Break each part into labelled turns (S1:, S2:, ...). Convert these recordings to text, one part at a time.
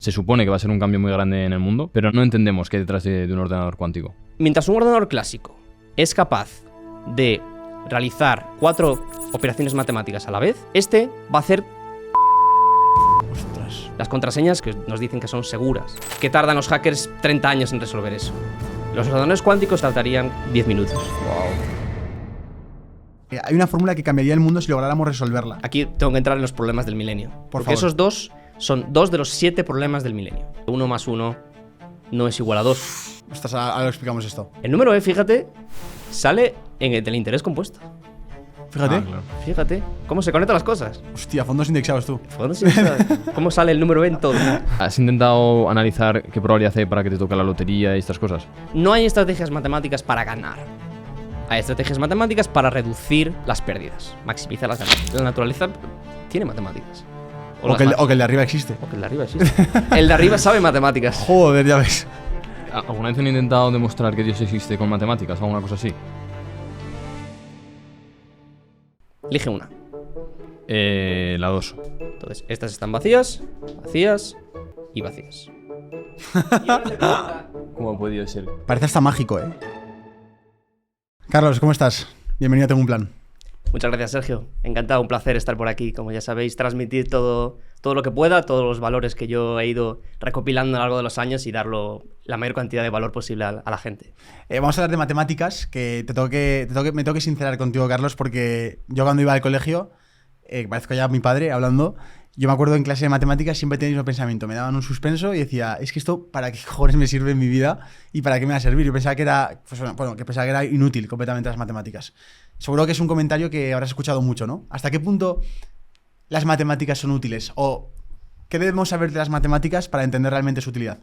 S1: Se supone que va a ser un cambio muy grande en el mundo, pero no entendemos qué hay detrás de un ordenador cuántico.
S2: Mientras un ordenador clásico es capaz de realizar 4 operaciones matemáticas a la vez, este va a hacer las contraseñas que nos dicen que son seguras, que tardan los hackers 30 años en resolver eso. Los ordenadores cuánticos tardarían 10 minutos.
S3: Hay una fórmula que cambiaría el mundo si lográramos resolverla.
S2: Aquí tengo que entrar en los problemas del milenio.
S3: Por
S2: porque
S3: favor.
S2: esos dos son 2 de los 7 problemas del milenio. 1 más 1 no es igual a 2.
S3: Ostras, ahora lo explicamos esto.
S2: El número E, fíjate, sale en el del interés compuesto.
S3: Fíjate.
S1: Claro.
S2: Fíjate cómo se conectan las cosas.
S3: Hostia, fondos indexados tú.
S2: ¿Cómo sale el número E en todo?
S1: ¿Has intentado analizar qué probabilidad hay para que te toque la lotería y estas cosas?
S2: No hay estrategias matemáticas para ganar. Hay estrategias matemáticas para reducir las pérdidas, maximizar las ganancias. La naturaleza tiene matemáticas.
S3: O que el de arriba existe.
S2: O que el de arriba existe. El de arriba sabe matemáticas.
S3: Joder, ya ves.
S1: ¿Alguna vez han intentado demostrar que Dios existe con matemáticas o alguna cosa así?
S2: Elige una.
S1: La 2.
S2: Entonces, estas están vacías, vacías y vacías.
S1: ¿Cómo ha podido ser?
S3: Parece hasta mágico, ¿eh? Carlos, ¿cómo estás? Bienvenido a Tengo un Plan.
S2: Muchas gracias, Sergio. Encantado, un placer estar por aquí. Como ya sabéis, transmitir todo lo que pueda, todos los valores que yo he ido recopilando a lo largo de los años y darlo la mayor cantidad de valor posible a la gente.
S3: Vamos a hablar de matemáticas, que me tengo que sincerar contigo, Carlos, porque yo cuando iba al colegio, parezco ya mi padre hablando, yo me acuerdo en clase de matemáticas siempre tenía el mismo pensamiento, me daban un suspenso y decía, es que esto, ¿para qué cojones me sirve en mi vida y para qué me va a servir? Yo pensaba que era, pensaba que era inútil completamente las matemáticas. Seguro que es un comentario que habrás escuchado mucho, ¿no? ¿Hasta qué punto las matemáticas son útiles? ¿O qué debemos saber de las matemáticas para entender realmente su utilidad?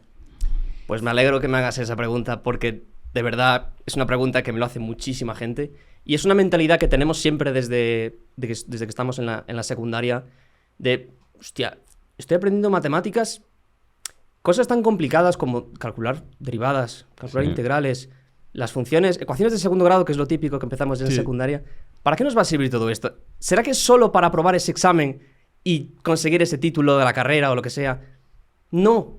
S2: Pues me alegro que me hagas esa pregunta porque de verdad es una pregunta que me lo hace muchísima gente y es una mentalidad que tenemos siempre desde que estamos en la secundaria de, hostia, estoy aprendiendo matemáticas, cosas tan complicadas como calcular derivadas, calcular integrales, las funciones, ecuaciones de segundo grado, que es lo típico que empezamos en la secundaria. ¿Para qué nos va a servir todo esto? ¿Será que es solo para aprobar ese examen y conseguir ese título de la carrera o lo que sea? No.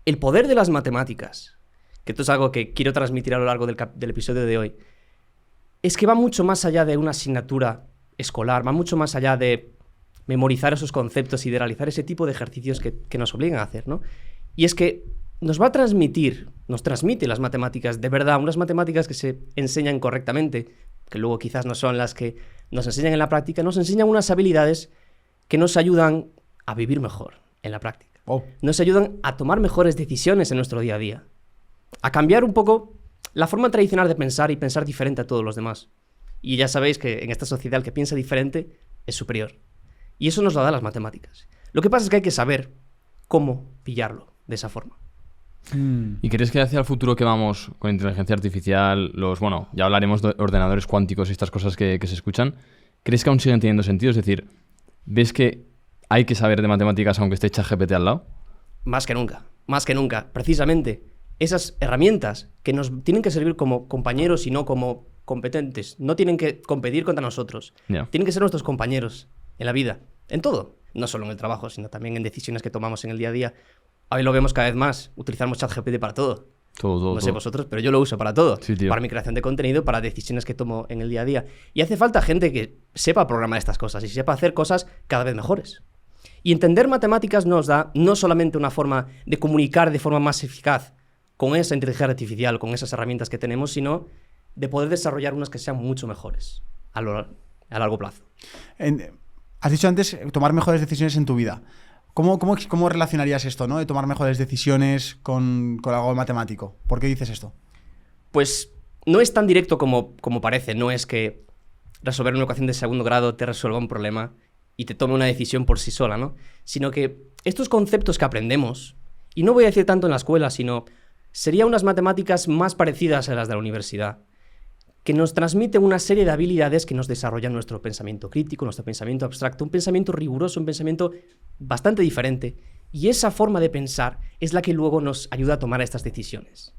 S2: El poder de las matemáticas, que esto es algo que quiero transmitir a lo largo del episodio de hoy, es que va mucho más allá de una asignatura escolar, va mucho más allá de memorizar esos conceptos y de realizar ese tipo de ejercicios que nos obligan a hacer, ¿no? Y es que nos transmite las matemáticas de verdad, unas matemáticas que se enseñan correctamente, que luego quizás no son las que nos enseñan en la práctica, nos enseñan unas habilidades que nos ayudan a vivir mejor en la práctica. Nos ayudan a tomar mejores decisiones en nuestro día a día, a cambiar un poco la forma tradicional de pensar y pensar diferente a todos los demás. Y ya sabéis que en esta sociedad el que piensa diferente es superior. Y eso nos lo da las matemáticas. Lo que pasa es que hay que saber cómo pillarlo de esa forma.
S1: ¿Y crees que hacia el futuro que vamos con inteligencia artificial, ya hablaremos de ordenadores cuánticos y estas cosas que se escuchan, ¿crees que aún siguen teniendo sentido? Es decir, ¿ves que hay que saber de matemáticas aunque esté ChatGPT al lado?
S2: Más que nunca. Precisamente, esas herramientas que nos tienen que servir como compañeros y no como competentes, no tienen que competir contra nosotros. Tienen que ser nuestros compañeros en la vida, en todo. No solo en el trabajo, sino también en decisiones que tomamos en el día a día. Hoy lo vemos cada vez más. Utilizamos ChatGPT para todo. No sé vosotros, pero yo lo uso para todo.
S1: Sí, tío.
S2: Para mi creación de contenido, para decisiones que tomo en el día a día. Y hace falta gente que sepa programar estas cosas y sepa hacer cosas cada vez mejores. Y entender matemáticas nos da no solamente una forma de comunicar de forma más eficaz con esa inteligencia artificial, con esas herramientas que tenemos, sino de poder desarrollar unas que sean mucho mejores a largo plazo.
S3: Has dicho antes tomar mejores decisiones en tu vida. ¿Cómo relacionarías esto, ¿no? De tomar mejores decisiones con algo matemático? ¿Por qué dices esto?
S2: Pues no es tan directo como parece. No es que resolver una ecuación de segundo grado te resuelva un problema y te tome una decisión por sí sola, ¿no? Sino que estos conceptos que aprendemos, y no voy a decir tanto en la escuela, sino serían unas matemáticas más parecidas a las de la universidad, que nos transmiten una serie de habilidades que nos desarrollan nuestro pensamiento crítico, nuestro pensamiento abstracto, un pensamiento riguroso, un pensamiento bastante diferente. Y esa forma de pensar es la que luego nos ayuda a tomar estas decisiones.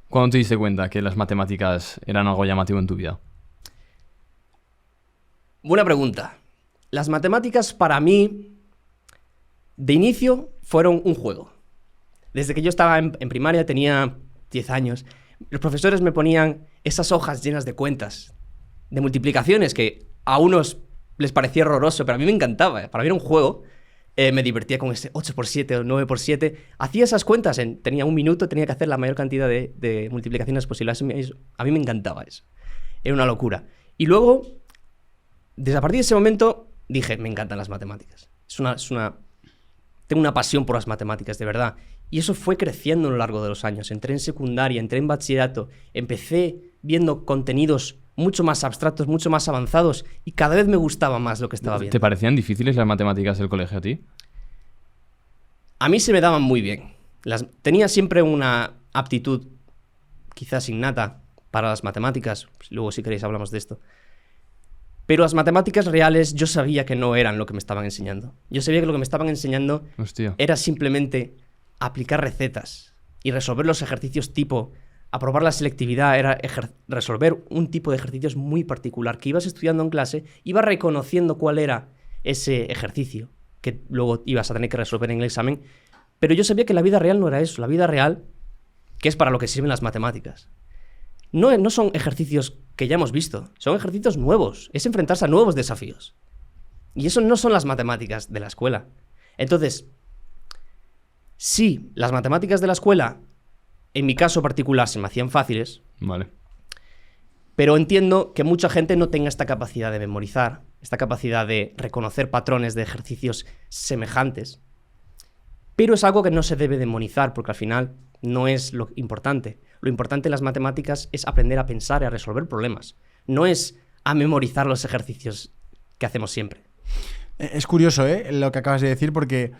S1: ¿Cuándo te diste cuenta que las matemáticas eran algo llamativo en tu vida?
S2: Buena pregunta. Las matemáticas para mí de inicio fueron un juego. Desde que yo estaba en primaria, tenía 10 años, los profesores me ponían esas hojas llenas de cuentas, de multiplicaciones, que a unos les parecía horroroso, pero a mí me encantaba. Para mí era un juego. Me divertía con ese 8x7 o 9x7. Hacía esas cuentas, tenía un minuto, tenía que hacer la mayor cantidad de multiplicaciones posibles. A mí me encantaba eso. Era una locura. Y luego, desde a partir de ese momento, dije, me encantan las matemáticas. Tengo una pasión por las matemáticas, de verdad. Y eso fue creciendo a lo largo de los años. Entré en secundaria, entré en bachillerato, empecé viendo contenidos mucho más abstractos, mucho más avanzados, y cada vez me gustaba más lo que estaba viendo.
S1: ¿Te parecían difíciles las matemáticas del colegio a ti?
S2: A mí se me daban muy bien. Tenía siempre una aptitud, quizás innata, para las matemáticas. Luego, si queréis, hablamos de esto. Pero las matemáticas reales yo sabía que no eran lo que me estaban enseñando. Yo sabía que lo que me estaban enseñando era simplemente aplicar recetas y resolver los ejercicios tipo... Aprobar la selectividad era resolver un tipo de ejercicios muy particular que ibas estudiando en clase, ibas reconociendo cuál era ese ejercicio que luego ibas a tener que resolver en el examen, pero yo sabía que la vida real no era eso. La vida real, que es para lo que sirven las matemáticas, no son ejercicios que ya hemos visto, son ejercicios nuevos, es enfrentarse a nuevos desafíos. Y eso no son las matemáticas de la escuela. Entonces, sí, las matemáticas de la escuela... En mi caso particular se me hacían fáciles,
S1: vale,
S2: pero entiendo que mucha gente no tenga esta capacidad de memorizar, esta capacidad de reconocer patrones de ejercicios semejantes, pero es algo que no se debe demonizar porque al final no es lo importante. Lo importante en las matemáticas es aprender a pensar y a resolver problemas, no es a memorizar los ejercicios que hacemos siempre.
S3: Es curioso, lo que acabas de decir, porque...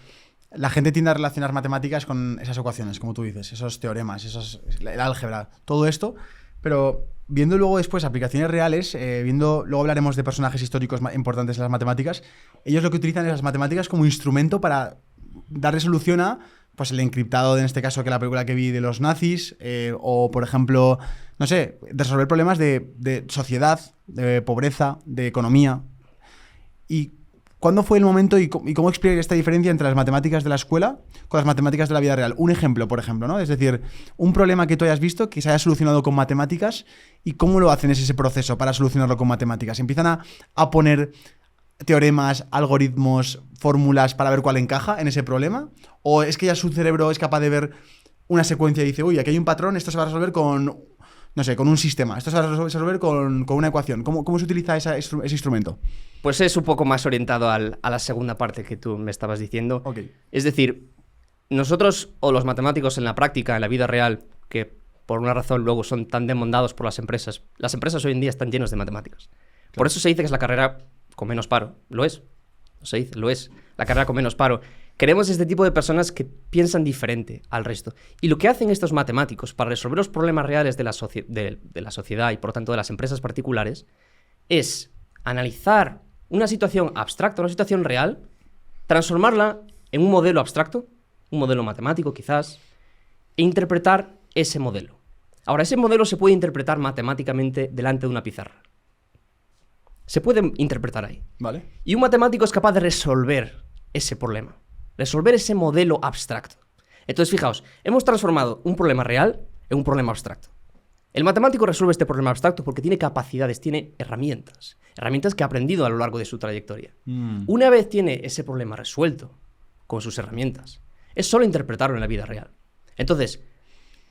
S3: La gente tiende a relacionar matemáticas con esas ecuaciones, como tú dices, esos teoremas, el álgebra, todo esto, pero viendo luego después aplicaciones reales, luego hablaremos de personajes históricos importantes en las matemáticas, ellos lo que utilizan es las matemáticas como instrumento para darle solución a pues, el encriptado, en este caso, que la película que vi de los nazis, o por ejemplo, no sé, resolver problemas de sociedad, de pobreza, de economía. Y ¿cuándo fue el momento y cómo explicar esta diferencia entre las matemáticas de la escuela con las matemáticas de la vida real? Un ejemplo, por ejemplo, ¿no? Es decir, un problema que tú hayas visto que se haya solucionado con matemáticas y cómo lo hacen ese proceso para solucionarlo con matemáticas. ¿Empiezan a poner teoremas, algoritmos, fórmulas para ver cuál encaja en ese problema? ¿O es que ya su cerebro es capaz de ver una secuencia y dice, uy, aquí hay un patrón, esto se va a resolver con... No sé, con un sistema. Esto se va a resolver con una ecuación. ¿Cómo se utiliza ese instrumento?
S2: Pues es un poco más orientado a la segunda parte que tú me estabas diciendo.
S3: Okay.
S2: Es decir, nosotros o los matemáticos en la práctica, en la vida real, que por una razón luego son tan demandados por las empresas hoy en día están llenos de matemáticas. Claro. Por eso se dice que es la carrera con menos paro. Lo es. Lo es. La carrera con menos paro. Queremos este tipo de personas que piensan diferente al resto. Y lo que hacen estos matemáticos para resolver los problemas reales de la sociedad y por lo tanto de las empresas particulares es analizar una situación abstracta, una situación real, transformarla en un modelo abstracto, un modelo matemático quizás, e interpretar ese modelo. Ahora, ese modelo se puede interpretar matemáticamente delante de una pizarra. Se puede interpretar ahí.
S3: Vale.
S2: Y un matemático es capaz de resolver ese problema. Resolver ese modelo abstracto. Entonces, fijaos, hemos transformado un problema real en un problema abstracto. El matemático resuelve este problema abstracto porque tiene capacidades, tiene herramientas que ha aprendido a lo largo de su trayectoria. Una vez tiene ese problema resuelto con sus herramientas, es solo interpretarlo en la vida real. Entonces,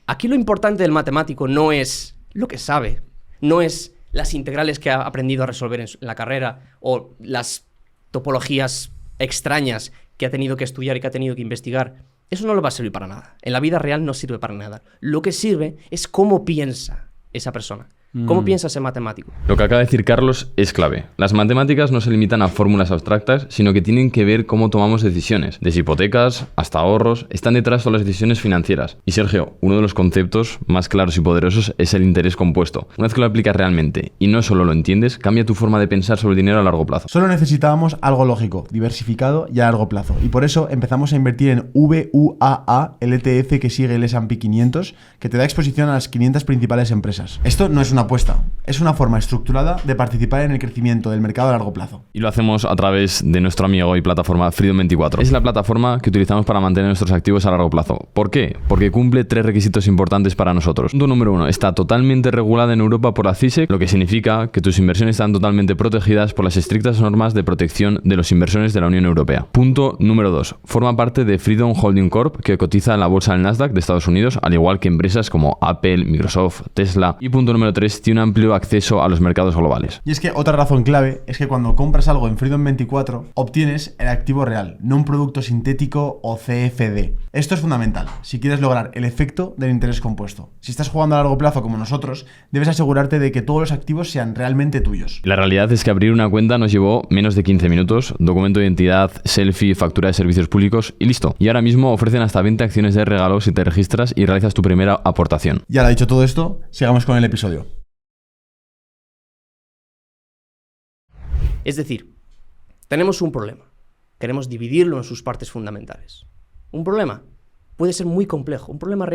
S2: aquí lo importante del matemático no es lo que sabe, no es las integrales que ha aprendido a resolver en la carrera o las topologías extrañas que ha tenido que estudiar y que ha tenido que investigar. Eso no le va a servir para nada. En la vida real no sirve para nada. Lo que sirve es cómo piensa esa persona. ¿Cómo piensa ese matemático?
S1: Lo que acaba de decir Carlos es clave. Las matemáticas no se limitan a fórmulas abstractas, sino que tienen que ver cómo tomamos decisiones. Desde hipotecas hasta ahorros, están detrás todas las decisiones financieras. Y Sergio, uno de los conceptos más claros y poderosos es el interés compuesto. Una vez que lo aplicas realmente y no solo lo entiendes, cambia tu forma de pensar sobre el dinero a largo plazo.
S3: Solo necesitábamos algo lógico, diversificado y a largo plazo. Y por eso empezamos a invertir en VUAA, el ETF que sigue el S&P 500, que te da exposición a las 500 principales empresas. Esto no es una una apuesta. Es una forma estructurada de participar en el crecimiento del mercado a largo plazo.
S1: Y lo hacemos a través de nuestro amigo y plataforma Freedom24. Es la plataforma que utilizamos para mantener nuestros activos a largo plazo. ¿Por qué? Porque cumple 3 requisitos importantes para nosotros. Punto número 1. Está totalmente regulada en Europa por la CISEC, lo que significa que tus inversiones están totalmente protegidas por las estrictas normas de protección de los inversores de la Unión Europea. Punto número 2. Forma parte de Freedom Holding Corp, que cotiza en la bolsa del Nasdaq de Estados Unidos, al igual que empresas como Apple, Microsoft, Tesla. Y punto número 3. Tiene un amplio acceso a los mercados globales.
S3: Y es que otra razón clave es que cuando compras algo en Freedom24 obtienes el activo real, no un producto sintético o CFD. Esto es fundamental si quieres lograr el efecto del interés compuesto. Si estás jugando a largo plazo como nosotros, debes asegurarte de que todos los activos sean realmente tuyos.
S1: La realidad es que abrir una cuenta nos llevó menos de 15 minutos, documento de identidad, selfie, factura de servicios públicos y listo. Y ahora mismo ofrecen hasta 20 acciones de regalo si te registras y realizas tu primera aportación.
S3: Y ahora dicho todo esto, sigamos con el episodio.
S2: Es decir, tenemos un problema. Queremos dividirlo en sus partes fundamentales. Un problema puede ser muy complejo. Los problemas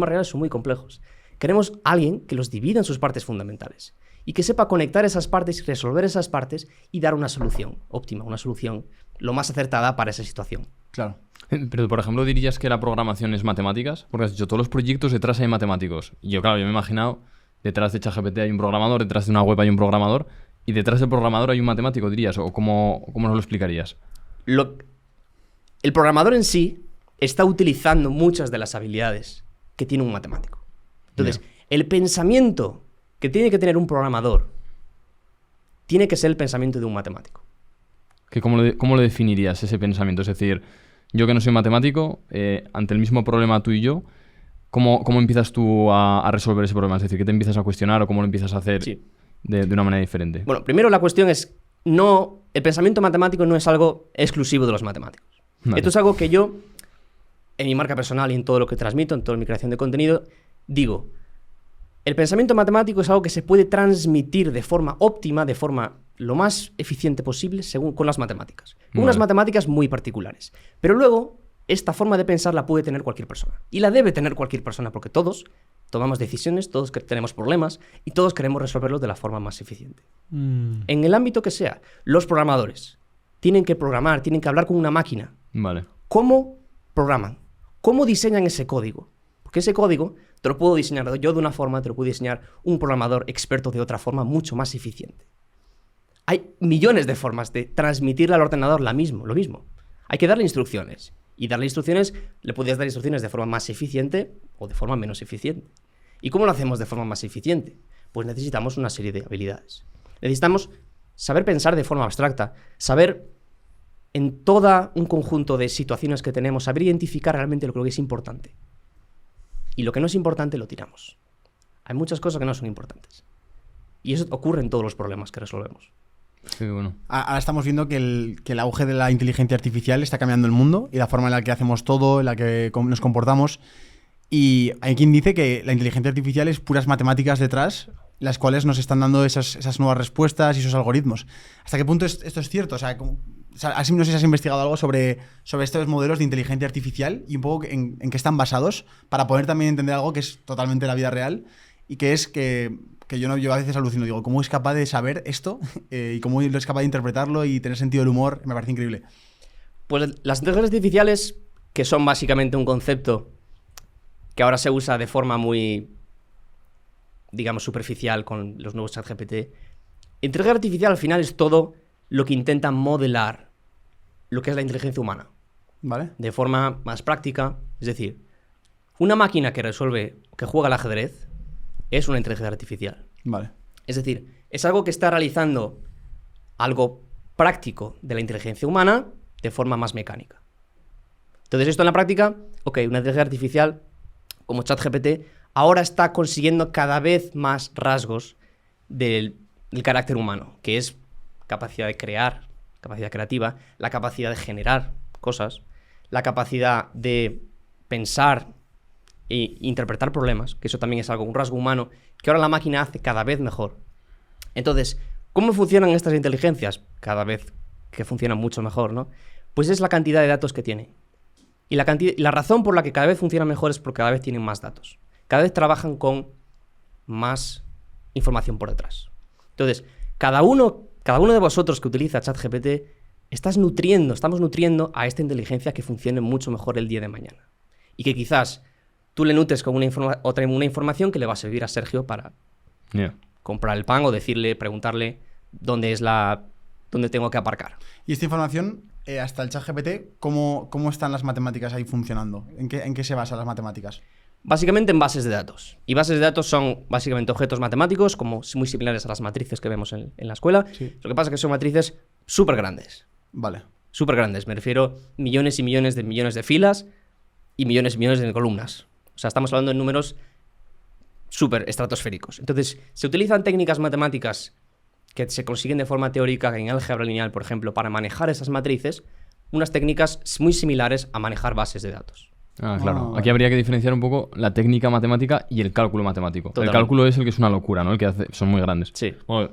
S2: reales son muy complejos. Queremos alguien que los divida en sus partes fundamentales y que sepa conectar esas partes y resolver esas partes y dar una solución óptima, una solución lo más acertada para esa situación.
S3: Claro.
S1: Pero, por ejemplo, ¿dirías que la programación es matemáticas? Porque has dicho, todos los proyectos detrás hay matemáticos. Y yo, claro, yo me he imaginado, detrás de ChatGPT hay un programador, detrás de una web hay un programador, y detrás del programador hay un matemático, dirías, o ¿cómo nos lo explicarías?
S2: El programador en sí está utilizando muchas de las habilidades que tiene un matemático. Entonces, el pensamiento que tiene que tener un programador tiene que ser el pensamiento de un matemático.
S1: ¿Cómo lo definirías, ese pensamiento? Es decir, yo que no soy matemático, ante el mismo problema tú y yo, ¿cómo empiezas tú a resolver ese problema? Es decir, ¿qué te empiezas a cuestionar o cómo lo empiezas a hacer de una manera diferente?
S2: Bueno, primero la cuestión es, el pensamiento matemático no es algo exclusivo de los matemáticos. Vale. Esto es algo que yo, en mi marca personal y en todo lo que transmito, en toda mi creación de contenido, digo, el pensamiento matemático es algo que se puede transmitir de forma óptima, de forma lo más eficiente posible con las matemáticas. Con unas matemáticas muy particulares. Pero luego, esta forma de pensar la puede tener cualquier persona. Y la debe tener cualquier persona, porque todos tomamos decisiones, todos tenemos problemas y todos queremos resolverlos de la forma más eficiente. En el ámbito que sea, los programadores tienen que programar, tienen que hablar con una máquina.
S1: Vale.
S2: ¿Cómo programan? ¿Cómo diseñan ese código? Porque ese código te lo puedo diseñar yo de una forma, te lo puede diseñar un programador experto de otra forma mucho más eficiente. Hay millones de formas de transmitirle al ordenador lo mismo. Hay que darle instrucciones. Y darle instrucciones, le puedes dar instrucciones de forma más eficiente o de forma menos eficiente. ¿Y cómo lo hacemos de forma más eficiente? Pues necesitamos una serie de habilidades. Necesitamos saber pensar de forma abstracta, saber en todo un conjunto de situaciones que tenemos, saber identificar realmente lo que es importante. Y lo que no es importante lo tiramos. Hay muchas cosas que no son importantes. Y eso ocurre en todos los problemas que resolvemos.
S1: Sí, bueno.
S3: Ahora estamos viendo que el auge de la inteligencia artificial está cambiando el mundo y la forma en la que hacemos todo, en la que nos comportamos. Y hay quien dice que la inteligencia artificial es puras matemáticas detrás, las cuales nos están dando esas nuevas respuestas y esos algoritmos. ¿Hasta qué punto esto es cierto? O sea, no sé si has investigado algo sobre estos modelos de inteligencia artificial y un poco en qué están basados para poder también entender algo que es totalmente la vida real y que es que yo a veces alucino, digo, ¿cómo es capaz de saber esto? Y cómo es capaz de interpretarlo y tener sentido del humor, me parece increíble.
S2: Pues las inteligencias artificiales, que son básicamente un concepto que ahora se usa de forma muy, digamos, superficial con los nuevos ChatGPT, inteligencia artificial al final es todo lo que intenta modelar lo que es la inteligencia humana.
S3: ¿Vale?
S2: De forma más práctica, es decir, una máquina que juega al ajedrez, es una inteligencia artificial.
S3: Vale.
S2: Es decir, es algo que está realizando algo práctico de la inteligencia humana de forma más mecánica. Entonces, esto en la práctica, una inteligencia artificial como ChatGPT ahora está consiguiendo cada vez más rasgos del carácter humano, que es capacidad de crear, capacidad creativa, la capacidad de generar cosas, la capacidad de pensar e interpretar problemas, que eso también es un rasgo humano, que ahora la máquina hace cada vez mejor. Entonces, ¿cómo funcionan estas inteligencias? Cada vez que funcionan mucho mejor, ¿no? Pues es la cantidad de datos que tienen. Y la razón por la que cada vez funcionan mejor es porque cada vez tienen más datos. Cada vez trabajan con más información por detrás. Entonces, cada uno de vosotros que utiliza ChatGPT estamos nutriendo a esta inteligencia que funcione mucho mejor el día de mañana. Y que quizás tú le nutres con una información que le va a servir a Sergio para comprar el pan o preguntarle dónde tengo que aparcar.
S3: Y esta información, hasta el ChatGPT, ¿cómo están las matemáticas ahí funcionando? ¿En qué se basan las matemáticas?
S2: Básicamente en bases de datos. Y bases de datos son básicamente objetos matemáticos, como muy similares a las matrices que vemos en la escuela.
S3: Sí.
S2: Lo que pasa es que son matrices súper grandes.
S3: Vale.
S2: Súper grandes. Me refiero millones y millones de filas y millones de columnas. O sea, estamos hablando de números súper estratosféricos. Entonces, se utilizan técnicas matemáticas que se consiguen de forma teórica en álgebra lineal, por ejemplo, para manejar esas matrices, unas técnicas muy similares a manejar bases de datos.
S1: Ah, claro.
S3: Vale.
S1: Aquí habría que diferenciar un poco la técnica matemática y el cálculo matemático.
S2: Totalmente.
S1: El cálculo es el que es una locura, ¿no? El que son muy grandes.
S2: Sí.
S1: Bueno,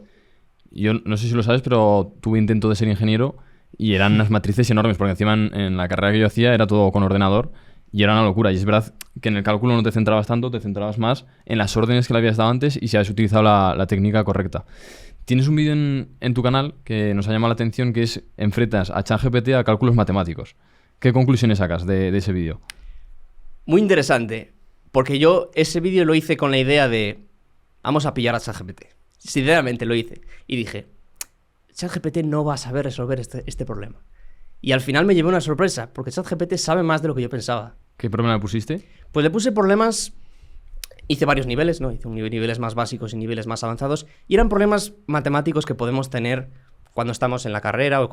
S1: yo no sé si lo sabes, pero tuve intento de ser ingeniero y eran unas matrices enormes, porque encima en la carrera que yo hacía era todo con ordenador y era una locura. Y es verdad que en el cálculo no te centrabas tanto, te centrabas más en las órdenes que le habías dado antes y si habías utilizado la técnica correcta. Tienes un vídeo en tu canal que nos ha llamado la atención, que es enfrentas a ChatGPT a cálculos matemáticos. ¿Qué conclusiones sacas de ese vídeo?
S2: Muy interesante, porque yo ese vídeo lo hice con la idea de vamos a pillar a ChatGPT. Sinceramente lo hice. Y dije, ChatGPT no va a saber resolver este problema. Y al final me llevé una sorpresa, porque ChatGPT sabe más de lo que yo pensaba.
S1: ¿Qué problema le pusiste?
S2: Pues le puse problemas, hice varios niveles, ¿no? Hice niveles más básicos y niveles más avanzados, y eran problemas matemáticos que podemos tener cuando estamos en la carrera o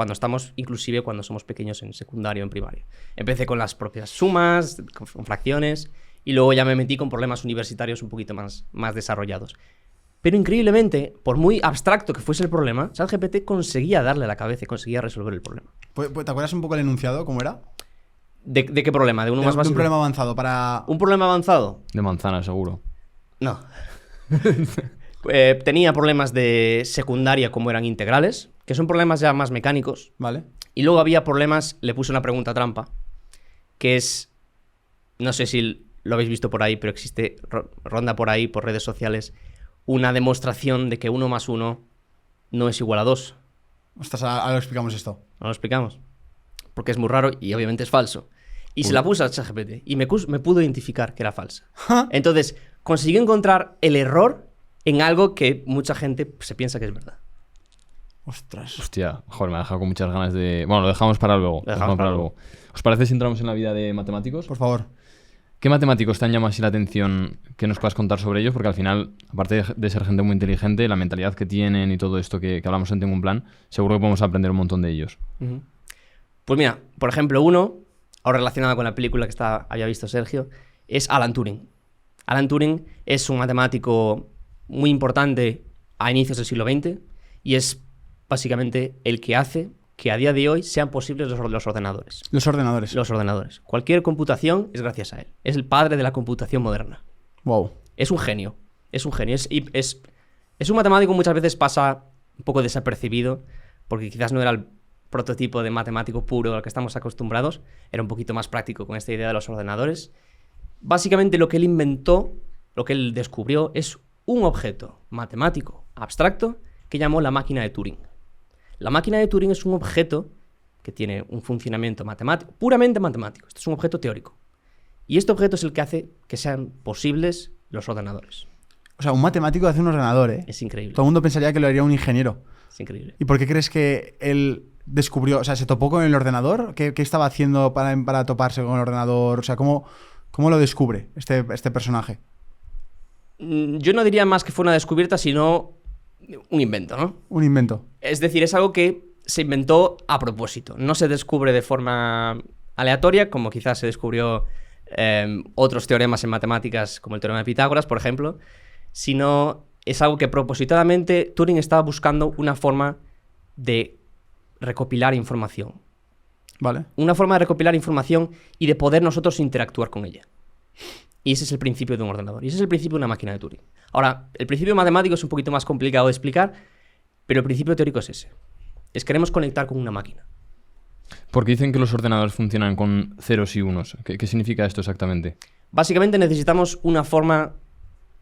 S2: inclusive cuando somos pequeños en secundario o en primaria. Empecé con las propias sumas, con fracciones, y luego ya me metí con problemas universitarios un poquito más desarrollados. Pero increíblemente, por muy abstracto que fuese el problema, ChatGPT conseguía darle a la cabeza y conseguía resolver el problema.
S3: ¿Te acuerdas un poco el enunciado? ¿Cómo era?
S2: ¿De qué problema? ¿De uno más
S3: De
S2: básico?
S3: un problema avanzado para...
S2: ¿Un problema avanzado?
S1: De manzana, seguro.
S2: No. Tenía problemas de secundaria como eran integrales, que son problemas ya más mecánicos.
S3: Vale.
S2: Y luego había problemas, le puse una pregunta trampa, que es, no sé si lo habéis visto por ahí, pero ronda por ahí, por redes sociales, una demostración de que 1 más 1 no es igual a 2.
S3: Ostras, ahora explicamos esto.
S2: ¿No lo explicamos? Porque es muy raro y obviamente es falso. Y se la puse a ChatGPT y me pudo identificar que era falsa. Entonces, consiguió encontrar el error en algo que mucha gente se piensa que es verdad.
S3: Ostras.
S1: Hostia, joder, me ha dejado con muchas ganas de... Bueno, lo dejamos para luego.
S2: Lo dejamos para luego.
S1: ¿Os parece si entramos en la vida de matemáticos?
S3: Por favor.
S1: ¿Qué matemáticos te han llamado así la atención que nos puedas contar sobre ellos? Porque al final, aparte de ser gente muy inteligente, la mentalidad que tienen y todo esto que hablamos en Tengo un Plan, seguro que podemos aprender un montón de ellos.
S2: Uh-huh. Pues mira, por ejemplo, uno, ahora relacionado con la película que había visto Sergio, es Alan Turing. Alan Turing es un matemático muy importante a inicios del siglo XX y es básicamente el que hace que a día de hoy sean posibles los ordenadores.
S3: Los ordenadores.
S2: Los ordenadores. Cualquier computación es gracias a él. Es el padre de la computación moderna.
S3: Wow.
S2: Es un genio. Es un genio. Es un matemático que muchas veces pasa un poco desapercibido porque quizás no era el prototipo de matemático puro al que estamos acostumbrados. Era un poquito más práctico con esta idea de los ordenadores. Básicamente lo que él inventó, lo que él descubrió, es un objeto matemático abstracto que llamó la máquina de Turing. La máquina de Turing es un objeto que tiene un funcionamiento matemático, puramente matemático. Esto es un objeto teórico. Y este objeto es el que hace que sean posibles los ordenadores.
S3: O sea, un matemático hace un ordenador, ¿eh?
S2: Es increíble.
S3: Todo el mundo pensaría que lo haría un ingeniero.
S2: Es increíble.
S3: ¿Y por qué crees que él descubrió, o sea, se topó con el ordenador? ¿Qué estaba haciendo para toparse con el ordenador? O sea, ¿cómo lo descubre este personaje?
S2: Yo no diría más que fue una descubierta, sino un invento, ¿no?
S3: Un invento.
S2: Es decir, es algo que se inventó a propósito. No se descubre de forma aleatoria, como quizás se descubrió otros teoremas en matemáticas, como el teorema de Pitágoras, por ejemplo, sino es algo que propositadamente Turing estaba buscando una forma de recopilar información.
S3: Vale.
S2: Una forma de recopilar información y de poder nosotros interactuar con ella. Y ese es el principio de un ordenador. Y ese es el principio de una máquina de Turing. Ahora, el principio matemático es un poquito más complicado de explicar, pero el principio teórico es ese. Queremos conectar con una máquina.
S1: Porque dicen que los ordenadores funcionan con ceros y unos. ¿Qué significa esto exactamente?
S2: Básicamente necesitamos una forma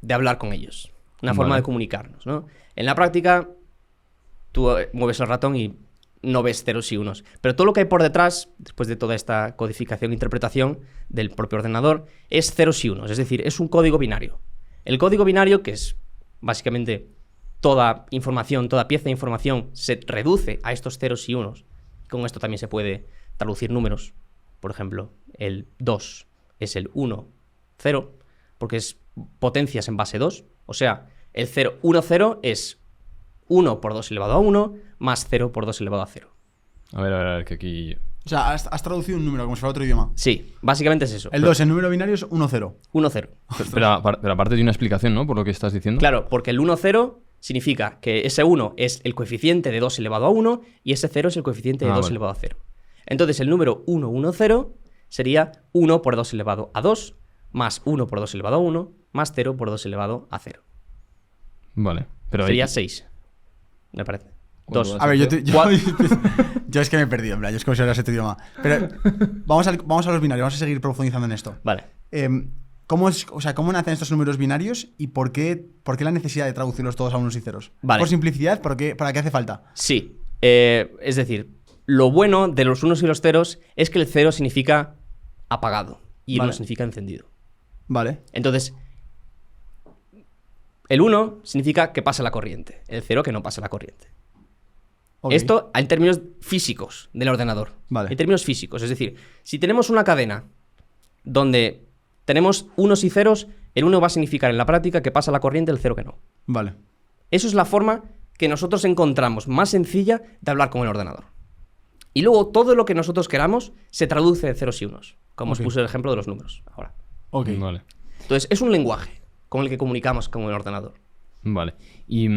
S2: de hablar con ellos. una forma
S1: Vale.
S2: de comunicarnos, ¿no? En la práctica, tú mueves el ratón y no ves ceros y unos. Pero todo lo que hay por detrás, después de toda esta codificación e interpretación del propio ordenador, es ceros y unos. Es decir, es un código binario. El código binario, que es básicamente toda información, toda pieza de información, se reduce a estos ceros y unos. Con esto también se puede traducir números. Por ejemplo, el 2 es el 1, 0, porque es potencias en base 2. O sea, el 0, 1, 0 es 1 por 2 elevado a 1 más 0 por 2 elevado a 0.
S1: A ver, que aquí...
S3: O sea, has traducido un número como si fuera otro idioma.
S2: Sí, básicamente es eso.
S3: El 2, el número binario es 1-0.
S2: 1, 0.
S1: Pero aparte de una explicación, ¿no? Por lo que estás diciendo.
S2: Claro, porque el 1, 0 significa que ese 1 es el coeficiente de 2 elevado a 1 y ese 0 es el coeficiente de 2
S1: vale.
S2: elevado a 0. Entonces el número 1, 1, 0 sería 1 por 2 elevado a 2 más 1 por 2 elevado a 1 más 0 por 2 elevado a 0.
S1: Vale. Pero
S2: Sería
S1: ahí...
S2: 6, me parece.
S1: ¿Cuánto
S2: 2.
S1: vas
S3: A ver,
S2: Cua-
S3: yo es que me he perdido, en plan, yo es como si hablas otro idioma. Pero vamos a los binarios, vamos a seguir profundizando en esto.
S2: Vale.
S3: ¿Cómo nacen estos números binarios y por qué la necesidad de traducirlos todos a unos y ceros?
S2: Vale.
S3: Por simplicidad, ¿para qué hace falta?
S2: Sí. Es decir, lo bueno de los unos y los ceros es que el 0 significa apagado y el
S3: Vale.
S2: 1 significa encendido.
S3: Vale.
S2: Entonces, el 1 significa que pasa la corriente, el 0 que no pasa la corriente.
S3: Ok.
S2: Esto en términos físicos del ordenador.
S3: Vale.
S2: En términos físicos. Es decir, si tenemos una cadena donde tenemos unos y ceros, el 1 va a significar en la práctica que pasa la corriente, el 0 que no.
S3: Vale.
S2: Eso es la forma que nosotros encontramos más sencilla de hablar con el ordenador. Y luego todo lo que nosotros queramos se traduce de ceros y unos, como
S3: Ok.
S2: os puse el ejemplo de los números ahora.
S3: Ok.
S1: Vale.
S2: Entonces, es un lenguaje con el que comunicamos con el ordenador.
S1: Vale. Y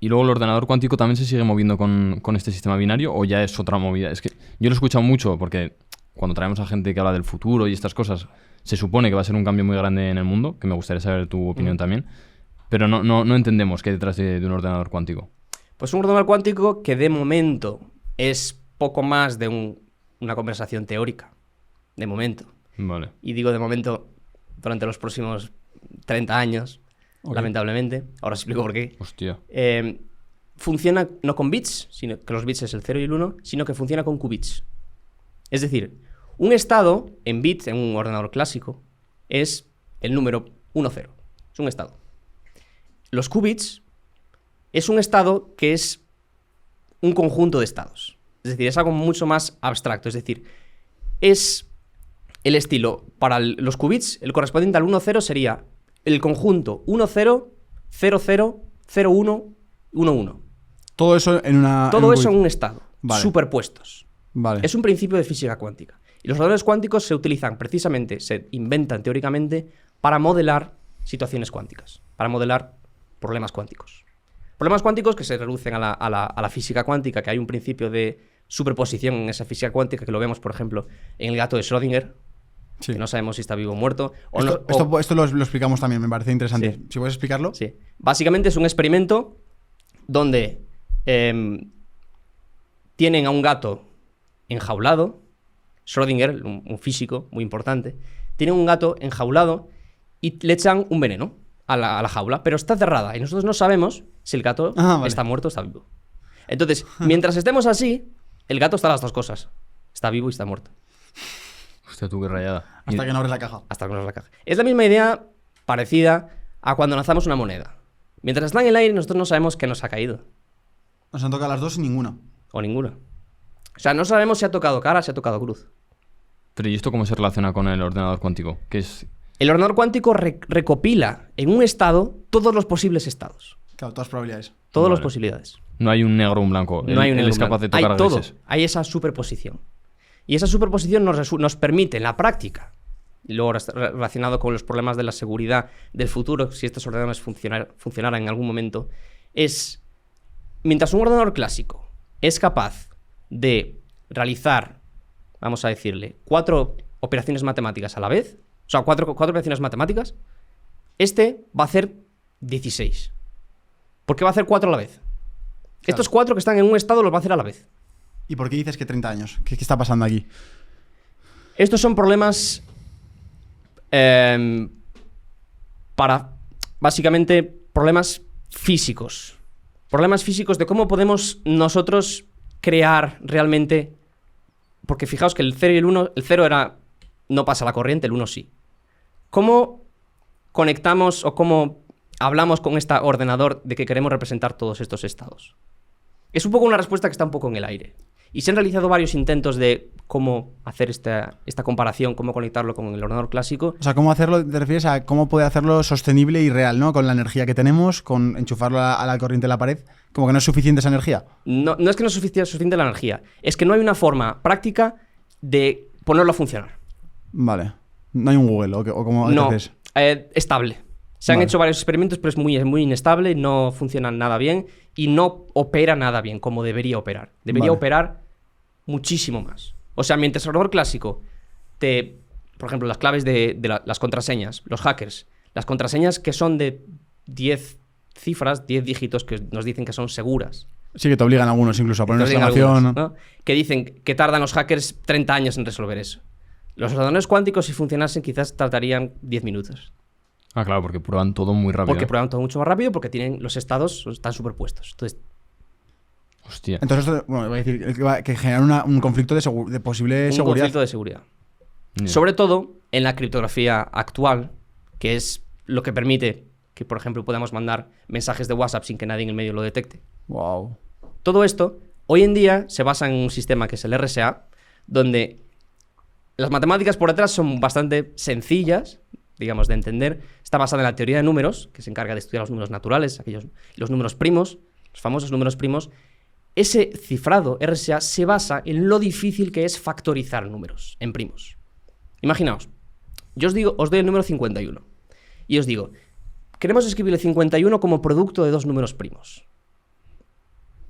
S1: luego el ordenador cuántico también se sigue moviendo con este sistema binario o ya es otra movida. Es que yo lo he escuchado mucho porque cuando traemos a gente que habla del futuro y estas cosas, se supone que va a ser un cambio muy grande en el mundo, que me gustaría saber tu opinión también, pero no entendemos qué hay detrás de un ordenador cuántico.
S2: Pues un ordenador cuántico que de momento es poco más de una conversación teórica. De momento.
S1: Vale.
S2: Y digo de momento durante los próximos 30 años,
S3: Ok.
S2: lamentablemente. Ahora os explico por qué.
S1: Hostia.
S2: Funciona no con bits, sino que los bits es el 0 y el 1, sino que funciona con qubits. Es decir, un estado en bits, en un ordenador clásico, es el número 1, 0. Es un estado. Los qubits es un estado que es un conjunto de estados. Es decir, es algo mucho más abstracto. Es decir, es el estilo. Para los qubits, el correspondiente al 1, 0 sería el conjunto 1, 0, 0, 0, 0, 1, 1, 1.
S3: Todo eso en una.
S2: Todo
S3: en
S2: eso en
S3: qubit.
S2: un estado,
S3: Vale.
S2: superpuestos.
S3: Vale.
S2: Es un principio de física cuántica. Y los ordenadores cuánticos se utilizan precisamente, se inventan teóricamente para modelar situaciones cuánticas, para modelar problemas cuánticos. Problemas cuánticos que se reducen a la física cuántica, que hay un principio de superposición en esa física cuántica, que lo vemos, por ejemplo, en el gato de Schrödinger,
S3: Sí.
S2: que no sabemos si está vivo o muerto. O
S3: Esto lo explicamos también, me parece interesante.
S2: Sí.
S3: Si puedes explicarlo.
S2: Sí. Básicamente es un experimento donde tienen a un gato enjaulado. Schrödinger, un físico muy importante, tiene un gato enjaulado y le echan un veneno a la jaula, pero está cerrada y nosotros no sabemos si el gato
S3: Vale.
S2: está muerto o está vivo. Entonces, mientras estemos así, el gato está a las dos cosas. Está vivo y está muerto.
S1: Hostia, tú qué rayada.
S3: Hasta que no abres la caja.
S2: Hasta que nos la caja. Es la misma idea parecida a cuando lanzamos una moneda. Mientras está en el aire, nosotros no sabemos qué nos ha caído.
S3: Nos han tocado las dos y ninguna.
S2: O ninguna. O sea, no sabemos si ha tocado cara o si ha tocado cruz.
S1: Pero ¿y esto cómo se relaciona con el ordenador cuántico? Que es...
S2: El ordenador cuántico recopila en un estado todos los posibles estados.
S3: Claro, todas probabilidades.
S2: Todas las
S1: Vale.
S2: posibilidades.
S1: No hay un negro o un blanco.
S2: No hay un
S1: Él es
S2: negro
S1: capaz de
S2: blanco.
S1: tocar
S2: Hay todo.
S1: grises.
S2: Hay esa superposición. Y esa superposición nos permite en la práctica, y luego relacionado con los problemas de la seguridad del futuro, si estos ordenadores funcionaran en algún momento, es, mientras un ordenador clásico es capaz de realizar, vamos a decirle, 4 operaciones matemáticas a la vez, o sea, 4 operaciones matemáticas, este va a hacer 16. ¿Por qué va a hacer 4 a la vez? Estos 4 que están en un estado los va a hacer a la vez.
S3: ¿Y por qué dices que 30 años? ¿Qué está pasando aquí?
S2: Estos son problemas para, básicamente, problemas físicos. Problemas físicos de cómo podemos nosotros crear realmente... Porque fijaos que el 0 y el 1, el 0 no pasa la corriente, el 1 sí. ¿Cómo conectamos o cómo hablamos con este ordenador de que queremos representar todos estos estados? Es un poco una respuesta que está un poco en el aire. Y se han realizado varios intentos de cómo hacer esta comparación, cómo conectarlo con el ordenador clásico.
S3: O sea, ¿cómo hacerlo? Te refieres a cómo poder hacerlo sostenible y real, ¿no? Con la energía que tenemos, con enchufarlo a la corriente de la pared. Como que no es suficiente esa energía.
S2: No es que no es suficiente la energía. Es que no hay una forma práctica de ponerlo a funcionar.
S3: Vale. No hay un Google, ¿o cómo
S2: no,
S3: haces?
S2: Estable. Se han hecho varios experimentos, pero es muy inestable, no funciona nada bien y no opera nada bien como debería operar. Debería operar muchísimo más. O sea, mientras el ordenador clásico por ejemplo, las claves de las contraseñas, los hackers, las contraseñas que son de 10 cifras, 10 dígitos que nos dicen que son seguras.
S3: Sí, que te obligan algunos incluso a poner una exclamación.
S2: Algunos, ¿no? Que dicen que tardan los hackers 30 años en resolver eso. Los ordenadores cuánticos, si funcionasen, quizás tardarían 10 minutos.
S1: Ah, claro, porque prueban todo muy rápido.
S2: Porque prueban todo mucho más rápido, porque tienen los estados están superpuestos.
S1: Hostia.
S3: Entonces, bueno, voy a decir que genera un conflicto de posible seguridad.
S2: Un conflicto de seguridad.
S1: Yeah.
S2: Sobre todo en la criptografía actual, que es lo que permite que, por ejemplo, podamos mandar mensajes de WhatsApp sin que nadie en el medio lo detecte.
S3: Wow.
S2: Todo esto, hoy en día, se basa en un sistema que es el RSA, donde las matemáticas por detrás son bastante sencillas, digamos, de entender. Está basada en la teoría de números, que se encarga de estudiar los números naturales, los números primos, los famosos números primos. Ese cifrado RSA se basa en lo difícil que es factorizar números en primos. Imaginaos, yo os doy el número 51 y os digo, queremos escribir el 51 como producto de dos números primos.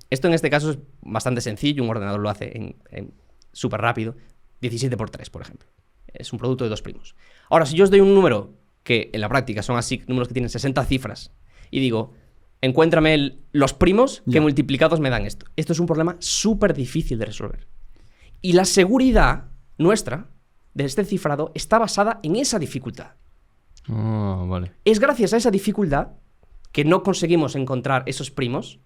S2: Esto en este caso es bastante sencillo, un ordenador lo hace en súper rápido, 17 por 3, por ejemplo. Es un producto de dos primos. Ahora, si yo os doy un número que en la práctica son así, números que tienen 60 cifras, y digo, encuéntrame los primos que multiplicados me dan esto. Esto es un problema súper difícil de resolver. Y la seguridad nuestra de este cifrado está basada en esa dificultad.
S1: Ah, vale.
S2: Es gracias a esa dificultad que no conseguimos encontrar esos primos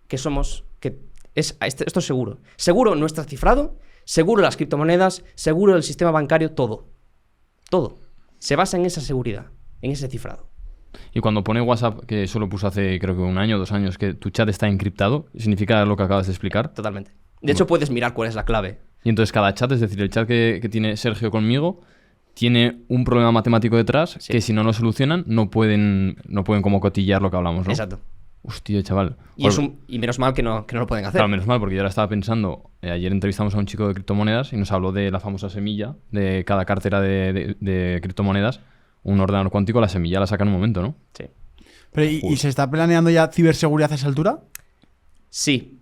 S2: esto es seguro. Seguro nuestro cifrado, seguro las criptomonedas, seguro el sistema bancario, todo. Todo. Se basa en esa seguridad, en ese cifrado.
S1: Y cuando pone WhatsApp, que eso lo puso hace creo que 1 año, 2 años, que tu chat está encriptado, ¿significa lo que acabas de explicar?
S2: Totalmente. De hecho, puedes mirar cuál es la clave.
S1: Y entonces cada chat, es decir, el chat que tiene Sergio conmigo, tiene un problema matemático detrás que si no lo solucionan no pueden como cotillar lo que hablamos, ¿no?
S2: Exacto.
S1: Hostia, chaval.
S2: Y menos mal que no lo pueden hacer.
S1: Claro, menos mal, porque yo ahora estaba pensando, ayer entrevistamos a un chico de criptomonedas y nos habló de la famosa semilla de cada cartera de criptomonedas. Un ordenador cuántico, la semilla la saca en un momento, ¿no?
S2: Sí.
S3: Pero, ¿y se está planeando ya ciberseguridad a esa altura?
S2: Sí.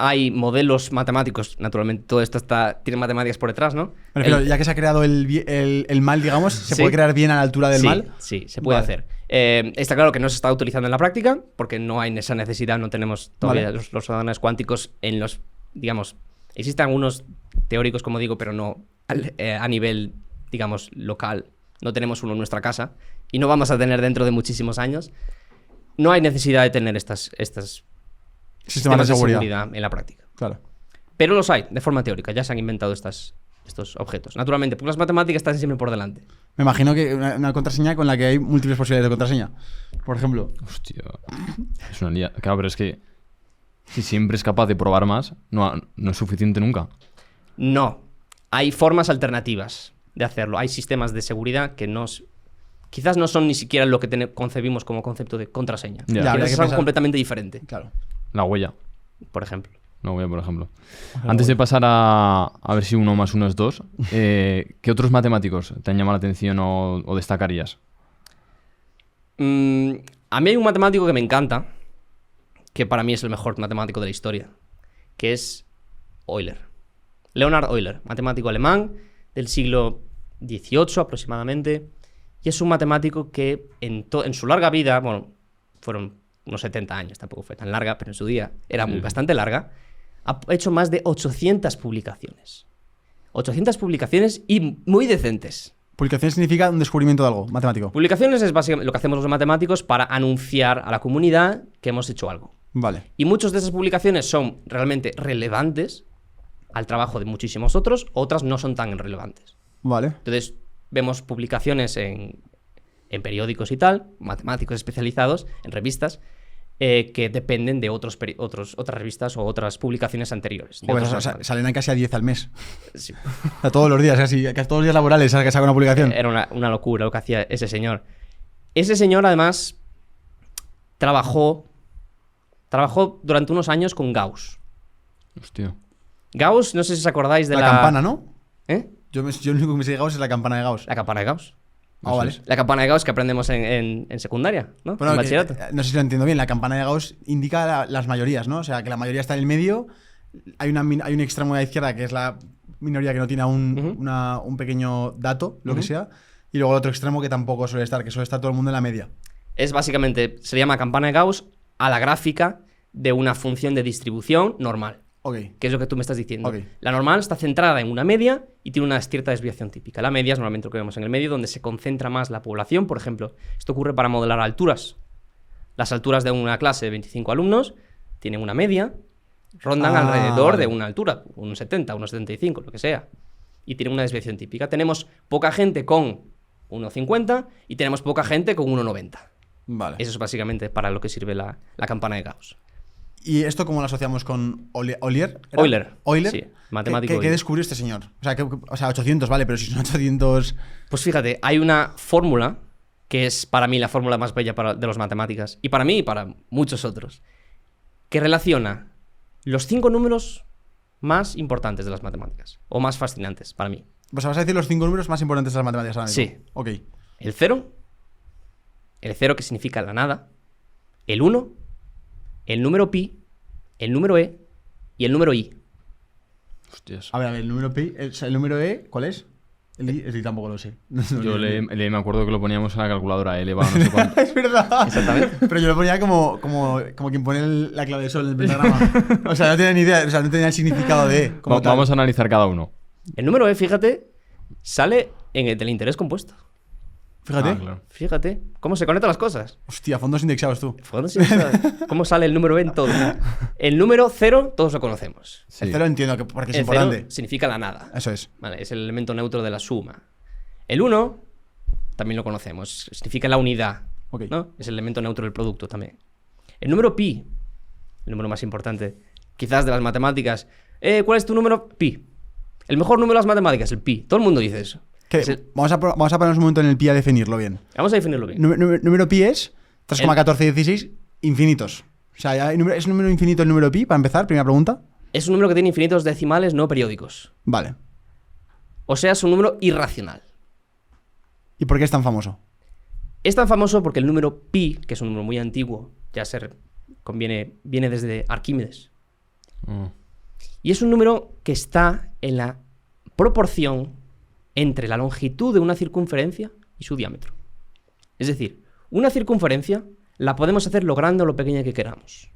S2: Hay modelos matemáticos, naturalmente, todo esto tiene matemáticas por detrás, ¿no?
S3: Pero ya que se ha creado el mal, digamos, ¿se puede crear bien a la altura del mal?
S2: Sí, se puede hacer. Está claro que no se está utilizando en la práctica, porque no hay esa necesidad, no tenemos todavía los ordenadores cuánticos en los, digamos, existen algunos teóricos, como digo, pero no a nivel, digamos, local. No tenemos uno en nuestra casa y no vamos a tener dentro de muchísimos años. No hay necesidad de tener estas sistemas de seguridad en la práctica.
S3: Claro.
S2: Pero los hay, de forma teórica. Ya se han inventado estos objetos. Naturalmente, porque las matemáticas están siempre por delante.
S3: Me imagino que una contraseña con la que hay múltiples posibilidades de contraseña. Por ejemplo.
S1: Hostia. Es una lía. Claro, pero es que si siempre es capaz de probar más, no es suficiente nunca.
S2: No. Hay formas alternativas de hacerlo. Hay sistemas de seguridad que quizás no son ni siquiera lo que concebimos como concepto de contraseña. Quizás es algo completamente diferente.
S3: Claro.
S1: La huella.
S2: Por ejemplo.
S1: La huella, por ejemplo. Antes de pasar a ver si 1 más 1 es 2, ¿qué otros matemáticos te han llamado la atención o destacarías?
S2: A mí hay un matemático que me encanta, que para mí es el mejor matemático de la historia, que es Euler. Leonhard Euler, matemático alemán del siglo XVIII aproximadamente, y es un matemático que en su larga vida, bueno, fueron unos 70 años, tampoco fue tan larga, pero en su día era bastante larga, ha hecho más de 800 publicaciones. 800 publicaciones y muy decentes,
S3: Publicación significa un descubrimiento de algo matemático.
S2: Publicaciones es básicamente lo que hacemos los matemáticos para anunciar a la comunidad que hemos hecho algo.
S3: Vale.
S2: Y muchas de esas publicaciones son realmente relevantes al trabajo de muchísimos otras no son tan relevantes.
S3: Vale.
S2: Entonces, vemos publicaciones en periódicos y tal, matemáticos especializados, en revistas, que dependen de otras revistas o otras publicaciones anteriores.
S3: Joder, salen a casi a 10 al mes.
S2: Sí.
S3: A todos los días, casi todos los días laborales que saca una publicación.
S2: Era una locura lo que hacía ese señor. Ese señor, además, trabajó durante unos años con Gauss.
S1: Hostia.
S2: Gauss, no sé si os acordáis de
S3: la campana, ¿no?
S2: ¿Eh?
S3: Yo lo único que me sé de Gauss es la campana de Gauss.
S2: La campana de Gauss.
S3: Ah, vale.
S2: La campana de Gauss que aprendemos en secundaria, ¿no?
S3: Bueno,
S2: en bachillerato.
S3: No sé si lo entiendo bien. La campana de Gauss indica las mayorías, ¿no? O sea, que la mayoría está en el medio. Hay un extremo de la izquierda que es la minoría que no tiene un pequeño dato, lo que sea. Y luego el otro extremo que tampoco suele estar, que suele estar todo el mundo en la media.
S2: Es básicamente, se llama campana de Gauss a la gráfica de una función de distribución normal.
S3: Ok.
S2: Que es lo que tú me estás diciendo.
S3: Ok.
S2: La normal está centrada en una media y tiene una cierta desviación típica. La media es normalmente lo que vemos en el medio, donde se concentra más la población. Por ejemplo, esto ocurre para modelar alturas. Las alturas de una clase de 25 alumnos tienen una media, rondan alrededor de una altura, unos 70, unos 75, lo que sea. Y tienen una desviación típica. Tenemos poca gente con 1,50 y tenemos poca gente con 1,90.
S3: Vale.
S2: Eso es básicamente para lo que sirve la campana de Gauss.
S3: ¿Y esto cómo lo asociamos con Euler?
S2: Euler, sí, matemático.
S3: ¿Qué descubrió este señor? O sea, 800, vale, pero si son 800...
S2: Pues fíjate, hay una fórmula que es para mí la fórmula más bella de las matemáticas, y para mí y para muchos otros, que relaciona los 5 números más importantes de las matemáticas, o más fascinantes para mí.
S3: Pues vas a decir los 5 números más importantes de las matemáticas ahora mismo.
S2: Sí.
S3: Ok.
S2: El 0 que significa la nada, el 1, el número pi, el número e y el número i.
S1: Hostias.
S3: A ver, el número pi, el número e, ¿cuál es? El i tampoco lo sé.
S1: Yo me acuerdo que lo poníamos en la calculadora, elevado no sé cuánto.
S3: Es verdad.
S2: Exactamente.
S3: Pero yo lo ponía como quien pone la clave de sol en el pentagrama. O sea, no tenía ni idea, o sea, no tenía el significado de e.
S1: Vamos a analizar cada uno.
S2: El número e, fíjate, sale en el del interés compuesto.
S3: Fíjate.
S1: Claro.
S2: Fíjate cómo se conectan las cosas.
S3: Hostia, fondos indexados tú.
S2: ¿Cómo sale el número e en todo? El número 0 todos lo conocemos.
S1: Sí.
S3: El 0 entiendo porque es
S2: El
S3: importante.
S2: 0 significa la nada.
S3: Eso es.
S2: Vale, es el elemento neutro de la suma. El 1 también lo conocemos. Significa la unidad.
S3: Ok.
S2: ¿No? Es el elemento neutro del producto también. El número pi, el número más importante, quizás de las matemáticas. ¿Cuál es tu número? Pi. El mejor número de las matemáticas, el pi. Todo el mundo dice eso.
S3: Vamos a ponernos un momento en el pi a definirlo bien.
S2: Vamos a definirlo bien.
S3: Número pi es 3,1416 infinitos. O sea, ¿es un número infinito el número pi? Para empezar, primera pregunta.
S2: Es un número que tiene infinitos decimales no periódicos.
S3: Vale.
S2: O sea, es un número irracional.
S3: ¿Y por qué es tan famoso?
S2: Es tan famoso porque el número pi, que es un número muy antiguo, viene desde Arquímedes. Y es un número que está en la proporción entre la longitud de una circunferencia y su diámetro. Es decir, una circunferencia la podemos hacer lo grande o lo pequeña que queramos.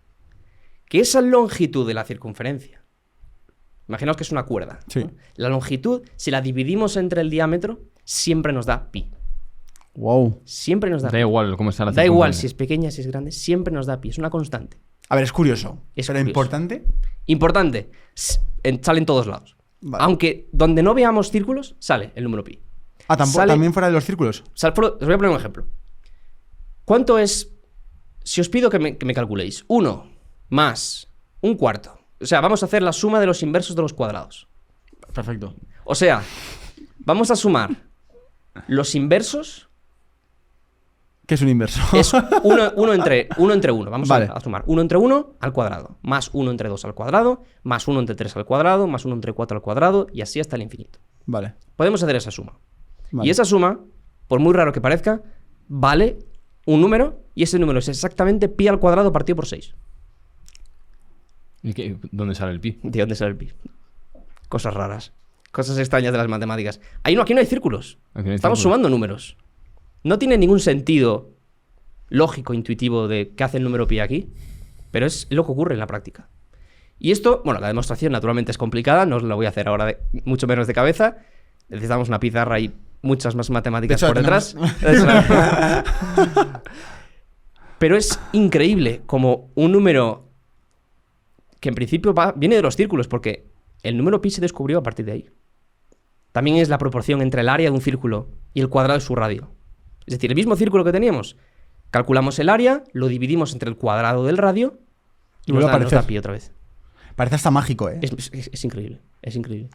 S2: Que esa longitud de la circunferencia, imaginaos que es una cuerda,
S3: sí,
S2: ¿no? La longitud, si la dividimos entre el diámetro, siempre nos da pi.
S3: Wow.
S2: Siempre nos da pi.
S1: Da igual cómo está la
S2: Da igual
S1: circunferencia.
S2: si es pequeña, si es grande, siempre nos da pi. Es una constante.
S3: A ver, es curioso.
S2: Es
S3: pero
S2: curioso.
S3: importante.
S2: Importante, sale en todos lados.
S3: Vale.
S2: Aunque donde no veamos círculos, sale el número pi.
S3: Ah, también fuera de los círculos.
S2: Os voy a poner un ejemplo. ¿Cuánto es? Si os pido que me calculéis 1 más un cuarto. O sea, vamos a hacer la suma de los inversos de los cuadrados.
S3: Perfecto.
S2: O sea, vamos a sumar los inversos.
S3: ¿Qué es un inverso?
S2: Es 1 entre 1. Vamos
S3: Vale.
S2: a sumar 1 entre 1 al cuadrado, más 1 entre 2 al cuadrado, más 1 entre 3 al cuadrado, más 1 entre 4 al cuadrado, y así hasta el infinito.
S3: Vale.
S2: Podemos hacer esa suma.
S3: Vale.
S2: Y esa suma, por muy raro que parezca, vale un número, y ese número es exactamente pi al cuadrado partido por 6.
S1: ¿Y dónde sale el pi?
S2: ¿De dónde sale el pi? Cosas raras. Cosas extrañas de las matemáticas. Aquí no hay círculos.
S1: Aquí no hay
S2: Estamos
S1: círculos.
S2: sumando números. No tiene ningún sentido lógico, intuitivo de qué hace el número pi aquí, pero es lo que ocurre en la práctica. Y esto, bueno, la demostración naturalmente es complicada, no os la voy a hacer ahora mucho menos de cabeza. Necesitamos una pizarra y muchas más matemáticas
S3: De hecho,
S2: por detrás. Pero es increíble como un número que en principio viene de los círculos, porque el número pi se descubrió a partir de ahí. También es la proporción entre el área de un círculo y el cuadrado de su radio. Es decir, el mismo círculo que teníamos, calculamos el área, lo dividimos entre el cuadrado del radio y nos da pi otra vez.
S3: Parece hasta mágico, ¿eh?
S2: Es increíble, es increíble.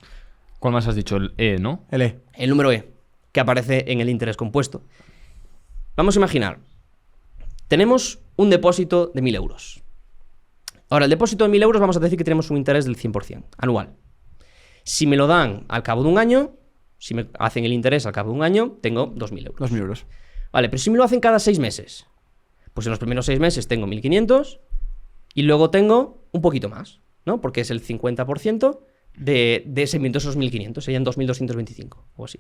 S1: ¿Cuál más has dicho? El E, ¿no?
S3: El E.
S2: El número E, que aparece en el interés compuesto. Vamos a imaginar, tenemos un depósito de 1.000 euros. Ahora, el depósito de 1.000 euros vamos a decir que tenemos un interés del 100%, anual. Si me lo dan al cabo de un año, si me hacen el interés al cabo de un año, tengo 2.000 euros.
S3: 2.000 euros.
S2: Vale, pero si me lo hacen cada 6 meses, pues en los primeros 6 meses tengo 1.500 y luego tengo un poquito más, ¿no? Porque es el 50% de esos 1.500, serían 2.225 o así.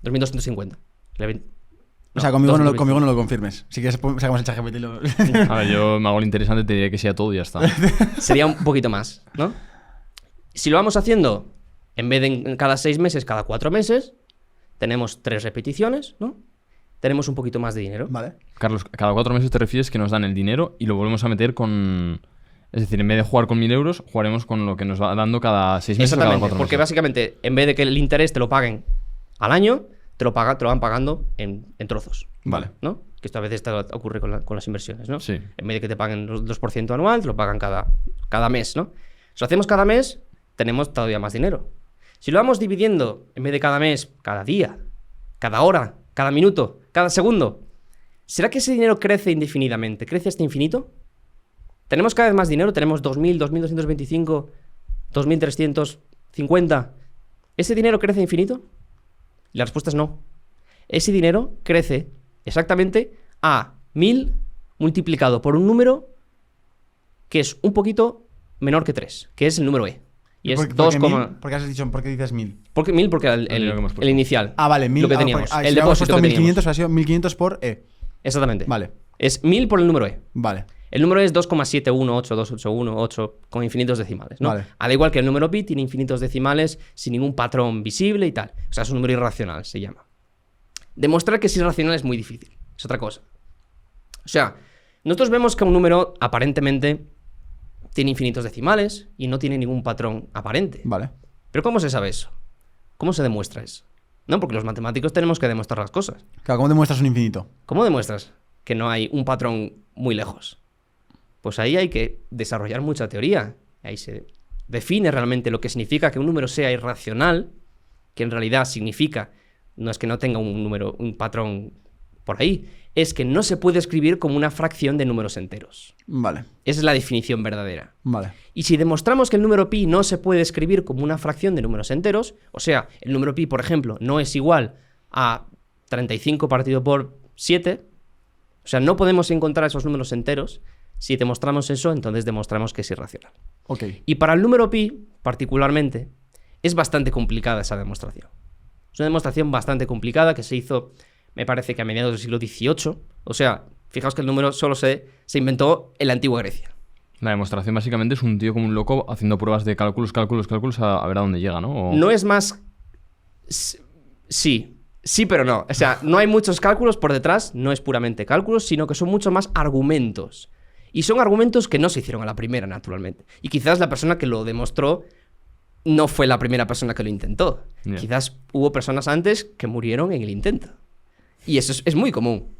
S2: 2.250.
S3: O sea, conmigo no lo confirmes. Si quieres, sacamos el ChatGPT y lo...
S1: A ver, yo me hago el interesante, te diré que sea todo y ya está.
S2: Sería un poquito más, ¿no? Si lo vamos haciendo, en vez de en cada 6 meses, cada 4 meses, tenemos 3 repeticiones, ¿no? Tenemos un poquito más de dinero.
S3: Vale.
S1: Carlos, cada 4 meses te refieres que nos dan el dinero y lo volvemos a meter con... Es decir, en vez de jugar con 1.000 euros, jugaremos con lo que nos va dando cada 6 meses o cada 4 meses.
S2: Porque básicamente, en vez de que el interés te lo paguen al año, te lo van pagando en trozos.
S1: Vale.
S2: ¿No? Que esto a veces ocurre con las inversiones, ¿no?
S1: Sí.
S2: En vez de que te paguen el 2% anual, te lo pagan cada mes, ¿no? Si lo hacemos cada mes, tenemos todavía más dinero. Si lo vamos dividiendo, en vez de cada mes, cada día, cada hora, cada minuto, cada segundo, ¿será que ese dinero crece indefinidamente? ¿Crece hasta infinito? Tenemos cada vez más dinero, tenemos 2.000, 2.225, 2.350. ¿Ese dinero crece infinito? Y la respuesta es no. Ese dinero crece exactamente a 1.000 multiplicado por un número que es un poquito menor que 3, que es el número E. Y es 2,
S3: ¿Por qué has dicho, por qué dices 1.000?
S2: ¿Por qué 1.000? Porque el inicial.
S3: Ah, vale, 1.000.
S2: Lo que teníamos.
S3: El
S2: el
S3: si
S2: depósito que teníamos.
S3: 1.500 ha sido 1.500 por E.
S2: Exactamente.
S3: Vale.
S2: Es 1.000 por el número E.
S3: Vale.
S2: El número es 2,7182818 con infinitos decimales, ¿no?
S3: Vale.
S2: Al igual que el número pi tiene infinitos decimales sin ningún patrón visible y tal. O sea, es un número irracional, se llama. Demostrar que es irracional es muy difícil. Es otra cosa. O sea, nosotros vemos que un número aparentemente tiene infinitos decimales y no tiene ningún patrón aparente.
S3: Vale.
S2: Pero ¿cómo se sabe eso? ¿Cómo se demuestra eso? No, porque los matemáticos tenemos que demostrar las cosas.
S3: Claro, ¿cómo demuestras un infinito?
S2: ¿Cómo demuestras que no hay un patrón muy lejos? Pues ahí hay que desarrollar mucha teoría. Ahí se define realmente lo que significa que un número sea irracional, que en realidad significa, no es que no tenga un patrón por ahí, es que no se puede escribir como una fracción de números enteros.
S3: Vale.
S2: Esa es la definición verdadera.
S3: Vale.
S2: Y si demostramos que el número pi no se puede escribir como una fracción de números enteros, o sea, el número pi, por ejemplo, no es igual a 35 partido por 7, o sea, no podemos encontrar esos números enteros. Si demostramos eso, entonces demostramos que es irracional.
S3: Ok.
S2: Y para el número pi, particularmente, es bastante complicada esa demostración. Es una demostración bastante complicada que se hizo, me parece que a mediados del siglo XVIII. O sea, fijaos que el número solo se inventó en la antigua Grecia.
S1: La demostración básicamente es un tío como un loco haciendo pruebas de cálculos a ver a dónde llega, ¿no?
S2: No es más... Sí, pero no. O sea, no hay muchos cálculos por detrás, no es puramente cálculos, sino que son mucho más argumentos. Y son argumentos que no se hicieron a la primera, naturalmente. Y quizás la persona que lo demostró no fue la primera persona que lo intentó.
S1: Yeah.
S2: Quizás hubo personas antes que murieron en el intento. Y eso es muy común.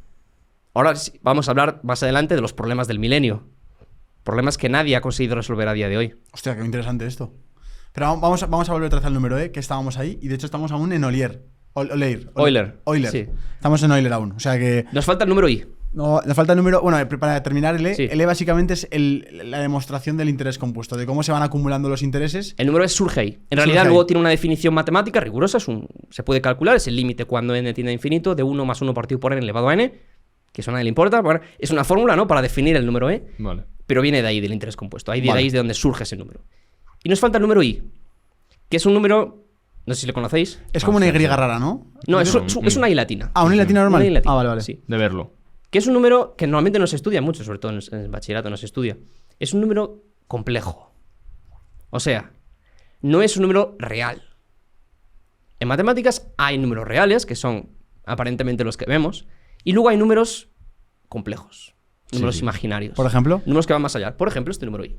S2: Ahora vamos a hablar más adelante de los problemas del milenio. Problemas que nadie ha conseguido resolver a día de hoy.
S3: Hostia, qué interesante esto. Pero vamos a volver otra vez al número E, que estábamos ahí, y de hecho estamos aún en Euler. Euler.
S2: Sí.
S3: Estamos en Euler aún. O sea que...
S2: Nos falta el número I.
S3: No, nos falta el número... Bueno, para terminar el E,
S2: Sí.
S3: el E básicamente es la demostración del interés compuesto, de cómo se van acumulando los intereses.
S2: El número surge ahí. En realidad
S3: ahí.
S2: luego tiene una definición matemática rigurosa, se puede calcular, es el límite cuando n tiende a infinito de 1 más 1 partido por n elevado a n, que eso a nadie le importa. Bueno, es una fórmula, ¿no?, para definir el número E,
S1: Vale.
S2: pero viene de ahí, del interés compuesto. Ahí de
S3: Vale.
S2: ahí es de donde surge ese número. Y nos falta el número I, que es un número, no sé si lo conocéis.
S3: Es como una Y rara, ¿no?
S2: No, es una I latina.
S3: Ah, una I latina normal.
S2: Una I latina,
S3: Ah, vale.
S2: sí.
S1: De verlo.
S2: Que es un número que normalmente no se estudia mucho, sobre todo en el bachillerato no se estudia. Es un número complejo. O sea, no es un número real. En matemáticas hay números reales, que son aparentemente los que vemos, y luego hay números complejos, números imaginarios.
S3: Por ejemplo.
S2: Números que van más allá. Por ejemplo, este número i.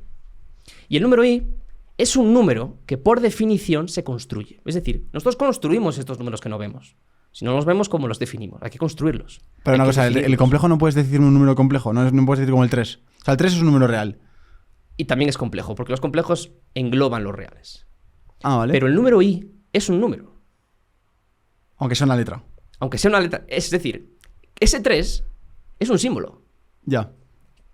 S2: Y el número i es un número que por definición se construye. Es decir, nosotros construimos estos números que no vemos. Si no los vemos, ¿cómo los definimos? Hay que construirlos.
S3: Pero una cosa, el complejo no puedes decir un número complejo, no puedes decir como el 3. O sea, el 3 es un número real.
S2: Y también es complejo, porque los complejos engloban los reales.
S3: Ah, vale.
S2: Pero el número i es un número.
S3: Aunque sea una letra.
S2: Aunque sea una letra. Es decir, ese 3 es un símbolo.
S3: Ya.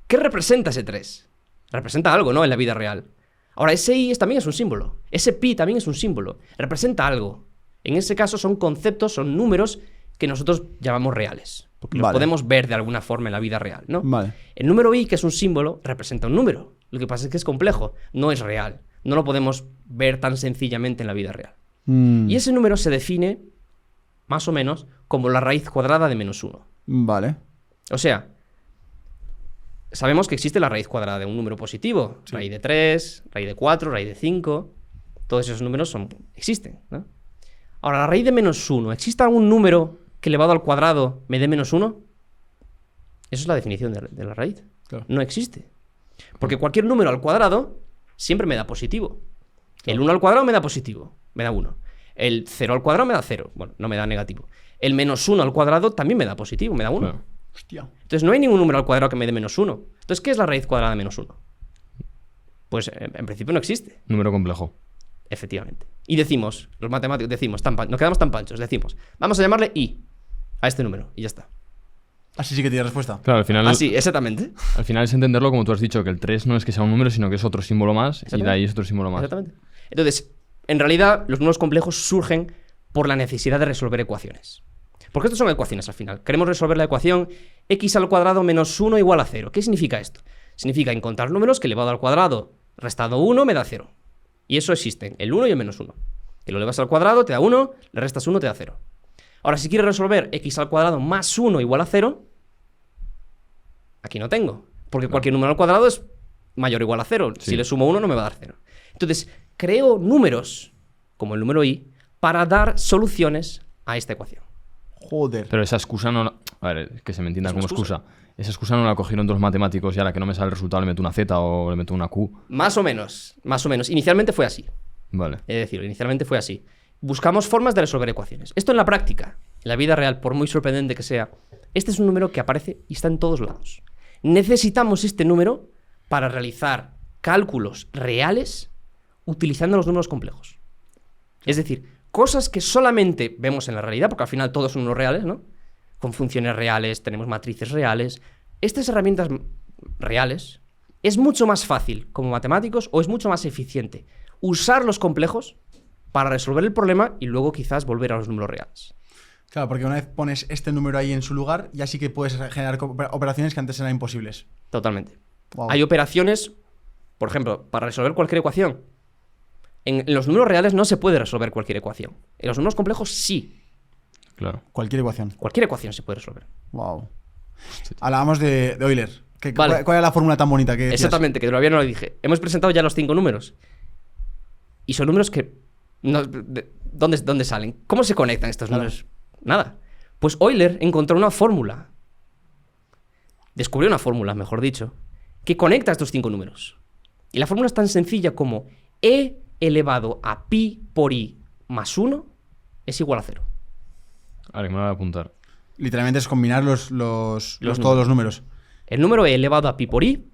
S2: ¿Qué representa ese 3? Representa algo, ¿no? En la vida real. Ahora, ese i también es un símbolo. Ese pi también es un símbolo. Representa algo. En ese caso son conceptos, son números que nosotros llamamos reales. Porque los podemos ver de alguna forma en la vida real, ¿no?
S3: Vale.
S2: El número i, que es un símbolo, representa un número. Lo que pasa es que es complejo. No es real. No lo podemos ver tan sencillamente en la vida real. Y ese número se define, más o menos, como la raíz cuadrada de -1.
S3: Vale.
S2: O sea, sabemos que existe la raíz cuadrada de un número positivo. Sí. Raíz de 3, raíz de 4, raíz de 5. Todos esos números existen, ¿no? Ahora, la raíz de -1. ¿Existe algún número que elevado al cuadrado me dé -1? Eso es la definición de la raíz. Claro. No existe. Porque cualquier número al cuadrado siempre me da positivo. Claro. El 1 al cuadrado me da positivo, me da 1. El 0 al cuadrado me da 0. Bueno, no me da negativo. El -1 al cuadrado también me da positivo, me da 1. Claro.
S3: Hostia.
S2: Entonces no hay ningún número al cuadrado que me dé -1. Entonces, ¿qué es la raíz cuadrada de -1? Pues en principio no existe.
S1: Número complejo.
S2: Efectivamente. Y decimos, los matemáticos decimos, nos quedamos tan panchos, decimos, vamos a llamarle i a este número y ya está.
S3: Así sí que tiene respuesta.
S1: Claro, al final.
S2: Así, exactamente.
S1: Al final es entenderlo como tú has dicho, que el 3 no es que sea un número, sino que es otro símbolo más y de ahí es otro símbolo más.
S2: Exactamente. Entonces, en realidad, los números complejos surgen por la necesidad de resolver ecuaciones. Porque estos son ecuaciones al final. Queremos resolver la ecuación x al cuadrado menos 1 igual a 0. ¿Qué significa esto? Significa encontrar números que elevado al cuadrado restado 1 me da 0. Y eso existen, el 1 y el -1. Que lo elevas al cuadrado, te da 1, le restas 1, te da 0. Ahora, si quieres resolver x al cuadrado más 1 igual a 0, aquí no tengo. Porque cualquier número al cuadrado es mayor o igual a 0. Sí. Si le sumo 1 no me va a dar 0. Entonces, creo números, como el número i, para dar soluciones a esta ecuación.
S3: Joder.
S1: Pero esa excusa no... A ver, que se me entienda como excusa. Esa excusa no la cogieron dos matemáticos y a la que no me sale el resultado le meto una Z o le meto una Q.
S2: Más o menos. Inicialmente fue así.
S1: Vale.
S2: Es decir, inicialmente fue así. Buscamos formas de resolver ecuaciones. Esto en la práctica, en la vida real, por muy sorprendente que sea, este es un número que aparece y está en todos lados. Necesitamos este número para realizar cálculos reales utilizando los números complejos. Es decir, cosas que solamente vemos en la realidad, porque al final todos son números reales, ¿no? Con funciones reales, tenemos matrices reales. Estas herramientas reales es mucho más fácil como matemáticos o es mucho más eficiente usar los complejos para resolver el problema y luego quizás volver a los números reales.
S3: Claro, porque una vez pones este número ahí en su lugar, ya sí que puedes generar operaciones que antes eran imposibles.
S2: Totalmente.
S3: Wow.
S2: Hay operaciones, por ejemplo, para resolver cualquier ecuación. En los números reales no se puede resolver cualquier ecuación. En los números complejos sí.
S1: Claro.
S3: Cualquier ecuación.
S2: Cualquier ecuación se puede resolver.
S3: Wow. Hablábamos de Euler.
S2: Vale.
S3: ¿Cuál era la fórmula tan bonita que decías?
S2: Exactamente, que todavía no lo dije. Hemos presentado ya los 5 números. Y son números que... ¿Dónde salen? ¿Cómo se conectan estos números? Nada. Pues Euler encontró una fórmula. Descubrió una fórmula, mejor dicho, que conecta estos 5 números. Y la fórmula es tan sencilla como e elevado a pi por i más 1 es igual a 0.
S1: Vale, me lo voy a apuntar.
S3: Literalmente es combinar todos los números.
S2: El número e elevado a pi por i,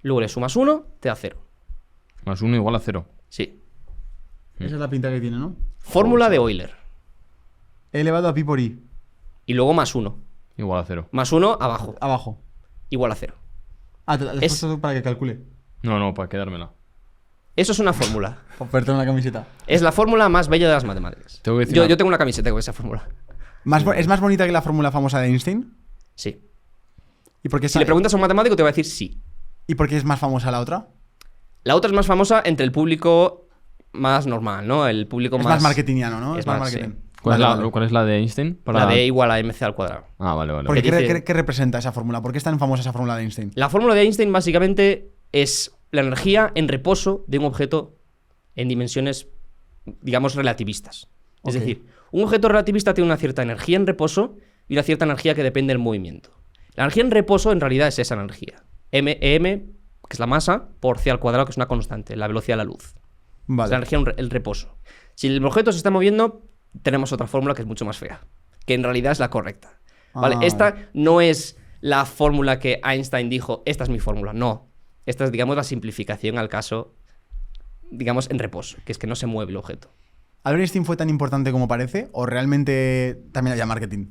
S2: luego le sumas 1, te da 0.
S1: Más 1 igual a 0.
S2: Sí.
S3: Esa es la pinta que tiene, ¿no?
S2: Fórmula de Euler.
S3: E elevado a pi por i.
S2: Y luego más 1.
S1: Igual a 0.
S2: Más 1 abajo.
S3: Abajo.
S2: Igual a 0.
S3: Ah, ¿le has puesto para que calcule?
S1: No, para quedármela.
S2: Eso es una fórmula.
S3: Para ponerte una camiseta.
S2: Es la fórmula más bella de las matemáticas.
S1: Tengo que decir
S2: yo tengo una camiseta con esa fórmula.
S3: ¿Es más bonita que la fórmula famosa de Einstein?
S2: Sí.
S3: ¿Y por qué
S2: Si le preguntas a un matemático te va a decir sí.
S3: ¿Y por qué es más famosa la otra?
S2: La otra es más famosa entre el público más normal, ¿no? El público
S3: más marketingiano, ¿no?
S2: Es
S3: más
S2: marketing.
S3: marketing.
S1: ¿Cuál es la de Einstein?
S2: La de E igual a mc al cuadrado.
S1: Ah, vale.
S3: ¿Por qué representa esa fórmula? ¿Por qué es tan famosa esa fórmula de Einstein?
S2: La fórmula de Einstein básicamente es la energía en reposo de un objeto en dimensiones, digamos, relativistas. Es
S3: Ok.
S2: decir, un objeto relativista tiene una cierta energía en reposo y una cierta energía que depende del movimiento. La energía en reposo en realidad es esa energía. M, que es la masa, por c al cuadrado, que es una constante, la velocidad de la luz.
S3: Vale.
S2: Es la energía, el reposo. Si el objeto se está moviendo, tenemos otra fórmula que es mucho más fea, que en realidad es la correcta. ¿Vale?
S3: Ah,
S2: Esta no es la fórmula que Einstein dijo, esta es mi fórmula. No. Esta es, digamos, la simplificación al caso, digamos, en reposo, que es que no se mueve el objeto.
S3: ¿Albert Einstein fue tan importante como parece? ¿O realmente también había marketing?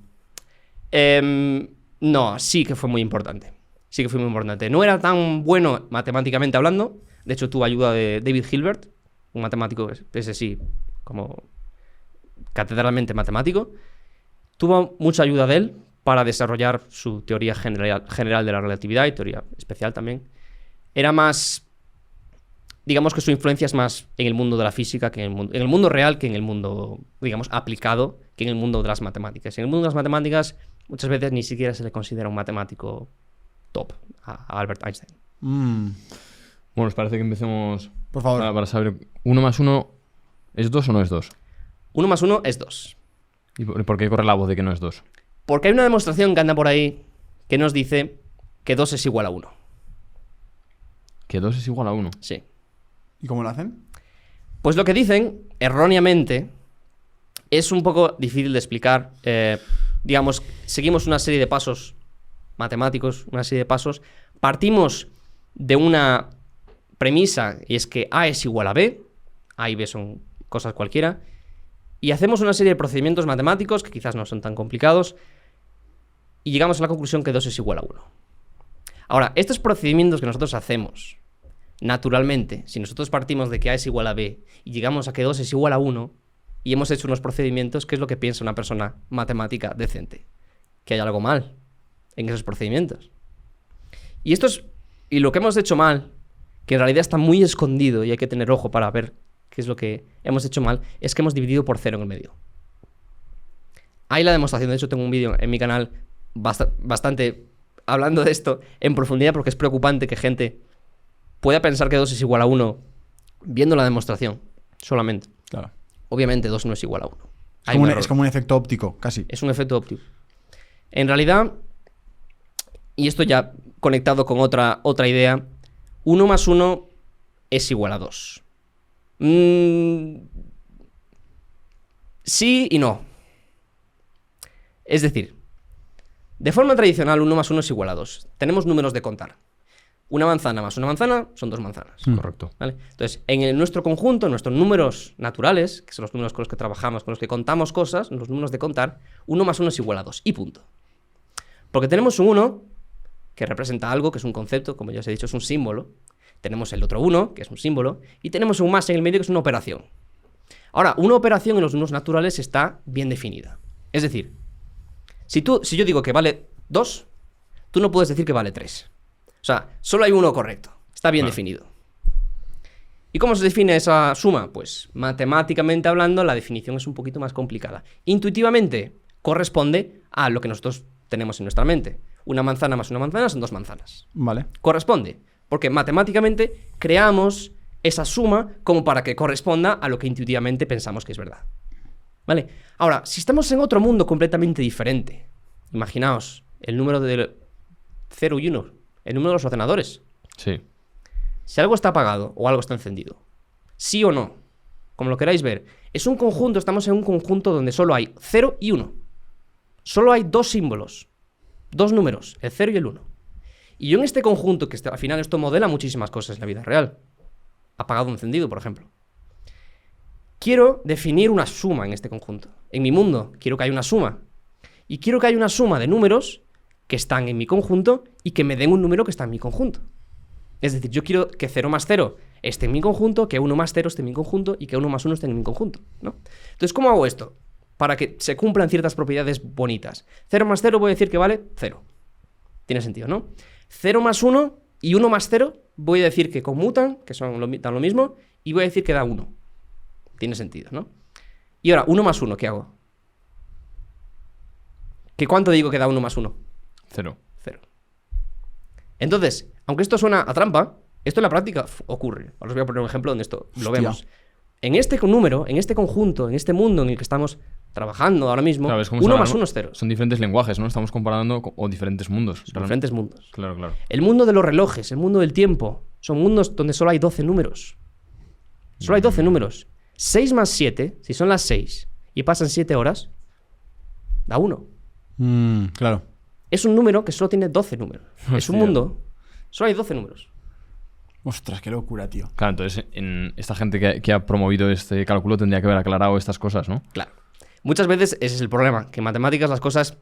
S2: No, sí que fue muy importante. Sí que fue muy importante. No era tan bueno matemáticamente hablando. De hecho, tuvo ayuda de David Hilbert, un matemático, ese sí, como catedralmente matemático. Tuvo mucha ayuda de él para desarrollar su teoría general de la relatividad y teoría especial también. Era más... Digamos que su influencia es más en el mundo de la física que en el mundo real que en el mundo, digamos, aplicado, que en el mundo de las matemáticas. En el mundo de las matemáticas muchas veces ni siquiera se le considera un matemático top a Albert Einstein.
S1: Bueno, os parece que empecemos
S3: Por favor.
S1: para saber, ¿1 más 1 es 2 o no es 2?
S2: 1 más 1 es 2.
S1: ¿Y por qué corre la voz de que no es 2?
S2: Porque hay una demostración que anda por ahí que nos dice que 2 es igual a 1.
S1: Que 2 es igual a 1.
S2: Sí.
S3: ¿Y cómo lo hacen?
S2: Pues lo que dicen, erróneamente, es un poco difícil de explicar. Digamos, seguimos una serie de pasos matemáticos, una serie de pasos. Partimos de una premisa, y es que A es igual a B. A y B son cosas cualquiera. Y hacemos una serie de procedimientos matemáticos, que quizás no son tan complicados, y llegamos a la conclusión que 2 es igual a 1. Ahora, estos procedimientos que nosotros hacemos, naturalmente, si nosotros partimos de que A es igual a B y llegamos a que 2 es igual a 1 y hemos hecho unos procedimientos, ¿qué es lo que piensa una persona matemática decente? Que hay algo mal en esos procedimientos. Y lo que hemos hecho mal, que en realidad está muy escondido y hay que tener ojo para ver qué es lo que hemos hecho mal, es que hemos dividido por 0 en el medio. Hay la demostración, de hecho tengo un vídeo en mi canal bastante hablando de esto en profundidad, porque es preocupante que gente pueda pensar que 2 es igual a 1 viendo la demostración solamente.
S3: Claro.
S2: Obviamente 2 no es igual a 1.
S3: Es como un efecto óptico, casi.
S2: Es un efecto óptico. En realidad, y esto ya conectado con otra idea, 1 más 1 es igual a 2. Sí y no. Es decir, de forma tradicional 1 más 1 es igual a 2. Tenemos números de contar. Una manzana más una manzana son 2 manzanas.
S1: Correcto.
S2: ¿Vale? Entonces, en nuestro conjunto, en nuestros números naturales, que son los números con los que trabajamos, con los que contamos cosas, los números de contar, 1 más 1 es igual a 2. Y punto. Porque tenemos un 1 que representa algo, que es un concepto, como ya os he dicho, es un símbolo. Tenemos el otro 1, que es un símbolo. Y tenemos un más en el medio, que es una operación. Ahora, una operación en los números naturales está bien definida. Es decir, si yo digo que vale 2, tú no puedes decir que vale 3. O sea, solo hay uno correcto. Está bien definido. ¿Y cómo se define esa suma? Pues matemáticamente hablando, la definición es un poquito más complicada. Intuitivamente corresponde a lo que nosotros tenemos en nuestra mente. Una manzana más una manzana son 2 manzanas.
S3: Vale.
S2: Corresponde, porque matemáticamente creamos esa suma como para que corresponda a lo que intuitivamente pensamos que es verdad. ¿Vale? Ahora, si estamos en otro mundo completamente diferente, imaginaos el número de 0 y 1, el número de los ordenadores.
S1: Sí.
S2: Si algo está apagado o algo está encendido, sí o no, como lo queráis ver, es un conjunto, estamos en un conjunto donde solo hay 0 y 1. Solo hay 2 símbolos, 2 números, el 0 y el 1. Y yo en este conjunto, que al final esto modela muchísimas cosas en la vida real, apagado o encendido, por ejemplo, quiero definir una suma en este conjunto. En mi mundo quiero que haya una suma. Y quiero que haya una suma de números que están en mi conjunto y que me den un número que está en mi conjunto. Es decir, yo quiero que 0 más 0 esté en mi conjunto, que 1 más 0 esté en mi conjunto y que 1 más 1 esté en mi conjunto, ¿no? Entonces, ¿cómo hago esto? Para que se cumplan ciertas propiedades bonitas. 0 más 0 voy a decir que vale 0. Tiene sentido, ¿no? 0 más 1 y 1 más 0 voy a decir que conmutan, que dan lo mismo, y voy a decir que da 1. Tiene sentido, ¿no? Y ahora, 1 más 1, ¿qué hago? ¿Que cuánto digo que da 1 más 1?
S1: 0.
S2: 0. Entonces, aunque esto suena a trampa, esto en la práctica ocurre. Ahora os voy a poner un ejemplo donde esto lo
S3: Hostia.
S2: vemos. en este número, en este conjunto, en este mundo en el que estamos trabajando ahora mismo,
S1: Claro, es como
S2: 1
S1: si
S2: más
S1: hablamos-
S2: 1 es 0.
S1: Son diferentes lenguajes, ¿no? Estamos comparando o diferentes mundos.
S2: Son diferentes mundos.
S1: Claro, claro.
S2: El mundo de los relojes, el mundo del tiempo, son mundos donde solo hay 12 números. Solo hay 12 números. 6 más 7, si son las 6 y pasan 7 horas, da 1.
S3: Claro.
S2: Es un número que solo tiene 12 números. Es un
S1: Hostia.
S2: mundo, solo hay 12 números.
S3: Ostras, qué locura, tío.
S1: Claro, entonces esta gente que ha promovido este cálculo tendría que haber aclarado estas cosas, ¿no?
S2: Claro. Muchas veces ese es el problema, que en matemáticas las cosas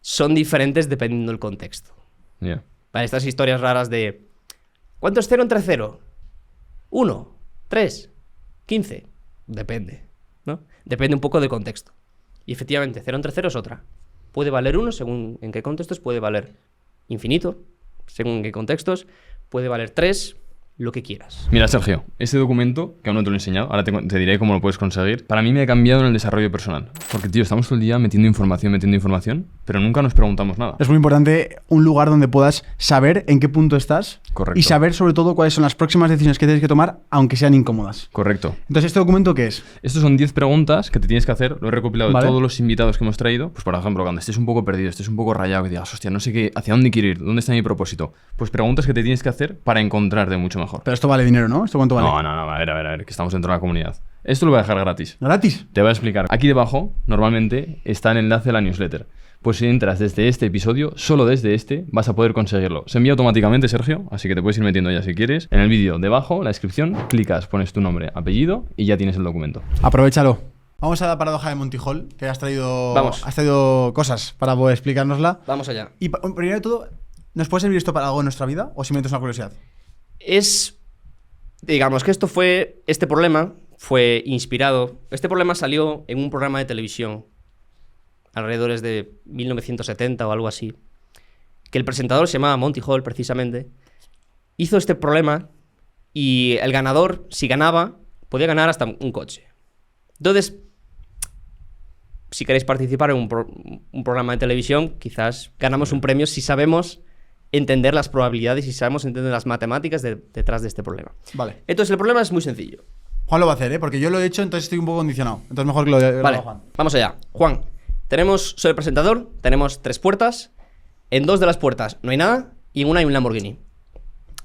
S2: son diferentes dependiendo del contexto.
S1: Ya.
S2: Vale, estas historias raras de ¿cuánto es 0 entre 0? 1, 3, 15. Depende, ¿no? Depende un poco del contexto. Y efectivamente, 0 entre 0 es otra. Puede valer 1 según en qué contextos, puede valer infinito según en qué contextos, puede valer 3, lo que quieras.
S1: Mira, Sergio, este documento, que aún no te lo he enseñado, ahora te diré cómo lo puedes conseguir, para mí me ha cambiado en el desarrollo personal. Porque, tío, estamos todo el día metiendo información, pero nunca nos preguntamos nada.
S3: Es muy importante un lugar donde puedas saber en qué punto estás.
S1: Correcto.
S3: Y saber sobre todo cuáles son las próximas decisiones que tienes que tomar, aunque sean incómodas.
S1: Correcto.
S3: Entonces, ¿este documento qué es?
S1: Estos son 10 preguntas que te tienes que hacer. Lo he recopilado
S3: Vale.
S1: de todos los invitados que hemos traído. Pues, por ejemplo, cuando estés un poco perdido, estés un poco rayado, que digas, hostia, no sé qué, hacia dónde quiero ir, dónde está mi propósito. Pues preguntas que te tienes que hacer para encontrarte mucho mejor.
S3: Pero esto vale dinero, ¿no? ¿Esto cuánto vale?
S1: No, a ver, que estamos dentro de la comunidad. Esto lo voy a dejar gratis.
S3: ¿Gratis?
S1: Te voy a explicar. Aquí debajo, normalmente, está el enlace a la newsletter. Pues si entras desde este episodio, solo desde este, vas a poder conseguirlo. Se envía automáticamente, Sergio, así que te puedes ir metiendo ya si quieres. En el vídeo, debajo, la descripción, clicas, pones tu nombre, apellido y ya tienes el documento.
S3: Aprovechalo. Vamos a la paradoja de Monty Hall, que has traído,
S2: Vamos.
S3: has traído cosas para poder explicárnosla.
S2: Vamos allá.
S3: Y primero de todo, ¿nos puede servir esto para algo en nuestra vida o simplemente es una curiosidad?
S2: Digamos que este problema fue inspirado, este problema salió en un programa de televisión, alrededor de 1970 o algo así, que el presentador se llamaba Monty Hall precisamente, hizo este problema y el ganador, si ganaba, podía ganar hasta un coche. Entonces, si queréis participar en un programa de televisión, quizás ganamos un premio si sabemos entender las probabilidades y sabemos entender las matemáticas detrás de este problema.
S3: Vale.
S2: Entonces, el problema es muy sencillo.
S3: Juan lo va a hacer, ¿eh? Porque yo lo he hecho, entonces estoy un poco condicionado. Entonces mejor que lo haga
S2: Vale,
S3: Juan.
S2: vamos allá. Juan, soy el presentador, tenemos 3 puertas, en 2 de las puertas no hay nada y en una hay un Lamborghini.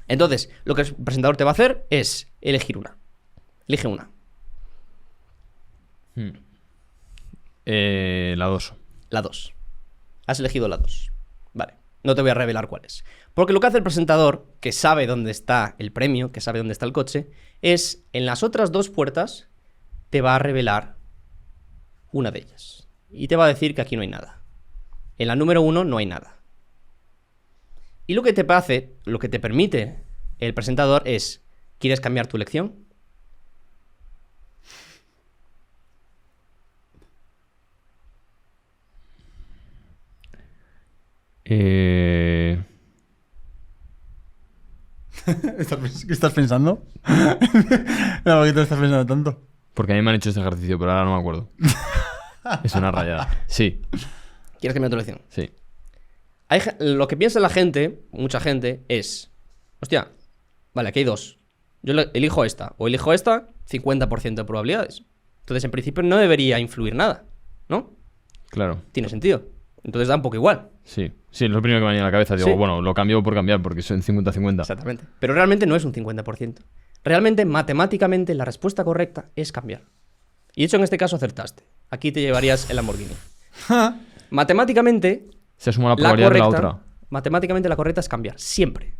S2: Entonces, lo que el presentador te va a hacer es elegir una. Elige una.
S1: La 2.
S2: La 2. Has elegido la 2. Vale. No te voy a revelar cuál es. Porque lo que hace el presentador, que sabe dónde está el premio, que sabe dónde está el coche, es en las otras 2 puertas te va a revelar una de ellas. Y te va a decir que aquí no hay nada. En la número 1 no hay nada. Y lo que te permite el presentador es, ¿quieres cambiar tu elección?
S3: ¿Qué estás pensando? No, ¿por qué te estás pensando tanto?
S1: Porque a mí me han hecho este ejercicio, pero ahora no me acuerdo. Es una rayada. Sí,
S2: ¿Quieres cambiar tu elección?
S1: sí.
S2: Lo que piensa la gente, mucha gente, es, hostia, vale, aquí hay 2. Yo elijo esta, o elijo esta, 50% de probabilidades. Entonces, en principio, no debería influir nada, ¿no?
S1: Claro.
S2: Tiene sentido. Entonces da un poco igual.
S1: Sí, es lo primero que me venía a la cabeza. Digo,
S2: Sí.
S1: bueno, lo cambio por cambiar porque son 50-50.
S2: Exactamente. Pero realmente no es un 50%. Realmente, matemáticamente, la respuesta correcta es cambiar. Y de hecho, en este caso acertaste. Aquí te llevarías el Lamborghini. Matemáticamente,
S1: Se suma la
S2: la
S1: probabilidad de la
S2: correcta,
S1: otra.
S2: matemáticamente la correcta es cambiar. Siempre.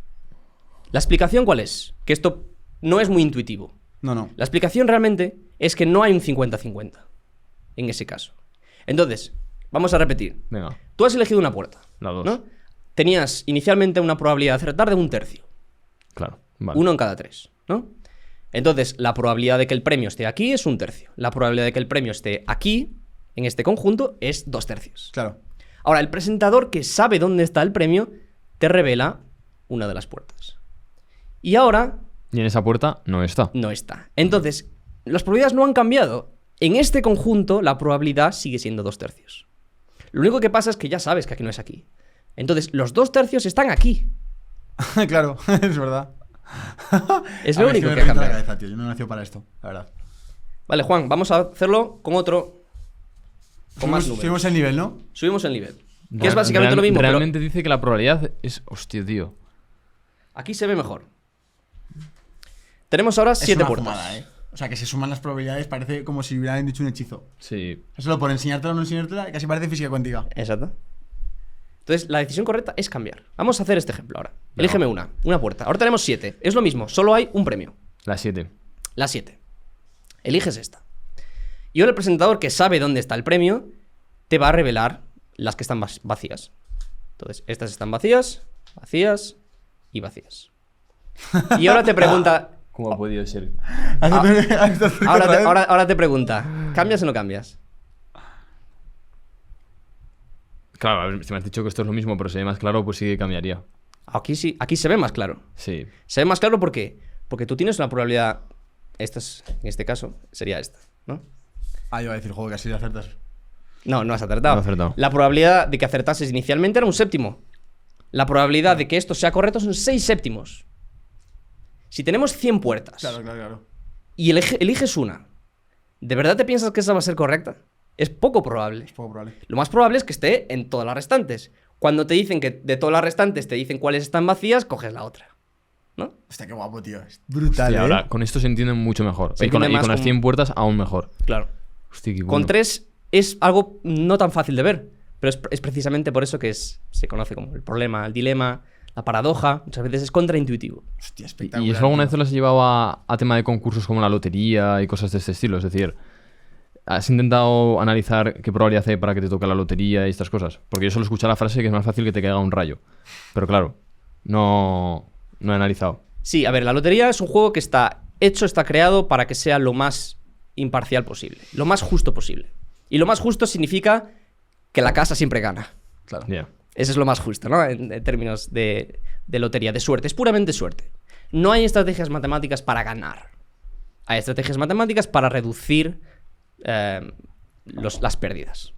S2: ¿La explicación cuál es? Que esto no es muy intuitivo.
S3: No.
S2: La explicación realmente es que no hay un 50-50 en ese caso. Entonces, vamos a repetir.
S1: Venga,
S2: Tú has elegido una puerta,
S1: la 2.
S2: ¿no? Tenías inicialmente una probabilidad de acertar de 1/3.
S1: Claro, vale.
S2: 1 en cada 3, ¿no? Entonces, la probabilidad de que el premio esté aquí es 1/3. La probabilidad de que el premio esté aquí, en este conjunto, es 2/3.
S3: Claro.
S2: Ahora, el presentador que sabe dónde está el premio te revela una de las puertas. Y ahora
S1: Y en esa puerta no está.
S2: no está. Entonces, las probabilidades no han cambiado. En este conjunto, la probabilidad sigue siendo 2/3. Lo único que pasa es que ya sabes que aquí no es aquí. Entonces, los 2/3 están aquí.
S3: Claro, es verdad.
S2: Es
S3: A
S2: lo
S3: ver,
S2: único
S3: me
S2: que ha
S3: revienta la
S2: cambiado.
S3: cabeza, tío. Yo no nací para esto, la verdad.
S2: Vale, Juan, vamos a hacerlo con otro. Con más números.
S3: Subimos el nivel, ¿no?
S2: Subimos el nivel. Que es básicamente lo mismo.
S1: Realmente dice que la probabilidad es. Hostia, tío.
S2: Aquí se ve mejor. Tenemos ahora 7
S3: una
S2: puertas.
S3: fumada, ¿eh? O sea, que se suman las probabilidades, parece como si hubieran dicho un hechizo.
S1: Sí.
S3: Solo por enseñártela o no enseñártela, casi parece física cuántica.
S2: Exacto. Entonces, la decisión correcta es cambiar. Vamos a hacer este ejemplo ahora. Elígeme una puerta. Ahora tenemos 7. Es lo mismo, solo hay un premio.
S1: La 7.
S2: La 7. Eliges esta. Y ahora el presentador, que sabe dónde está el premio, te va a revelar las que están vacías. Entonces, estas están vacías, vacías y vacías. Y ahora te pregunta...
S1: ¿Cómo ha podido ser?
S2: Ahora te pregunta, ¿cambias o no cambias?
S1: Claro, a ver, si me has dicho que esto es lo mismo, pero se ve más claro, pues sí que cambiaría.
S2: Aquí sí, aquí se ve más claro.
S1: Sí.
S2: Se ve más claro ¿por qué? Porque tú tienes una probabilidad... Esta es, en este caso, sería esta, ¿no?
S3: Yo iba a decir, juego que así acertas.
S2: No, no has acertado.
S1: No he acertado.
S2: La probabilidad de que acertases inicialmente era un séptimo. La probabilidad de que esto sea correcto son 6 séptimos. Si tenemos 100 puertas
S3: Claro.
S2: y eliges una, ¿de verdad te piensas que esa va a ser correcta? Es poco probable.
S3: Es poco probable.
S2: Lo más probable es que esté en todas las restantes. Cuando te dicen que de todas las restantes te dicen cuáles están vacías, coges la otra, ¿no?
S3: Hostia, qué guapo, tío. Es brutal,
S1: Hostia, ahora, con esto se entiende mucho mejor.
S2: Se
S1: Y con
S2: entiende más
S1: las 100 puertas, aún mejor.
S2: Claro.
S1: Hostia, qué bueno.
S2: Con 3 es algo no tan fácil de ver, pero es precisamente por eso que se conoce como el problema, el dilema, la paradoja. Muchas veces es contraintuitivo.
S3: Hostia, espectacular.
S1: ¿Y eso alguna vez
S3: tío.
S1: te lo has llevado a tema de concursos como la lotería y cosas de este estilo? Es decir, ¿has intentado analizar qué probabilidad hay para que te toque la lotería y estas cosas? Porque yo solo escuché la frase que es más fácil que te caiga un rayo. Pero claro, no he analizado.
S2: Sí, a ver, la lotería es un juego que está creado para que sea lo más imparcial posible, lo más justo posible. Y lo más justo significa que la casa siempre gana.
S3: Claro.
S1: Ya.
S2: Ese es lo más justo, ¿no? En términos de lotería, de suerte. Es puramente suerte. No hay estrategias matemáticas para ganar. Hay estrategias matemáticas para reducir las pérdidas.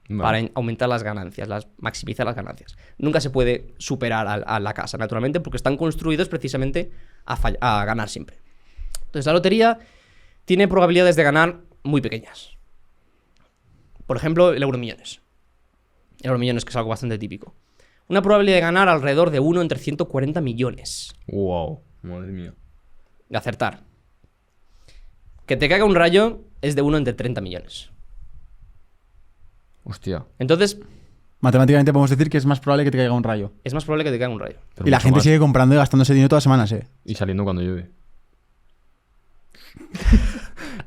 S1: Vale.
S2: Para aumentar las ganancias, maximizar las ganancias. Nunca se puede superar a la casa, naturalmente, porque están construidos precisamente a ganar siempre. Entonces, la lotería tiene probabilidades de ganar muy pequeñas. Por ejemplo, el Euromillones. El Euromillones, que es algo bastante típico. Una probabilidad de ganar alrededor de 1 entre 140 millones.
S1: Wow, madre mía.
S2: De acertar. Que te caiga un rayo es de 1 entre 30 millones.
S1: Hostia.
S2: Entonces,
S3: Matemáticamente podemos decir que es más probable que te caiga un rayo.
S2: es más probable que te caiga un rayo.
S1: Pero
S3: Y la
S1: mucho
S3: gente
S1: más.
S3: sigue comprando y gastándose dinero todas las semanas,
S1: Y saliendo cuando llueve.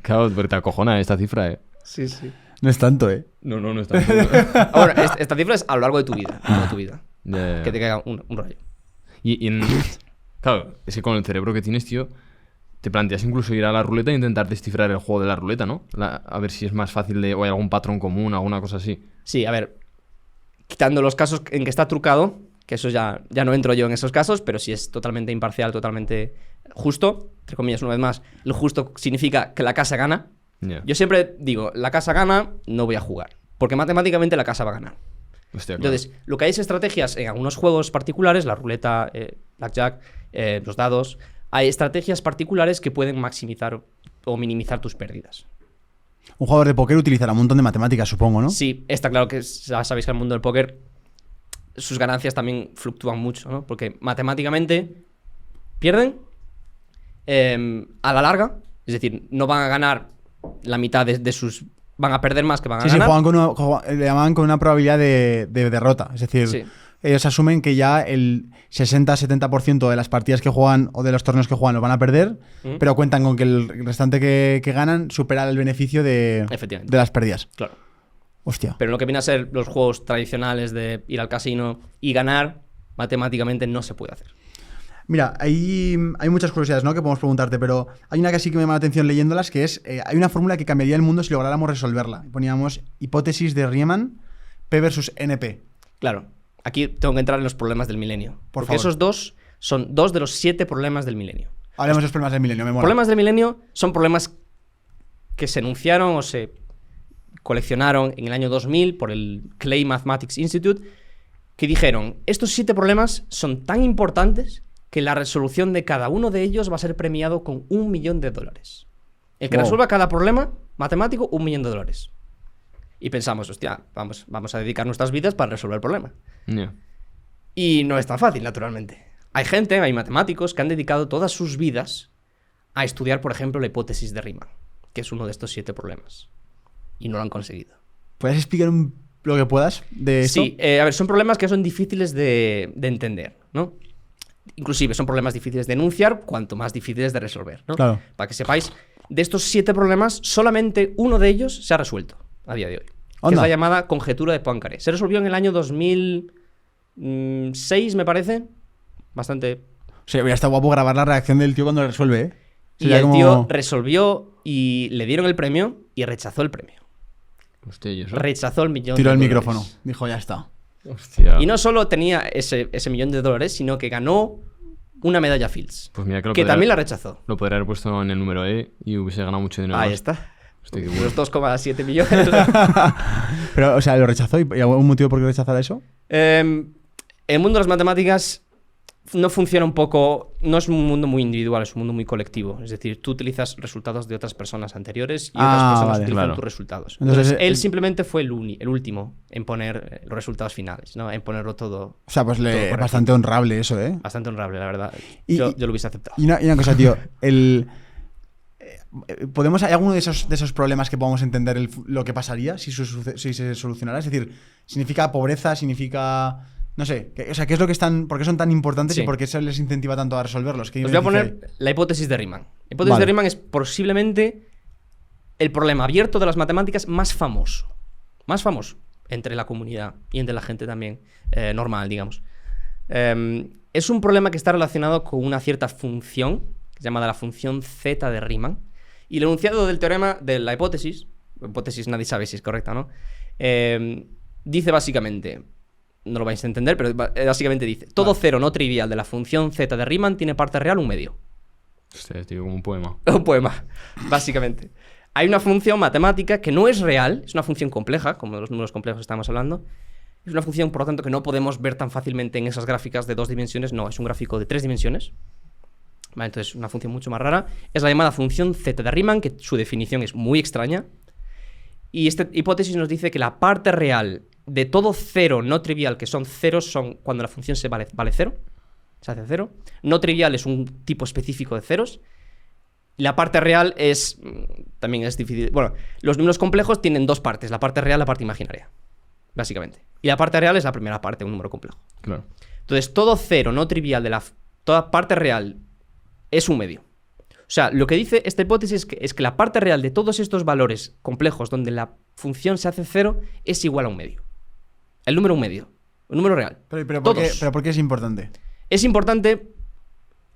S1: Claro, pero te acojona esta cifra, eh.
S2: Sí, sí.
S3: No es tanto,
S1: No está.
S2: Ahora, esta cifra es a lo largo de tu vida. De tu vida. Que te caiga un rayo.
S1: Claro, es que con el cerebro que tienes, tío, te planteas incluso ir a la ruleta e intentar descifrar el juego de la ruleta, ¿no? A ver si es más fácil o hay algún patrón común, alguna cosa así.
S2: Sí, a ver. Quitando los casos en que está trucado, que eso ya no entro yo en esos casos, pero si es totalmente imparcial, totalmente justo, entre comillas, una vez más, lo justo significa que la casa gana.
S1: Ya.
S2: Yo siempre digo, la casa gana, no voy a jugar. Porque matemáticamente la casa va a ganar.
S1: Hostia, claro.
S2: Entonces, lo que hay es estrategias en algunos juegos particulares, la ruleta, blackjack, los dados, hay estrategias particulares que pueden maximizar o minimizar tus pérdidas.
S3: Un jugador de póker utilizará un montón de matemáticas, supongo, ¿no?
S2: Sí, está claro que ya sabéis que en el mundo del póker sus ganancias también fluctúan mucho, ¿no? Porque matemáticamente pierden a la larga, es decir, no van a ganar la mitad de sus... Van a perder más que van a
S3: Sí,
S2: ganar.
S3: le llaman con una probabilidad de derrota. Es decir,
S2: Sí.
S3: ellos asumen que ya el 60-70% de las partidas que juegan o de los torneos que juegan los van a perder, pero cuentan con que el restante que ganan supera el beneficio de
S2: Efectivamente.
S3: las pérdidas.
S2: Claro.
S3: Hostia.
S2: Pero lo que viene a ser los juegos tradicionales de ir al casino y ganar, matemáticamente no se puede hacer.
S3: Mira, hay muchas curiosidades, ¿no?, que podemos preguntarte, pero hay una que sí que me llama la atención leyéndolas, que es, hay una fórmula que cambiaría el mundo si lográramos resolverla. Poníamos hipótesis de Riemann, P versus NP.
S2: Claro. Aquí tengo que entrar en los problemas del milenio.
S3: Por
S2: porque
S3: favor.
S2: esos dos son 2 de los 7 problemas del milenio.
S3: Hablemos de los problemas del milenio, me mola.
S2: Problemas del milenio son problemas que se enunciaron o se coleccionaron en el año 2000 por el Clay Mathematics Institute, que dijeron, estos 7 problemas son tan importantes que la resolución de cada uno de ellos va a ser premiado con $1 millón. El que resuelva cada problema matemático, $1 millón. Y pensamos, hostia, vamos a dedicar nuestras vidas para resolver el problema.
S1: Yeah.
S2: Y no es tan fácil, naturalmente. Hay matemáticos que han dedicado todas sus vidas a estudiar, por ejemplo, la hipótesis de Riemann, que es uno de estos 7 problemas. Y no lo han conseguido.
S3: ¿Puedes explicar lo que puedas de esto?
S2: Sí, a ver, son problemas que son difíciles de entender, ¿no? Inclusive son problemas difíciles de enunciar, cuanto más difíciles de resolver, ¿no?
S3: Claro.
S2: Para que sepáis, de estos 7 problemas, solamente uno de ellos se ha resuelto a día de hoy. Que es la llamada conjetura de Poincaré. Se resolvió en el año 2006, me parece. Bastante...
S3: O sea, hubiera estado guapo grabar la reacción del tío cuando lo resuelve, ¿eh?
S2: Y el tío resolvió y le dieron el premio y rechazó el premio.
S1: Hostia, ¿y eso?
S2: Rechazó el millón
S3: Tiró
S2: de
S3: el
S2: dólares.
S3: micrófono. Dijo, ya está.
S1: Hostia.
S2: Y no solo tenía ese $1 millón, sino que ganó una medalla Fields.
S1: Pues mira
S2: que también la rechazó.
S1: Lo podría haber puesto en el número E y hubiese ganado mucho dinero
S2: Ahí
S1: más.
S2: está.
S1: Hostia, qué bueno.
S2: Los 2,7 millones.
S3: Pero, o sea, ¿lo rechazó? ¿Y algún motivo por qué rechazara eso?
S2: El mundo de las matemáticas no funciona un poco... No es un mundo muy individual, es un mundo muy colectivo. Es decir, tú utilizas resultados de otras personas anteriores y otras personas
S3: vale,
S2: utilizan
S1: claro.
S2: tus resultados.
S3: Entonces,
S2: Entonces él simplemente fue el último en poner los resultados finales, ¿no? En ponerlo todo...
S3: O sea, pues
S2: todo
S3: es
S2: correcto.
S3: bastante honrable eso, ¿eh?
S2: Bastante honrable, la verdad.
S3: Y-
S2: Yo lo hubiese aceptado.
S3: Y una cosa, tío. ¿Hay alguno de esos problemas que podamos entender lo que pasaría si se solucionara? Es decir, ¿significa pobreza? ¿Significa...? No sé. O sea, ¿qué es lo que están... ¿Por qué son tan importantes
S2: Sí.
S3: y por qué se les incentiva tanto a resolverlos? ¿Qué
S2: Os voy a
S3: beneficio hay?
S2: poner la hipótesis de Riemann. La hipótesis
S3: Vale.
S2: de Riemann es posiblemente el problema abierto de las matemáticas más famoso. Más famoso entre la comunidad y entre la gente también normal, digamos. Es un problema que está relacionado con una cierta función, que es llamada la función z de Riemann. Y el enunciado del teorema de la hipótesis nadie sabe si es correcta, ¿no? Dice básicamente... No lo vais a entender, pero básicamente dice: todo cero no trivial de la función z de Riemann tiene parte real 1 medio.
S1: Hostia, tío, como un poema.
S2: Un poema, básicamente. Hay una función matemática que no es real, es una función compleja, como los números complejos que estamos hablando. Es una función, por lo tanto, que no podemos ver tan fácilmente en esas gráficas de 2 dimensiones. No, es un gráfico de 3 dimensiones. Vale, entonces, una función mucho más rara. Es la llamada función z de Riemann, que su definición es muy extraña. Y esta hipótesis nos dice que la parte real de todo cero no trivial, que son ceros, son cuando la función vale cero, se hace cero. No trivial es un tipo específico de ceros. La parte real también es difícil. Bueno, los números complejos tienen 2 partes, la parte real y la parte imaginaria, básicamente. Y la parte real es la primera parte de un número complejo.
S1: Claro.
S2: Entonces, todo cero no trivial de toda parte real es 1 medio. O sea, lo que dice esta hipótesis es que la parte real de todos estos valores complejos donde la función se hace cero es igual a 1 medio. El número 1 medio. El número real.
S3: Pero
S2: Todos.
S3: ¿por qué es importante?
S2: Es importante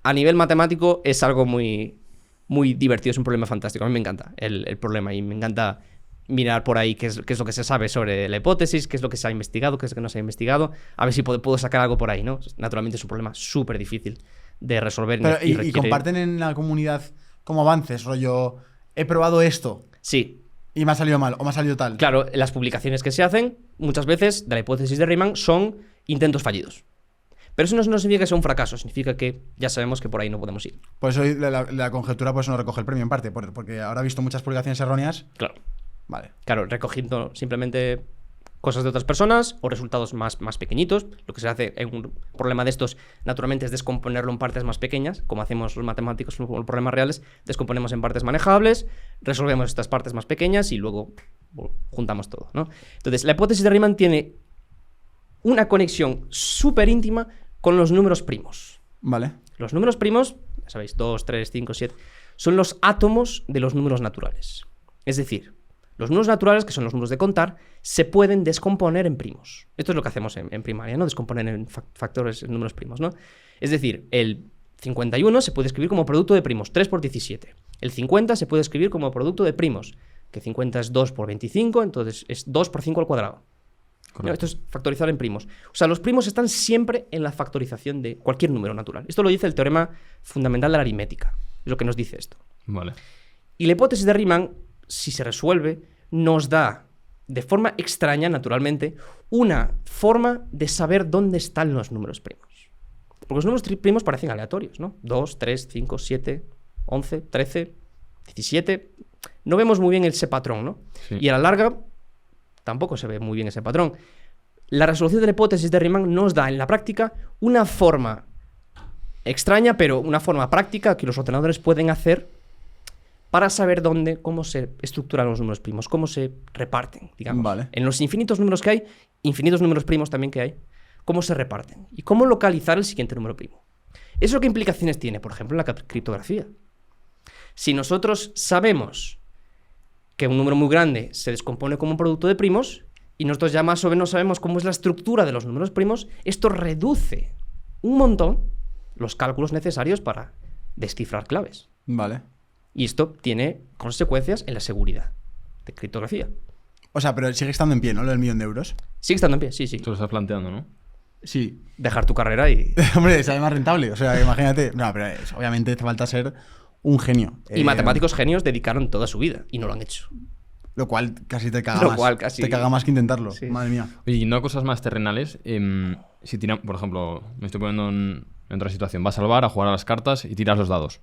S2: a nivel matemático, es algo muy, muy divertido, es un problema fantástico. A mí me encanta el problema y me encanta mirar por ahí qué es lo que se sabe sobre la hipótesis, qué es lo que se ha investigado, qué es lo que no se ha investigado, a ver si puedo sacar algo por ahí, ¿no? Naturalmente es un problema súper difícil de resolver.
S3: Pero,
S2: y
S3: y
S2: requiere...
S3: comparten en la comunidad como avances, rollo, he probado esto
S2: Sí,
S3: y me ha salido mal o me ha salido tal.
S2: claro, las publicaciones que se hacen muchas veces de la hipótesis de Riemann son intentos fallidos. Pero eso no significa que sea un fracaso, significa que ya sabemos que por ahí no podemos ir.
S3: Por eso la conjetura pues no recoge el premio en parte, porque ahora he visto muchas publicaciones erróneas.
S2: Claro.
S3: Vale.
S2: Claro, recogiendo simplemente cosas de otras personas o resultados más pequeñitos. Lo que se hace en un problema de estos, naturalmente, es descomponerlo en partes más pequeñas, como hacemos los matemáticos con los problemas reales. Descomponemos en partes manejables, resolvemos estas partes más pequeñas y luego juntamos todo, ¿no? Entonces, la hipótesis de Riemann tiene una conexión súper íntima con los números primos.
S3: Vale.
S2: Los números primos, ya sabéis, 2, 3, 5, 7, son los átomos de los números naturales. Es decir, los números naturales, que son los números de contar, se pueden descomponer en primos. Esto es lo que hacemos en primaria, ¿no? Descomponer en factores, en números primos, ¿no? Es decir, el 51 se puede escribir como producto de primos, 3 por 17. El 50 se puede escribir como producto de primos, que 50 es 2 por 25, entonces es 2 por 5 al cuadrado. ¿No? Esto es factorizar en primos. O sea, los primos están siempre en la factorización de cualquier número natural. Esto lo dice el teorema fundamental de la aritmética. Es lo que nos dice esto.
S1: Vale.
S2: Y la hipótesis de Riemann, si se resuelve, nos da, de forma extraña, naturalmente, una forma de saber dónde están los números primos. Porque los números primos parecen aleatorios, ¿no? 2, 3, 5, 7, 11, 13... 17, no vemos muy bien ese patrón, ¿no?
S1: Sí.
S2: Y a la larga tampoco se ve muy bien ese patrón. La resolución de la hipótesis de Riemann nos da en la práctica una forma extraña, pero una forma práctica que los ordenadores pueden hacer para saber cómo se estructuran los números primos, cómo se reparten, digamos.
S3: Vale.
S2: En los infinitos números que hay, infinitos números primos también que hay, cómo se reparten y cómo localizar el siguiente número primo. ¿Eso qué implicaciones tiene, por ejemplo, en la criptografía? Si nosotros sabemos que un número muy grande se descompone como un producto de primos y nosotros ya más o menos sabemos cómo es la estructura de los números primos, esto reduce un montón los cálculos necesarios para descifrar claves.
S3: Vale.
S2: Y esto tiene consecuencias en la seguridad de criptografía.
S3: O sea, pero sigue estando en pie, ¿no? Lo del 1.000.000 de euros.
S2: Sigue estando en pie, sí, sí.
S1: Tú lo estás planteando, ¿no?
S3: Sí.
S2: Dejar tu carrera y...
S3: Hombre, sale más rentable. O sea, imagínate. No, pero obviamente te falta ser un genio.
S2: Y matemáticos genios dedicaron toda su vida y no lo han hecho.
S3: Lo cual casi te caga
S2: Lo
S3: más.
S2: cual casi-
S3: Te caga más que intentarlo.
S2: Sí.
S3: Madre mía.
S1: Oye, yendo a cosas más terrenales, si tiran, por ejemplo, me estoy poniendo en otra situación, vas al bar a jugar a las cartas y tiras los dados.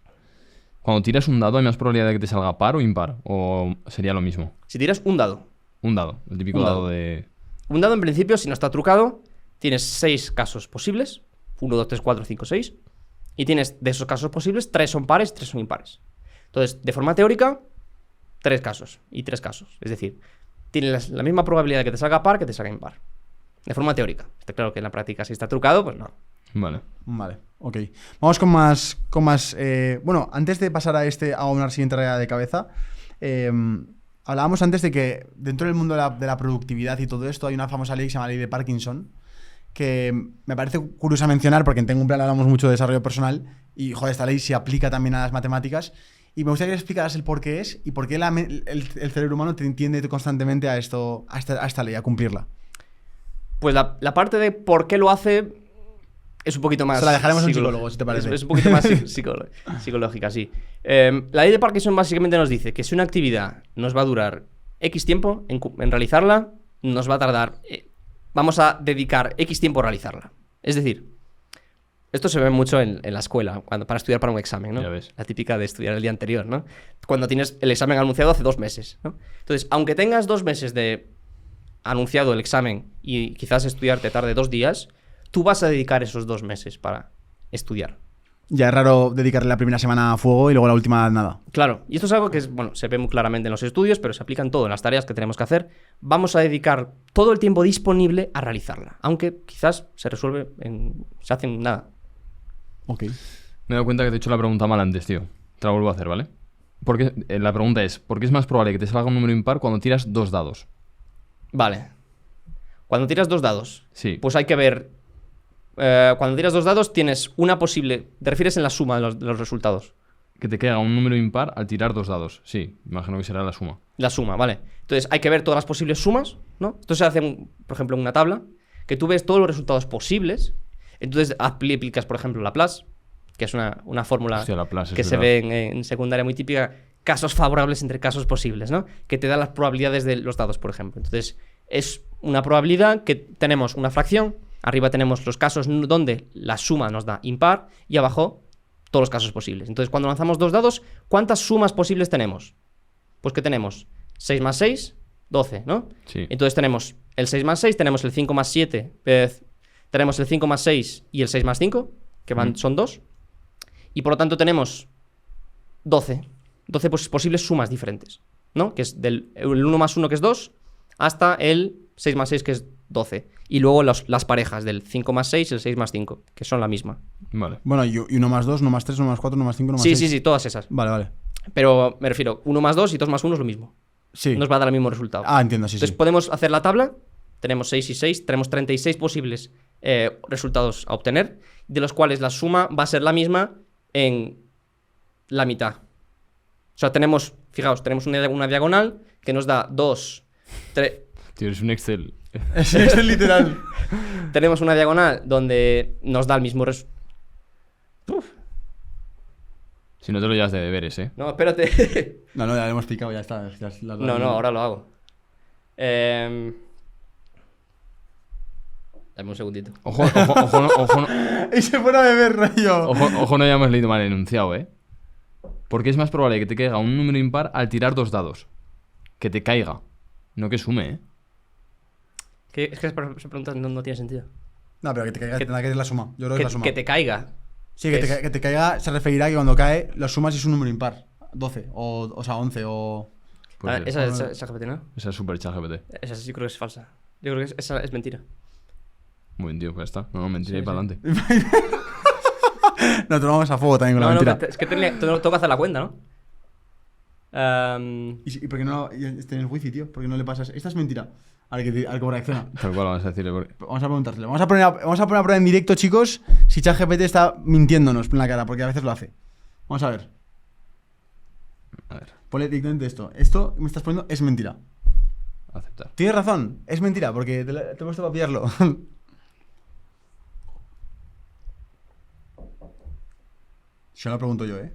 S1: Cuando tiras un dado, ¿hay más probabilidad de que te salga par o impar? ¿O sería lo mismo?
S2: Si tiras un dado,
S1: Un dado, el típico
S2: Un
S1: dado.
S2: dado.
S1: De...
S2: un dado en principio, si no está trucado, tienes 6 casos posibles. 1, 2, 3, 4, 5, 6. Y tienes de esos casos posibles, 3 son pares, 3 son impares. Entonces, de forma teórica, 3 casos y 3 casos. Es decir, tienes la misma probabilidad de que te salga par que te salga impar. De forma teórica. Está claro que en la práctica, si está trucado, pues no.
S1: Vale.
S3: Vale, ok. Vamos con más. Bueno, antes de pasar a una siguiente regla de cabeza, hablábamos antes de que dentro del mundo de la productividad y todo esto hay una famosa ley que se llama ley de Parkinson, que me parece curiosa mencionar porque en Tengo un Plan hablamos mucho de desarrollo personal y, joder, esta ley se aplica también a las matemáticas. Y me gustaría que explicaras el por qué es y por qué el cerebro humano tiende constantemente a esta ley, a cumplirla.
S2: Pues la parte de por qué lo hace es un poquito más...
S3: Se la dejaremos a un
S2: psicolo-
S3: psicólogo, si te parece.
S2: Es un poquito más psicológica, sí. La ley de Parkinson básicamente nos dice que si una actividad nos va a durar X tiempo en realizarla, nos va a tardar... vamos a dedicar X tiempo a realizarla. Es decir, esto se ve mucho en la escuela, para estudiar para un examen, ¿no?
S1: Ya ves.
S2: La típica de estudiar el día anterior, ¿no? Cuando tienes el examen anunciado hace 2 meses, ¿no? Entonces, aunque tengas 2 meses de anunciado el examen y quizás estudiar te tarde 2 días, tú vas a dedicar esos 2 meses para estudiar.
S3: Ya es raro dedicarle la primera semana a fuego y luego la última nada.
S2: Claro, y esto es algo que se ve muy claramente en los estudios, pero se aplica en todo, en las tareas que tenemos que hacer. Vamos a dedicar todo el tiempo disponible a realizarla, aunque quizás se hace en nada.
S3: Ok.
S1: Me he dado cuenta que te he hecho la pregunta mal antes, tío. Te la vuelvo a hacer, ¿vale? Porque la pregunta es, ¿por qué es más probable que te salga un número impar cuando tiras 2 dados?
S2: Vale. Cuando tiras 2 dados,
S1: Sí.
S2: pues hay que ver... cuando tiras 2 dados tienes una posible... Te refieres en la suma de los resultados.
S1: Que te caiga un número impar al tirar 2 dados. Sí, imagino que será la suma.
S2: La suma, ¿vale? Entonces hay que ver todas las posibles sumas, ¿no? Esto se hace, por ejemplo, en una tabla, que tú ves todos los resultados posibles. Entonces aplicas, por ejemplo, Laplace, que es una fórmula
S1: Hostia, Laplace,
S2: que
S1: es
S2: se
S1: verdad.
S2: ve en secundaria muy típica, casos favorables entre casos posibles, ¿no? Que te da las probabilidades de los dados, por ejemplo. Entonces es una probabilidad que tenemos una fracción, arriba tenemos los casos donde la suma nos da impar y abajo todos los casos posibles. Entonces cuando lanzamos 2 dados, ¿cuántas sumas posibles tenemos? Pues que tenemos 6 más 6, 12, ¿no?
S1: Sí.
S2: Entonces tenemos el 6 más 6, tenemos el 5 más 7, tenemos el 5 más 6 y el 6 más 5, que son 2. Y por lo tanto tenemos 12 posibles sumas diferentes, ¿no? Que es del 1 más 1, que es 2, hasta el 6 más 6, que es 12. Y luego las parejas del 5 más 6 y el 6 más 5, que son la misma.
S1: Vale.
S3: Bueno, y 1 más 2, 1 más 3, 1 más 4, 1 más 5, 1 más 6.
S2: Sí, todas esas.
S3: Vale, vale.
S2: Pero me refiero, 1 más 2 y 2 más 1 es lo mismo.
S3: Sí.
S2: Nos va a dar el mismo resultado.
S3: Ah, entiendo, sí,
S2: Entonces
S3: sí.
S2: podemos hacer la tabla, tenemos 6 y 6, tenemos 36 posibles resultados a obtener, de los cuales la suma va a ser la misma en la mitad. O sea, fijaos, tenemos una diagonal que nos da 2, 3...
S1: Tío, es un Excel.
S3: Es literal.
S2: Tenemos una diagonal donde nos da el mismo
S1: Si no te lo llevas de deberes, ¿eh?
S2: No, espérate.
S3: No, ya lo hemos picado, ya está.
S2: No, ahora lo hago. Dame un segundito.
S1: Ojo, ojo, no,
S3: Y se pone a beber, rollo.
S1: ojo no hayamos leído mal el enunciado, ¿eh? Porque es más probable que te caiga un número impar al tirar 2 dados. Que te caiga. No que sume, ¿eh?
S2: Es que esa pregunta no tiene sentido.
S3: No, pero que te caiga tendrá que ser la suma. Yo creo que es la suma.
S2: Que te caiga.
S3: Sí, que te caiga se referirá a que cuando cae lo sumas y es un número impar. 12, o sea, 11 o...
S1: Pues
S2: esa es ChatGPT, ¿no?
S1: Esa es super ChatGPT.
S2: Esa sí creo que es falsa. Yo creo que esa es mentira.
S1: Muy bien, tío, pues ya está. No, mentira,
S2: Sí,
S1: y para adelante.
S3: Nos tomamos a fuego también con la mentira.
S2: Es que tengo que hacer la cuenta, ¿no?
S3: ¿Y por qué no está en el wifi, tío? ¿Por qué no le pasas? Esta es mentira. Al que reacciona.
S1: Tal cual vamos a decirle.
S3: Vamos a preguntárselo. Vamos a poner a prueba en directo, chicos, si ChatGPT está mintiéndonos en la cara, porque a veces lo hace. Vamos a ver.
S1: A ver,
S3: Ponle directamente esto. Esto que me estás poniendo es mentira.
S1: aceptar.
S3: Tienes razón, es mentira, porque te he puesto para pillarlo. Si no lo pregunto yo, ¿eh?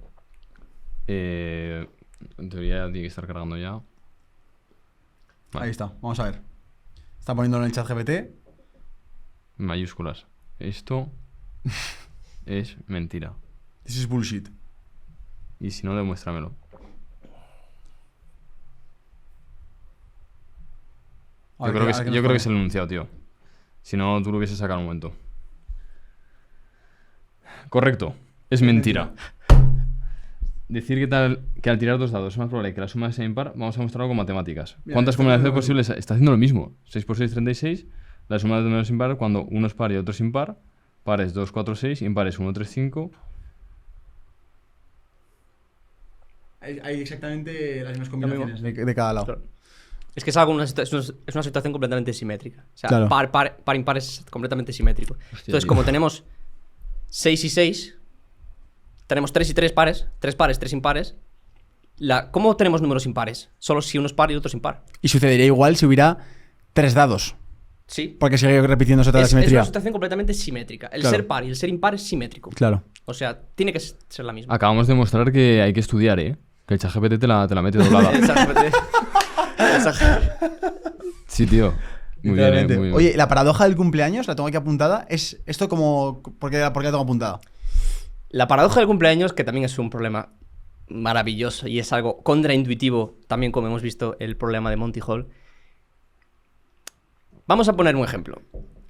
S1: En teoría tiene que estar cargando ya. Vale.
S3: Ahí está, vamos a ver. Está poniéndolo en el chat GPT.
S1: Mayúsculas. Esto es mentira.
S3: This is bullshit.
S1: Y si no, demuéstramelo. Yo creo que es el enunciado, tío. Si no, tú lo hubieses sacado en un momento. Correcto. Es mentira. Decir que al tirar 2 dados es más probable que la suma sea impar, vamos a mostrarlo con matemáticas.
S3: Mira,
S1: ¿Cuántas
S3: está
S1: combinaciones
S3: haciendo
S1: posibles? Está haciendo lo mismo. 6 por 6, 36. La suma de números impar cuando uno es par y otro es impar. Pares 2, 4, 6. Impares 1, 3, 5.
S3: Hay exactamente las mismas combinaciones de cada lado.
S2: Claro. Es que es una situación completamente simétrica. O sea,
S3: Claro.
S2: par impar es completamente simétrico.
S1: Hostia,
S2: Entonces,
S1: tío.
S2: como tenemos 6 y 6, tenemos 3 y 3 pares, 3 pares, 3 impares. ¿Cómo tenemos números impares? Solo si uno es par y otro es impar.
S3: Y sucedería igual si hubiera 3 dados.
S2: Sí.
S3: Porque sigue repitiéndose toda la
S2: Es
S3: simetría.
S2: una situación completamente simétrica. El
S3: Claro.
S2: ser par y el ser impar es simétrico.
S3: Claro.
S2: O sea, tiene que ser la misma.
S1: Acabamos de mostrar que hay que estudiar, ¿eh? Que el ChatGPT te la mete doblada.
S2: Exactamente.
S1: Sí, tío. Muy bien,
S3: Literalmente.
S1: muy bien.
S3: Oye, la paradoja del cumpleaños, la tengo aquí apuntada. Es esto como. ¿Por qué la tengo apuntada?
S2: La paradoja del cumpleaños, que también es un problema maravilloso y es algo contraintuitivo, también como hemos visto el problema de Monty Hall. Vamos a poner un ejemplo.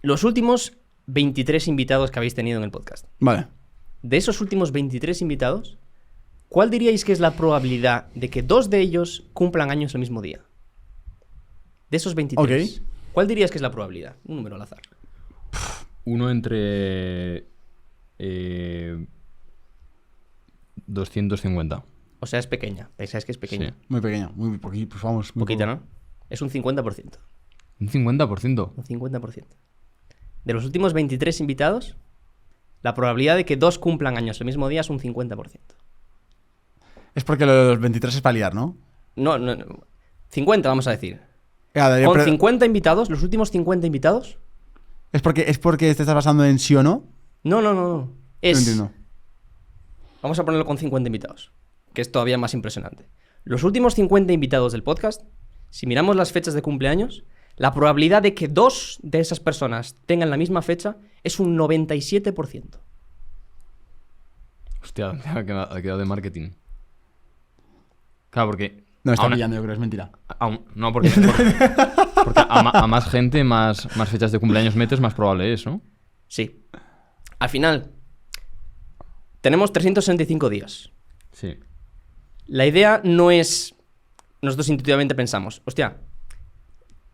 S2: Los últimos 23 invitados que habéis tenido en el podcast.
S3: Vale.
S2: De esos últimos 23 invitados, ¿cuál diríais que es la probabilidad de que 2 de ellos cumplan años el mismo día? De esos 23.
S3: Ok.
S2: ¿Cuál dirías que es la probabilidad? Un número al azar.
S1: Uno entre 250.
S2: O sea, es pequeña. Pensáis que es pequeña.
S1: Sí.
S3: Muy pequeña. Muy poquito. Pues vamos. Muy
S2: Poquita,
S3: poco.
S2: ¿no? Es un 50%.
S1: Un 50%.
S2: Un 50%. De los últimos 23 invitados, la probabilidad de que 2 cumplan años el mismo día es un 50%.
S3: Es porque lo de los 23 es para liar, ¿no?
S2: No. 50, vamos a decir.
S3: Pero-
S2: Con 50 invitados, los últimos 50 invitados.
S3: ¿Es porque te estás basando en sí o no?
S2: No.
S3: No
S2: Es.
S3: entiendo.
S2: Vamos a ponerlo con 50 invitados, que es todavía más impresionante. Los últimos 50 invitados del podcast, si miramos las fechas de cumpleaños, la probabilidad de que 2 de esas personas tengan la misma fecha es un 97%.
S1: Hostia, ha quedado de marketing. Claro, porque...
S3: No, está
S1: aún-
S3: pillando, yo creo, es mentira.
S1: No, porque a más gente, más fechas de cumpleaños metes, más probable es, ¿no?
S2: Sí. Al final, tenemos 365 días.
S1: Sí.
S2: La idea no es... Nosotros intuitivamente pensamos, hostia,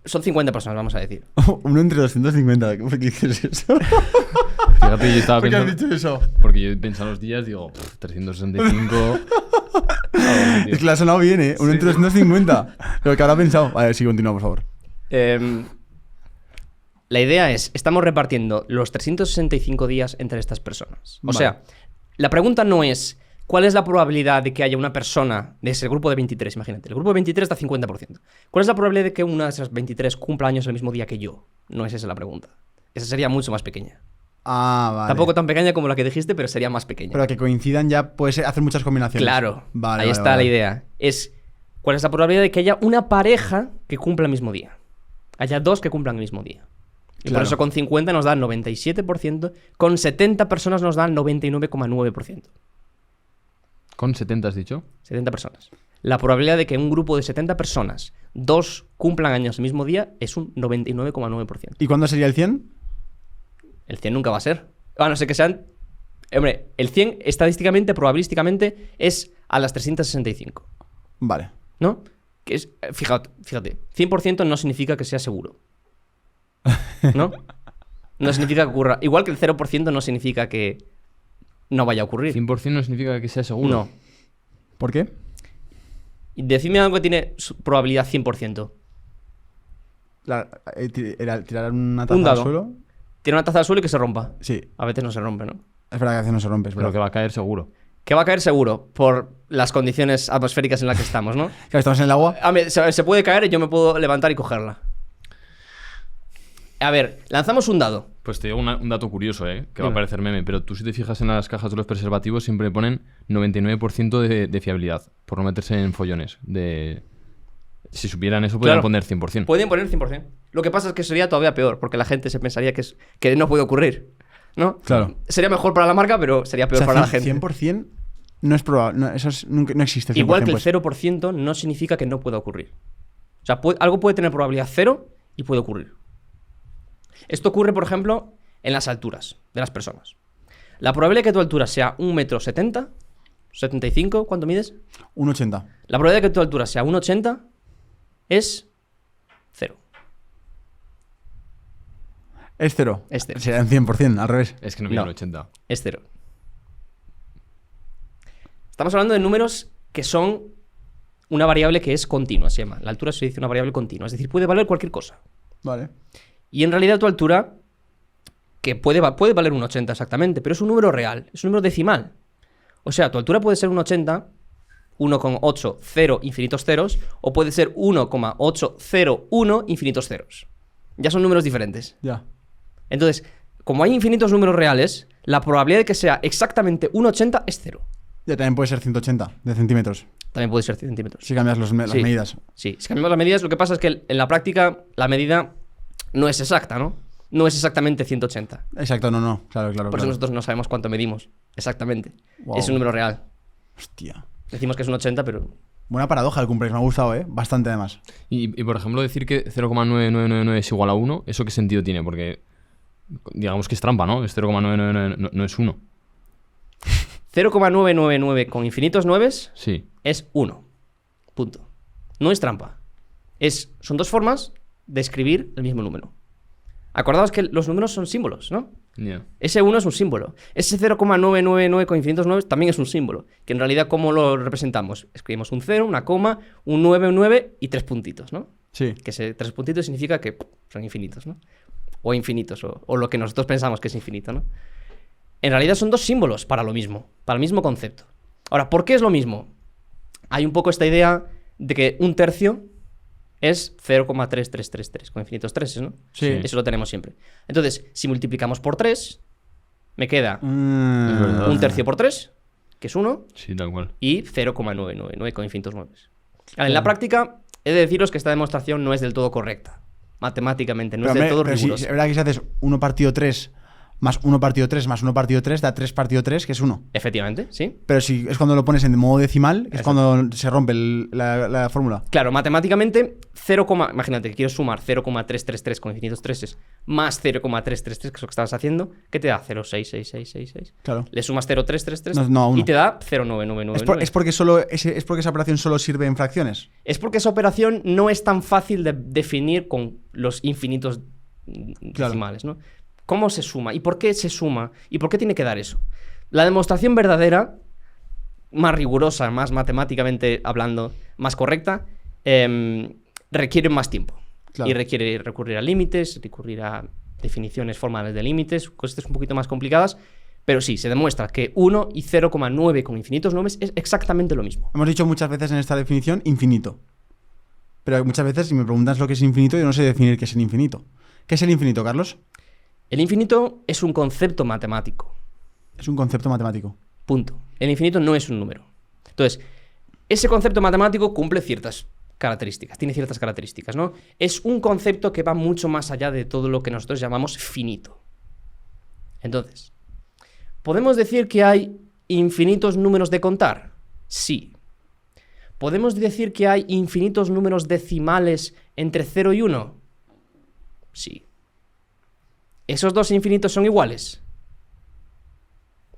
S2: son 50 personas, vamos a decir.
S3: Uno entre 250. ¿Por qué dices eso?
S1: Fíjate, yo estaba
S3: ¿Por qué has
S1: pensando...
S3: dicho eso?
S1: Porque yo he pensado los días, digo, 365...
S3: Es que le ha sonado bien, ¿eh? Uno entre 250. Lo que habrá pensado. Vale, sí, continúa, por favor.
S2: La idea es, estamos repartiendo los 365 días entre estas personas. O
S3: Vale.
S2: sea, la pregunta no es, ¿cuál es la probabilidad de que haya una persona de ese grupo de 23? Imagínate, el grupo de 23 da 50%. ¿Cuál es la probabilidad de que una de esas 23 cumpla años el mismo día que yo? No es esa la pregunta. Esa sería mucho más pequeña.
S3: Ah, vale.
S2: Tampoco tan pequeña como la que dijiste, pero sería más pequeña.
S3: Pero que coincidan ya puedes hacer muchas combinaciones.
S2: Claro,
S3: Vale,
S2: ahí
S3: vale,
S2: está
S3: vale.
S2: la idea. Es, ¿cuál es la probabilidad de que haya una pareja que cumpla el mismo día? Haya 2 que cumplan el mismo día. Y
S3: Claro.
S2: por eso con 50 nos da el 97%, con 70 personas nos da el 99,9%.
S1: ¿Con 70 has dicho?
S2: 70 personas. La probabilidad de que un grupo de 70 personas, 2 cumplan años el mismo día, es un 99,9%.
S3: ¿Y cuándo sería el 100?
S2: El 100 nunca va a ser. A no ser que sean... Hombre, el 100 estadísticamente, probabilísticamente, es a las 365.
S3: Vale.
S2: ¿No? Que es, fíjate, 100% no significa que sea seguro. ¿No? No significa que ocurra. Igual que el 0% no significa que no vaya a ocurrir.
S1: 100% no significa que sea seguro.
S2: No.
S3: ¿Por qué?
S2: Decidme algo que tiene probabilidad 100%.
S3: ¿Tirar una taza
S2: Un dado.
S3: al suelo?
S2: Tiene una taza al suelo y que se rompa.
S3: Sí.
S2: A veces no se rompe, ¿no?
S3: Es verdad que a veces no se rompe, es
S1: Pero
S3: verdad.
S1: que va a caer seguro.
S2: Que va a caer seguro por las condiciones atmosféricas en las que estamos, ¿no?
S3: Claro, estamos en el agua.
S2: A ver, se puede caer y yo me puedo levantar y cogerla. A ver, lanzamos un dado.
S1: Pues te digo un dato curioso, que va
S2: Dime.
S1: a parecer meme, pero tú si te fijas en las cajas de los preservativos siempre ponen 99% de fiabilidad, por no meterse en follones. Si supieran eso, podrían
S2: Claro.
S1: poner 100%.
S2: Pueden poner 100%. Lo que pasa es que sería todavía peor, porque la gente se pensaría que no puede ocurrir, ¿no?
S3: Claro.
S2: Sería mejor para la marca, pero sería
S3: O
S2: peor
S3: sea,
S2: para la gente.
S3: 100% no es probable. No, no existe. El 100%,
S2: Igual que el
S3: pues.
S2: 0% no significa que no pueda ocurrir. O sea, algo puede tener probabilidad 0 y puede ocurrir. Esto ocurre, por ejemplo, en las alturas de las personas. La probabilidad de que tu altura sea 1,70 m, 75, ¿cuánto mides?
S3: 1,80.
S2: La probabilidad de que tu altura sea 1,80 es 0.
S3: Es 0.
S2: Es cero.
S3: Será en 100%, al revés.
S1: Es que no mide
S2: No.
S1: el 80.
S2: Es 0. Estamos hablando de números que son una variable que es continua, se llama. La altura se dice una variable continua, es decir, puede valer cualquier cosa.
S3: Vale.
S2: Y en realidad tu altura, que puede valer un 80 exactamente, pero es un número real, es un número decimal. O sea, tu altura puede ser un 80, 1,80 infinitos ceros, o puede ser 1,801 infinitos ceros. Ya son números diferentes.
S3: Ya.
S2: Entonces, como hay infinitos números reales, la probabilidad de que sea exactamente un 80 es 0.
S3: Ya también puede ser 180 de centímetros.
S2: También puede ser 100 centímetros.
S3: Si cambias las
S2: Sí.
S3: medidas.
S2: Sí, si cambiamos las medidas, lo que pasa es que en la práctica la medida no es exacta, ¿no? No es exactamente 180.
S3: Exacto, no. Claro.
S2: Por eso
S3: claro.
S2: nosotros no sabemos cuánto medimos exactamente.
S3: Wow.
S2: Es un número real.
S3: Hostia.
S2: Decimos que es un 80, pero...
S3: Buena paradoja el cumpleaños, me ha gustado, Bastante además.
S1: Y por ejemplo, decir que 0,9999 es igual a 1, ¿eso qué sentido tiene? Porque digamos que es trampa, ¿no? Es 0,999, no es 1.
S2: 0,999 con infinitos 9
S1: Sí.
S2: es 1. Punto. No es trampa. Son dos formas de escribir el mismo número. Acordaos que los números son símbolos, ¿no?
S1: Yeah.
S2: Ese 1 es un símbolo. Ese 0,999 con infinitos 9 también es un símbolo. Que en realidad, ¿cómo lo representamos? Escribimos un 0, una coma, un 9, un 9 y 3 puntitos, ¿no?
S3: Sí.
S2: Que ese 3 puntitos significa que son infinitos, ¿no? O infinitos, o lo que nosotros pensamos que es infinito, ¿no? En realidad son dos símbolos para lo mismo, para el mismo concepto. Ahora, ¿por qué es lo mismo? Hay un poco esta idea de que un tercio es 0,3333, con infinitos 3, ¿no?
S3: Sí.
S2: Eso lo tenemos siempre. Entonces, si multiplicamos por 3, me queda
S1: Es verdad.
S2: un tercio por 3, que es 1,
S1: Sí, tal cual.
S2: y 0,999 con infinitos 9. En la práctica, he de deciros que esta demostración no es del todo correcta. Matemáticamente, no es del todo
S3: pero sí,
S2: rigurosa.
S3: es verdad que si haces 1 partido 3 más 1 partido 3 más 1 partido 3 da 3 partido 3, que es 1.
S2: Efectivamente, sí.
S3: Pero si es cuando lo pones en modo decimal, es
S2: Exacto.
S3: cuando se rompe la fórmula.
S2: Claro, matemáticamente, imagínate que quiero sumar 0,333 con infinitos 3 más 0,333, que es lo que estabas haciendo, ¿qué te da? 0,66666.
S3: Claro.
S2: Le sumas 0,333
S3: No, uno.
S2: y te da 0,9999.
S3: Es porque esa operación solo sirve en fracciones.
S2: Es porque esa operación no es tan fácil de definir con los infinitos decimales, ¿no? ¿Cómo se suma? ¿Y por qué se suma? ¿Y por qué tiene que dar eso? La demostración verdadera, más rigurosa, más matemáticamente hablando, más correcta, requiere más tiempo.
S3: Claro.
S2: Y requiere recurrir a límites, recurrir a definiciones formales de límites, cosas un poquito más complicadas, pero sí, se demuestra que 1 y 0,9 con infinitos 9 es exactamente lo mismo.
S3: Hemos dicho muchas veces en esta definición infinito. Pero muchas veces, si me preguntas lo que es infinito, yo no sé definir qué es el infinito. ¿Qué es el infinito, Carlos?
S2: El infinito es un concepto matemático.
S3: Es un concepto matemático.
S2: Punto. El infinito no es un número. Entonces, ese concepto matemático cumple ciertas características, tiene ciertas características, ¿no? Es un concepto que va mucho más allá de todo lo que nosotros llamamos finito. Entonces, ¿podemos decir que hay infinitos números de contar? Sí. ¿Podemos decir que hay infinitos números decimales entre 0 y 1? Sí. ¿Esos dos infinitos son iguales?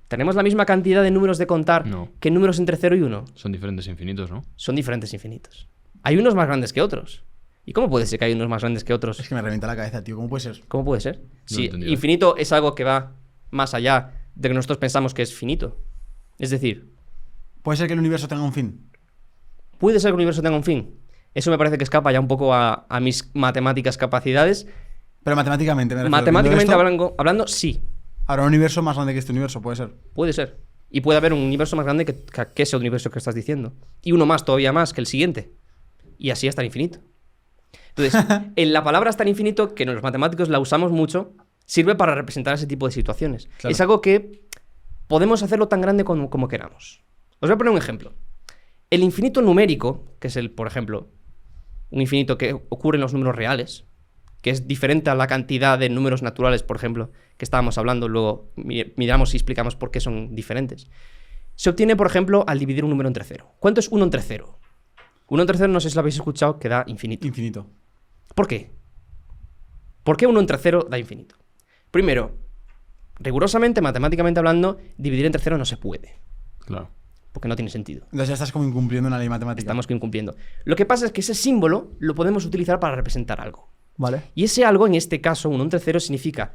S2: ¿Tenemos la misma cantidad de números de contar
S1: No.
S2: que números entre 0 y 1?
S1: Son diferentes infinitos, ¿no?
S2: Son diferentes infinitos. Hay unos más grandes que otros. ¿Y cómo puede ser que hay unos más grandes que otros?
S3: Es que me revienta la cabeza, tío. ¿Cómo puede ser?
S2: ¿Cómo puede ser?
S1: No lo
S2: Si
S1: he entendido.
S2: infinito es algo que va más allá de que nosotros pensamos que es finito. Es decir,
S3: ¿Puede ser que el universo tenga un fin?
S2: puede ser que el universo tenga un fin. Eso me parece que escapa ya un poco a mis matemáticas capacidades.
S3: Pero matemáticamente, me refiero.
S2: Matemáticamente
S3: Viendo esto,
S2: hablando, sí,
S3: habrá un universo más grande que este universo, puede ser.
S2: puede ser. Y puede haber un universo más grande que ese universo que estás diciendo. Y uno más, todavía más, que el siguiente. Y así hasta el infinito. Entonces, en la palabra hasta el infinito, que los matemáticos la usamos mucho, sirve para representar ese tipo de situaciones.
S3: Claro.
S2: Es algo que podemos hacerlo tan grande como queramos. Os voy a poner un ejemplo. El infinito numérico, que es por ejemplo, un infinito que ocurre en los números reales, que es diferente a la cantidad de números naturales, por ejemplo, que estábamos hablando, luego miramos y explicamos por qué son diferentes. Se obtiene, por ejemplo, al dividir un número entre 0. ¿Cuánto es 1 entre 0? 1 entre 0, no sé si lo habéis escuchado, que da infinito.
S3: Infinito.
S2: ¿Por qué? ¿Por qué 1 entre 0 da infinito? Primero, rigurosamente, matemáticamente hablando, dividir entre 0 no se puede,
S1: Claro.
S2: porque no tiene sentido.
S3: Entonces ya estás como incumpliendo una ley matemática.
S2: Estamos incumpliendo. Lo que pasa es que ese símbolo lo podemos utilizar para representar algo.
S3: Vale.
S2: Y ese algo, en este caso, 1 entre 0, significa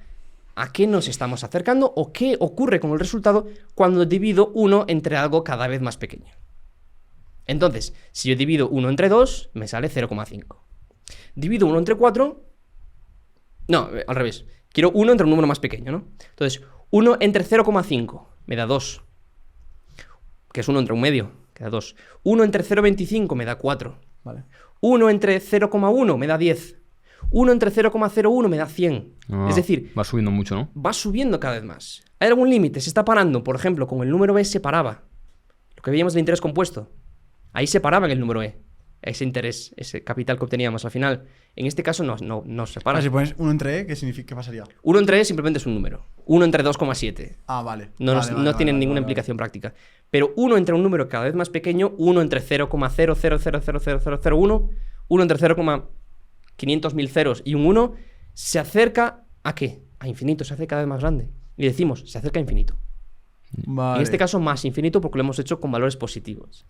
S2: a qué nos estamos acercando o qué ocurre con el resultado cuando divido 1 entre algo cada vez más pequeño. Entonces, si yo divido 1 entre 2, me sale 0,5. Divido 1 entre 4... No, al revés. Quiero 1 entre un número más pequeño, ¿no? Entonces, 1 entre 0,5 me da 2. Que es 1 entre un medio, que da 2. 1 entre 0,25 me da 4.
S3: Vale.
S2: 1 entre 0,1 me da 10. 1 entre 0,01 me da 100.
S1: Ah,
S2: Es decir,
S1: va subiendo mucho, ¿no?
S2: va subiendo cada vez más. ¿Hay algún límite? Se está parando. Por ejemplo, con el número e se paraba. Lo que veíamos del interés compuesto. Ahí se paraba en el número e. Ese interés, ese capital que obteníamos al final. En este caso no se para.
S3: Ahora, si pones 1 entre E, ¿qué significa? ¿Qué pasaría?
S2: 1 entre e simplemente es un número. 1 entre 2,7.
S3: Ah, vale.
S2: No,
S3: Vale, vale,
S2: tienen
S3: vale,
S2: ninguna
S3: vale,
S2: implicación práctica. Pero 1 entre un número cada vez más pequeño, 1 entre 0,000000001, 1 entre 0,500.000 ceros y un 1, se acerca ¿a qué? A infinito, se hace cada vez más grande. Y decimos, se acerca a infinito.
S3: Vale.
S2: En este caso más infinito porque lo hemos hecho con valores positivos.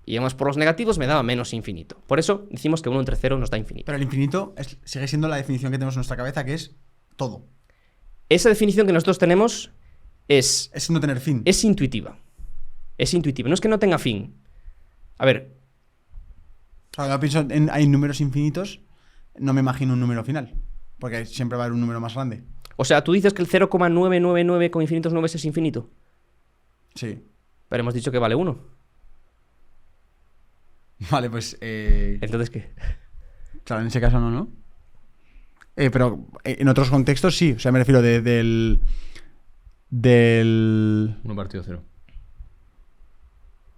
S2: Y además por los negativos me daba menos infinito. Por eso decimos que 1 entre 0 nos da infinito.
S3: Pero el infinito sigue siendo la definición que tenemos en nuestra cabeza, que es todo.
S2: Esa definición que nosotros tenemos es
S3: Es no tener fin.
S2: intuitiva. Es intuitiva. No es que no tenga fin. A ver,
S3: O sea, cuando pienso en hay números infinitos, no me imagino un número final. Porque siempre va a haber un número más grande.
S2: o sea, tú dices que el 0,999 con infinitos nubes es infinito.
S3: Sí.
S2: Pero hemos dicho que vale 1.
S3: Vale, pues.
S2: Entonces, ¿qué?
S3: Claro, en ese caso no, ¿no? Pero en otros contextos sí. O sea, me refiero del.
S1: 1 partido 0.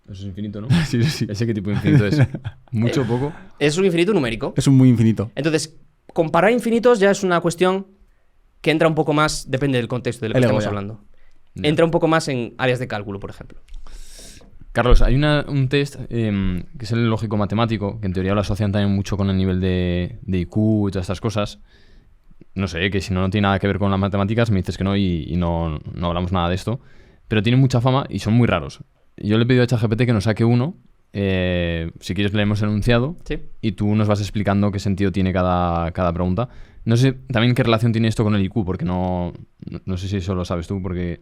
S1: Eso es infinito, ¿no?
S3: Sí, sí.
S1: ¿Ese qué tipo de infinito es? ¿Mucho o poco?
S2: Es un infinito numérico.
S3: Es un muy infinito.
S2: Entonces, comparar infinitos ya es una cuestión que entra un poco más, depende del contexto de lo que
S3: El ego
S2: estamos
S3: ya.
S2: hablando.
S1: Ya.
S2: Entra un poco más en áreas de cálculo, por ejemplo.
S1: Carlos, hay un test que es el lógico matemático, que en teoría lo asocian también mucho con el nivel de IQ y todas estas cosas. No sé, que si no tiene nada que ver con las matemáticas, me dices que no y no hablamos nada de esto. Pero tienen mucha fama y son muy raros. Yo le he pedido a ChatGPT que nos saque uno. Si quieres leemos el enunciado
S2: ¿Sí?
S1: y tú nos vas explicando qué sentido tiene cada pregunta. No sé también qué relación tiene esto con el IQ, porque no sé si eso lo sabes tú, porque...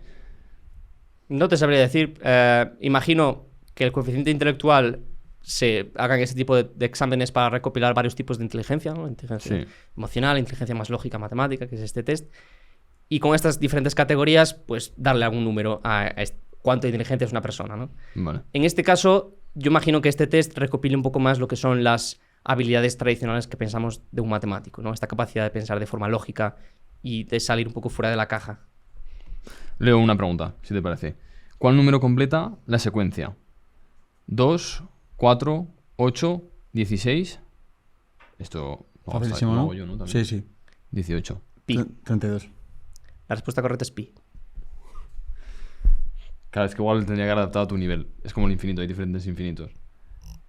S2: No te sabría decir. Imagino que el coeficiente intelectual se hagan ese tipo de exámenes para recopilar varios tipos de inteligencia, ¿no? Inteligencia
S1: Sí.
S2: emocional, inteligencia más lógica, matemática, que es este test. Y con estas diferentes categorías, pues darle algún número a cuánto inteligente es una persona, ¿no?
S1: Vale.
S2: En este caso, yo imagino que este test recopile un poco más lo que son las habilidades tradicionales que pensamos de un matemático, ¿no? Esta capacidad de pensar de forma lógica y de salir un poco fuera de la caja.
S1: Leo una pregunta, si te parece. ¿Cuál número completa la secuencia? 2, 4, 8, 16. Esto
S3: Facilísimo,
S1: lo
S3: ¿no?
S1: hago yo, ¿no? También.
S3: Sí, sí.
S1: 18.
S2: Pi.
S3: 32.
S2: La respuesta correcta es pi.
S1: Claro, es que igual tendría que haber adaptado a tu nivel. Es como el infinito, hay diferentes infinitos.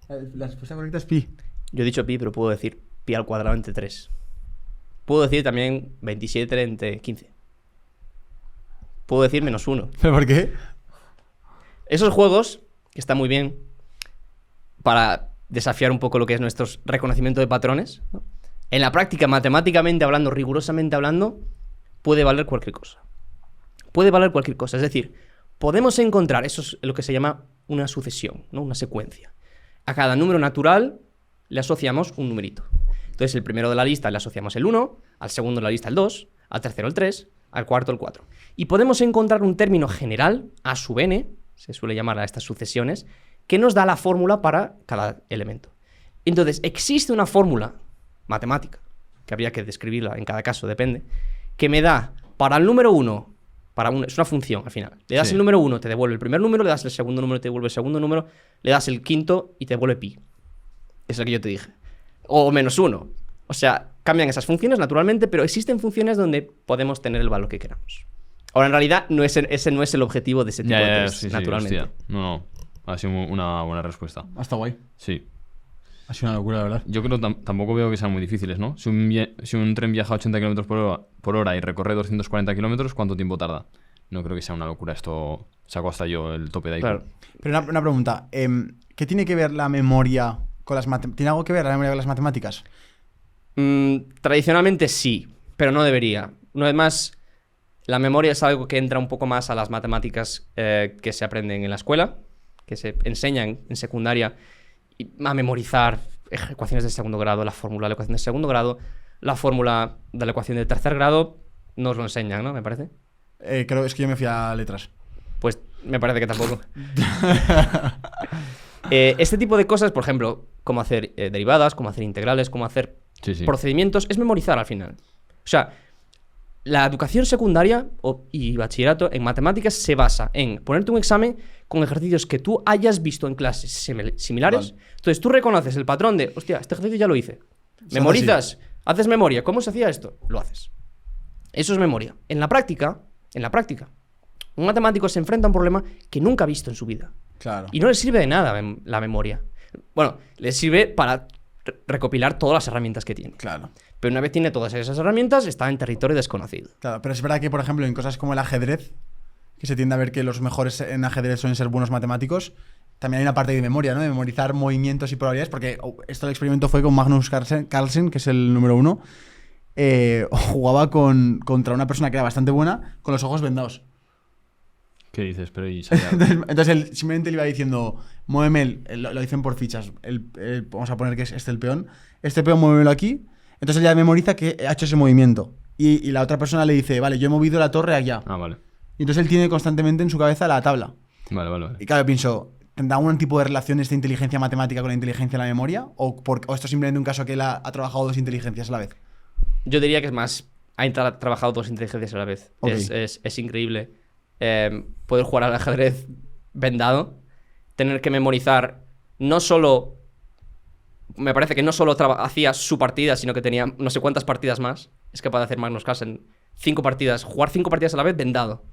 S3: La respuesta correcta es pi.
S2: Yo he dicho pi, pero puedo decir pi al cuadrado entre 3. Puedo decir también 27 entre 15. Puedo decir -1.
S3: ¿Pero por qué?
S2: Esos juegos, que están muy bien para desafiar un poco lo que es nuestro reconocimiento de patrones, ¿no? En la práctica, matemáticamente hablando, rigurosamente hablando, puede valer cualquier cosa. Puede valer cualquier cosa. Es decir, podemos encontrar, eso es lo que se llama una sucesión, ¿no? Una secuencia. A cada número natural le asociamos un numerito. Entonces, el primero de la lista le asociamos el 1, al segundo de la lista el 2, al tercero el 3, al cuarto el 4. Y podemos encontrar un término general, A sub n, se suele llamar a estas sucesiones, que nos da la fórmula para cada elemento. Entonces, existe una fórmula matemática, que habría que describirla en cada caso, depende, que me da para el número 1, es una función al final. Le das el número 1, te devuelve el primer número, le das el segundo número, te devuelve el segundo número, le das el quinto y te devuelve pi. Es lo que yo te dije. O -1. O sea, cambian esas funciones naturalmente, pero existen funciones donde podemos tener el valor que queramos. Ahora, en realidad, ese no es el objetivo de ese tipo de test, naturalmente.
S1: Hostia. No. Ha sido una buena respuesta.
S3: Está guay.
S1: Sí.
S3: Ha sido una locura, la verdad.
S1: Yo creo que tampoco veo que sean muy difíciles, ¿no? Si un tren viaja a 80 km por hora y recorre 240 km, ¿cuánto tiempo tarda? No creo que sea una locura. Esto saco hasta yo el tope de ahí.
S2: Claro.
S3: Pero una pregunta. ¿Qué tiene que ver la memoria con las matemáticas? ¿Tiene algo que ver la memoria con las matemáticas?
S2: Tradicionalmente sí, pero no debería. Una vez más, la memoria es algo que entra un poco más a las matemáticas que se aprenden en la escuela, que se enseñan en secundaria, a memorizar ecuaciones de segundo grado, la fórmula de la ecuación de segundo grado, la fórmula de la ecuación de tercer grado, nos lo enseñan, ¿no? Me parece.
S3: Creo es que yo me fui a letras.
S2: Pues me parece que tampoco. Este tipo de cosas, por ejemplo, cómo hacer derivadas, cómo hacer integrales, cómo hacer procedimientos, es memorizar al final. O sea, la educación secundaria y bachillerato en matemáticas se basa en ponerte un examen con ejercicios que tú hayas visto en clases similares. Vale. Entonces tú reconoces el patrón de, hostia, este ejercicio ya lo hice. Memorizas, haces memoria. ¿Cómo se hacía esto? Lo haces. Eso es memoria. En la práctica, un matemático se enfrenta a un problema que nunca ha visto en su vida.
S3: Claro.
S2: Y no le sirve de nada la memoria. Bueno, le sirve para recopilar todas las herramientas que tiene.
S3: Claro.
S2: Pero una vez tiene todas esas herramientas, está en territorio desconocido.
S3: Claro, pero es verdad que, por ejemplo, en cosas como el ajedrez, que se tiende a ver que los mejores en ajedrez suelen ser buenos matemáticos, también hay una parte de memoria, ¿no? De memorizar movimientos y probabilidades, porque esto el experimento fue con Magnus Carlsen, que es el número 1, jugaba contra una persona que era bastante buena, con los ojos vendados.
S1: ¿Qué dices? Pero
S3: entonces él simplemente le iba diciendo, muéveme, lo dicen por fichas, vamos a poner que es el peón, este peón muévelo aquí. Entonces él ya memoriza que ha hecho ese movimiento. Y la otra persona le dice, vale, yo he movido la torre allá.
S1: Ah, vale.
S3: Y entonces él tiene constantemente en su cabeza la tabla.
S1: Vale.
S3: Y claro, pienso, ¿tendrá algún tipo de relación esta inteligencia matemática con la inteligencia de la memoria? ¿O esto es simplemente un caso que él ha trabajado dos inteligencias a la vez?
S2: Yo diría que es más, ha trabajado dos inteligencias a la vez. Okay. Es increíble poder jugar al ajedrez vendado, tener que memorizar no solo... Me parece que no solo hacía su partida, sino que tenía no sé cuántas partidas más. Es capaz de hacer Magnus Carlsen 5 partidas, jugar 5 partidas a la vez vendado.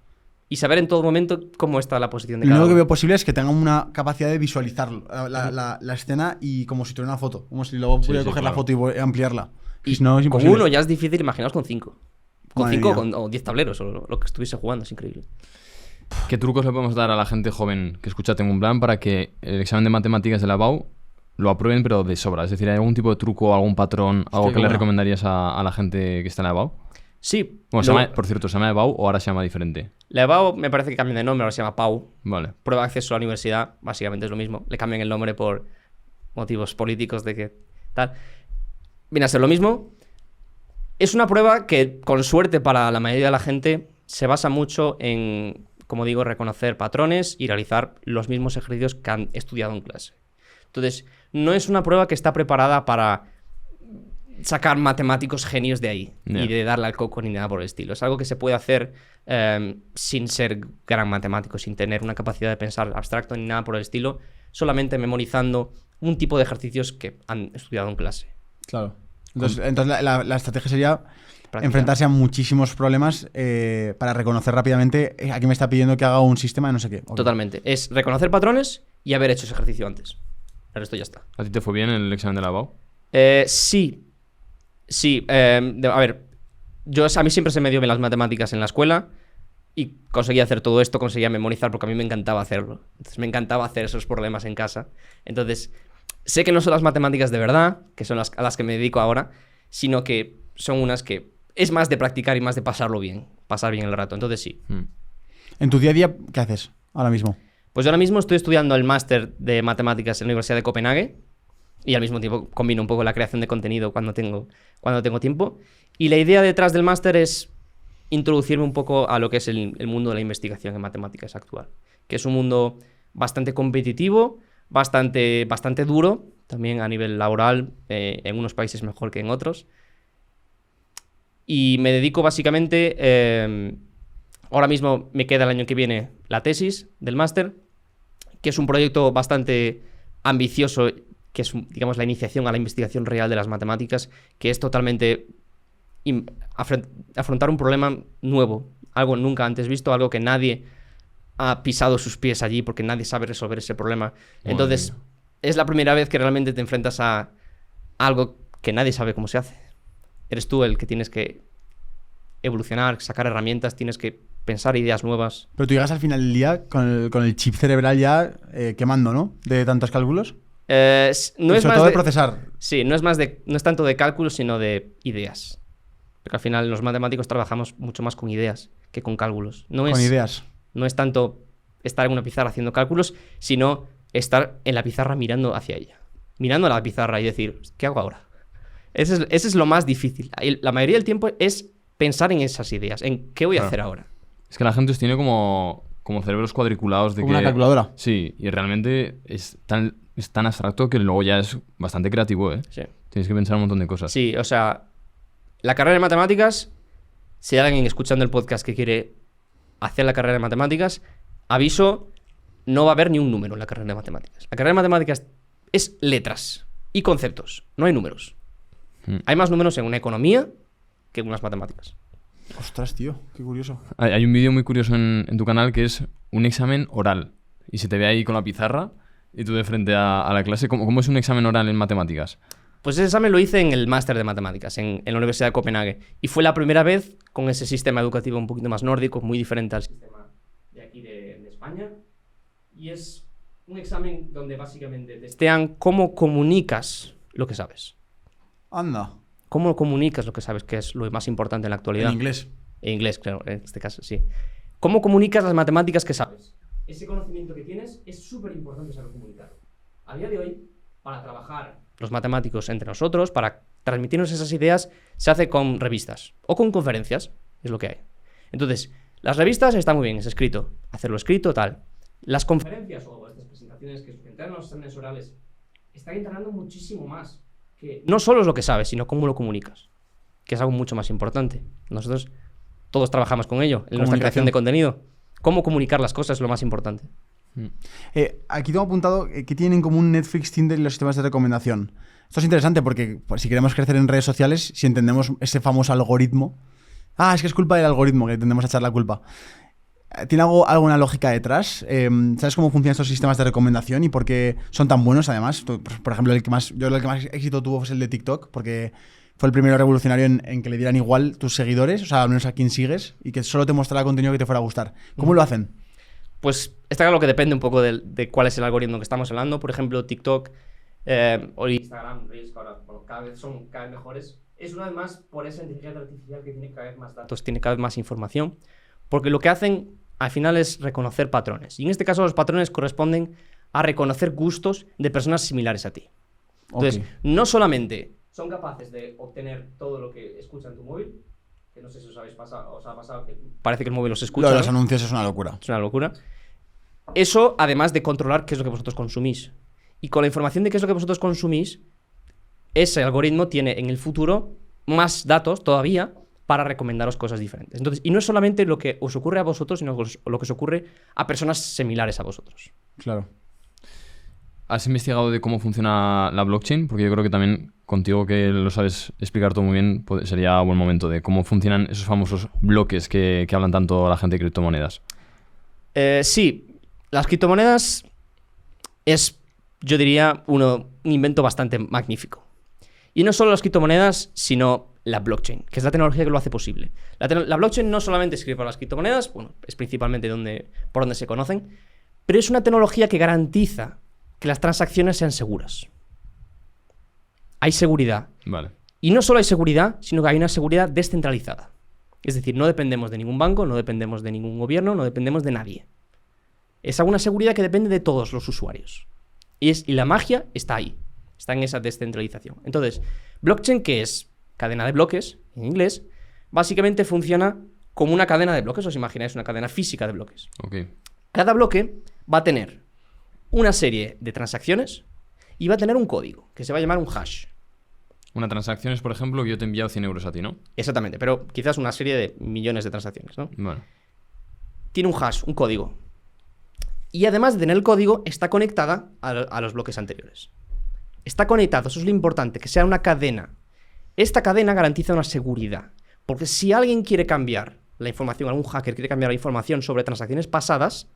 S2: Y saber en todo momento cómo está la posición de cada uno.
S3: Lo único que veo posible es que tenga una capacidad de visualizar la escena y como si tuviera una foto. Como si luego pudiera coger la foto y ampliarla.
S2: Y si no, es imposible. Con 1 ya es difícil, imaginaos con 5. Con 5 o 10 tableros, o lo que estuviese jugando, es increíble.
S1: ¿Qué trucos le podemos dar a la gente joven que escucha Tengo un Plan para que el examen de matemáticas de la BAU lo aprueben, pero de sobra? Es decir, ¿hay algún tipo de truco, algún patrón, algo que le recomendarías a la gente que está en la BAU?
S2: Sí.
S1: Bueno, por cierto, ¿se llama BAU o ahora se llama diferente?
S2: La BAU me parece que cambian de nombre, ahora se llama PAU.
S1: Vale.
S2: Prueba de acceso a la universidad, básicamente es lo mismo. Le cambian el nombre por motivos políticos de que tal. Viene a ser lo mismo. Es una prueba que, con suerte para la mayoría de la gente, se basa mucho en, como digo, reconocer patrones y realizar los mismos ejercicios que han estudiado en clase. Entonces, no es una prueba que está preparada para sacar matemáticos genios de ahí y de darle al coco ni nada por el estilo. Es algo que se puede hacer sin ser gran matemático, sin tener una capacidad de pensar abstracto ni nada por el estilo, solamente memorizando un tipo de ejercicios que han estudiado en clase.
S3: Claro. Entonces la estrategia sería
S2: Practicar.
S3: enfrentarse a muchísimos problemas para reconocer rápidamente aquí me está pidiendo que haga un sistema de no sé qué. Ok.
S2: Totalmente. Es reconocer patrones y haber hecho ese ejercicio antes. El resto ya está.
S1: ¿A ti te fue bien el examen de la BAU?
S2: Sí. Sí. A ver, a mí siempre se me dio bien las matemáticas en la escuela y conseguía hacer todo esto, conseguía memorizar porque a mí me encantaba hacerlo. Entonces me encantaba hacer esos problemas en casa. Entonces, sé que no son las matemáticas de verdad, que son a las que me dedico ahora, sino que son unas que es más de practicar y más de pasarlo bien, pasar bien el rato. Entonces sí.
S3: En tu día a día, ¿qué haces ahora mismo?
S2: Pues yo ahora mismo estoy estudiando el máster de matemáticas en la Universidad de Copenhague y al mismo tiempo combino un poco la creación de contenido cuando tengo tiempo. Y la idea detrás del máster es introducirme un poco a lo que es el mundo de la investigación en matemáticas actual, que es un mundo bastante competitivo, bastante duro, también a nivel laboral, en unos países mejor que en otros. Y me dedico básicamente, ahora mismo me queda el año que viene la tesis del máster, que es un proyecto bastante ambicioso, que es, digamos, la iniciación a la investigación real de las matemáticas, que es totalmente afrontar un problema nuevo, algo nunca antes visto, algo que nadie ha pisado sus pies allí porque nadie sabe resolver ese problema. Entonces, es la primera vez que realmente te enfrentas a algo que nadie sabe cómo se hace. Eres tú el que tienes que evolucionar, sacar herramientas, tienes que pensar ideas nuevas.
S3: Pero tú llegas al final del día con el chip cerebral ya quemando, ¿no? De tantos cálculos.
S2: No es
S3: sobre
S2: más
S3: todo de procesar.
S2: Sí, no es tanto de cálculos, sino de ideas. Porque al final los matemáticos trabajamos mucho más con ideas que con cálculos.
S3: Con ideas.
S2: No es tanto estar en una pizarra haciendo cálculos, sino estar en la pizarra mirando hacia ella. Mirando a la pizarra y decir, ¿qué hago ahora? Ese es lo más difícil. La mayoría del tiempo es pensar en esas ideas, en qué voy a hacer ahora.
S1: Es que la gente os tiene como cerebros cuadriculados de
S3: Como
S1: que...
S3: una calculadora.
S1: Sí, y realmente es tan abstracto que luego ya es bastante creativo, ¿eh?
S2: Sí.
S1: Tienes que pensar un montón de cosas.
S2: Sí, o sea, la carrera de matemáticas, si hay alguien escuchando el podcast que quiere hacer la carrera de matemáticas, aviso, no va a haber ni un número en la carrera de matemáticas. La carrera de matemáticas es letras y conceptos, no hay números. Hay más números en una economía que en unas matemáticas.
S3: Ostras, tío, qué curioso.
S1: Hay un vídeo muy curioso en tu canal que es un examen oral. Y se te ve ahí con la pizarra y tú de frente a la clase. ¿Cómo es un examen oral en matemáticas?
S2: Pues ese examen lo hice en el máster de matemáticas, en la Universidad de Copenhague. Y fue la primera vez con ese sistema educativo un poquito más nórdico, muy diferente al sistema de aquí de España. Y es un examen donde básicamente testean cómo comunicas lo que sabes.
S3: Anda.
S2: ¿Cómo comunicas lo que sabes, que es lo más importante en la actualidad?
S3: En inglés.
S2: En inglés, claro, en este caso, sí. ¿Cómo comunicas las matemáticas que sabes? Ese conocimiento que tienes es súper importante saber comunicarlo. A día de hoy, para trabajar los matemáticos entre nosotros, para transmitirnos esas ideas, se hace con revistas o con conferencias, es lo que hay. Entonces, las revistas están muy bien, es escrito, hacerlo escrito, tal. Las conferencias o estas presentaciones que entran en los exámenes orales están integrando muchísimo más. Que no solo es lo que sabes, sino cómo lo comunicas, que es algo mucho más importante. Nosotros todos trabajamos con ello en nuestra creación de contenido. Cómo comunicar las cosas es lo más importante.
S3: Aquí tengo apuntado que tienen en común Netflix, Tinder y los sistemas de recomendación. Esto es interesante porque pues, si queremos crecer en redes sociales, si entendemos ese famoso algoritmo... es que es culpa del algoritmo que tendemos a echar la culpa. ¿Tiene alguna lógica detrás? ¿Sabes cómo funcionan estos sistemas de recomendación y por qué son tan buenos además? Por ejemplo, el que más éxito tuvo fue el de TikTok, porque fue el primero revolucionario en que le dieran igual tus seguidores, o sea, al menos a quien sigues, y que solo te mostrara contenido que te fuera a gustar. ¿Cómo lo hacen?
S2: Pues está claro que depende un poco de cuál es el algoritmo que estamos hablando. Por ejemplo, TikTok o Instagram, Reels, que ahora cada vez mejores. Es una vez más por esa inteligencia artificial que tiene cada vez más datos, tiene cada vez más información. Porque lo que hacen al final es reconocer patrones. Y en este caso los patrones corresponden a reconocer gustos de personas similares a ti. Entonces, no solamente son capaces de obtener todo lo que escucha en tu móvil, que no sé si os ha pasado que parece que el móvil los escucha.
S3: Lo de los anuncios es una locura.
S2: Es una locura. Eso, además de controlar qué es lo que vosotros consumís. Y con la información de qué es lo que vosotros consumís, ese algoritmo tiene en el futuro más datos todavía para recomendaros cosas diferentes. Entonces, y no es solamente lo que os ocurre a vosotros, sino lo que os ocurre a personas similares a vosotros.
S3: Claro.
S1: ¿Has investigado de cómo funciona la blockchain? Porque yo creo que también contigo que lo sabes explicar todo muy bien, sería buen momento de cómo funcionan esos famosos bloques que hablan tanto la gente de criptomonedas.
S2: Sí, las criptomonedas es, yo diría, un invento bastante magnífico. Y no solo las criptomonedas, sino la blockchain, que es la tecnología que lo hace posible. La blockchain no solamente sirve para las criptomonedas, bueno, es principalmente por donde se conocen, pero es una tecnología que garantiza que las transacciones sean seguras. Hay seguridad.
S1: Vale.
S2: Y no solo hay seguridad, sino que hay una seguridad descentralizada. Es decir, no dependemos de ningún banco, no dependemos de ningún gobierno, no dependemos de nadie. Es una seguridad que depende de todos los usuarios. Y la magia está ahí. Está en esa descentralización. Entonces, blockchain, que es cadena de bloques, en inglés, básicamente funciona como una cadena de bloques. Os imagináis una cadena física de bloques.
S1: Okay.
S2: Cada bloque va a tener una serie de transacciones y va a tener un código, que se va a llamar un hash.
S1: Una transacción es, por ejemplo, que yo te he enviado 100 euros a ti, ¿no?
S2: Exactamente, pero quizás una serie de millones de transacciones, ¿no?
S1: Bueno.
S2: Tiene un hash, un código. Y además de tener el código, está conectada a los bloques anteriores. Está conectado, eso es lo importante, que sea una cadena. Esta cadena garantiza una seguridad. Porque si alguien quiere cambiar la información, algún hacker quiere cambiar la información sobre transacciones pasadas,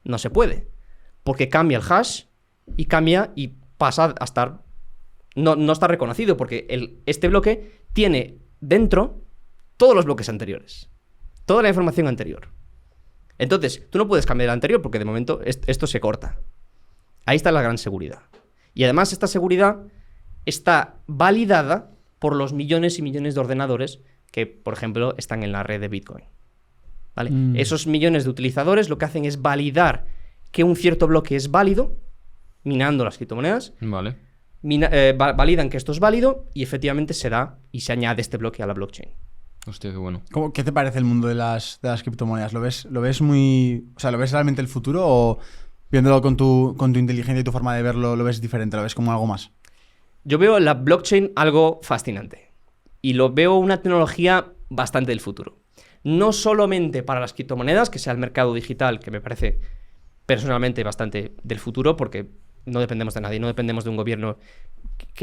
S2: no se puede. Porque cambia el hash y cambia y pasa a estar... No está reconocido porque este bloque tiene dentro todos los bloques anteriores. Toda la información anterior. Entonces, tú no puedes cambiar el anterior porque de momento esto se corta. Ahí está la gran seguridad. Y además esta seguridad está validada por los millones y millones de ordenadores que, por ejemplo, están en la red de Bitcoin. ¿Vale? Esos millones de utilizadores lo que hacen es validar que un cierto bloque es válido, minando las criptomonedas.
S1: Vale.
S2: Validan que esto es válido y efectivamente se da y se añade este bloque a la blockchain.
S1: Hostia, qué bueno.
S3: ¿Qué te parece el mundo de las criptomonedas? ¿Lo ves muy... O sea, ¿lo ves realmente el futuro o viéndolo con tu inteligencia y tu forma de verlo, lo ves diferente? ¿Lo ves como algo más?
S2: Yo veo la blockchain algo fascinante. Y lo veo una tecnología bastante del futuro. No solamente para las criptomonedas, que sea el mercado digital, que me parece personalmente bastante del futuro, porque no dependemos de nadie, no dependemos de un gobierno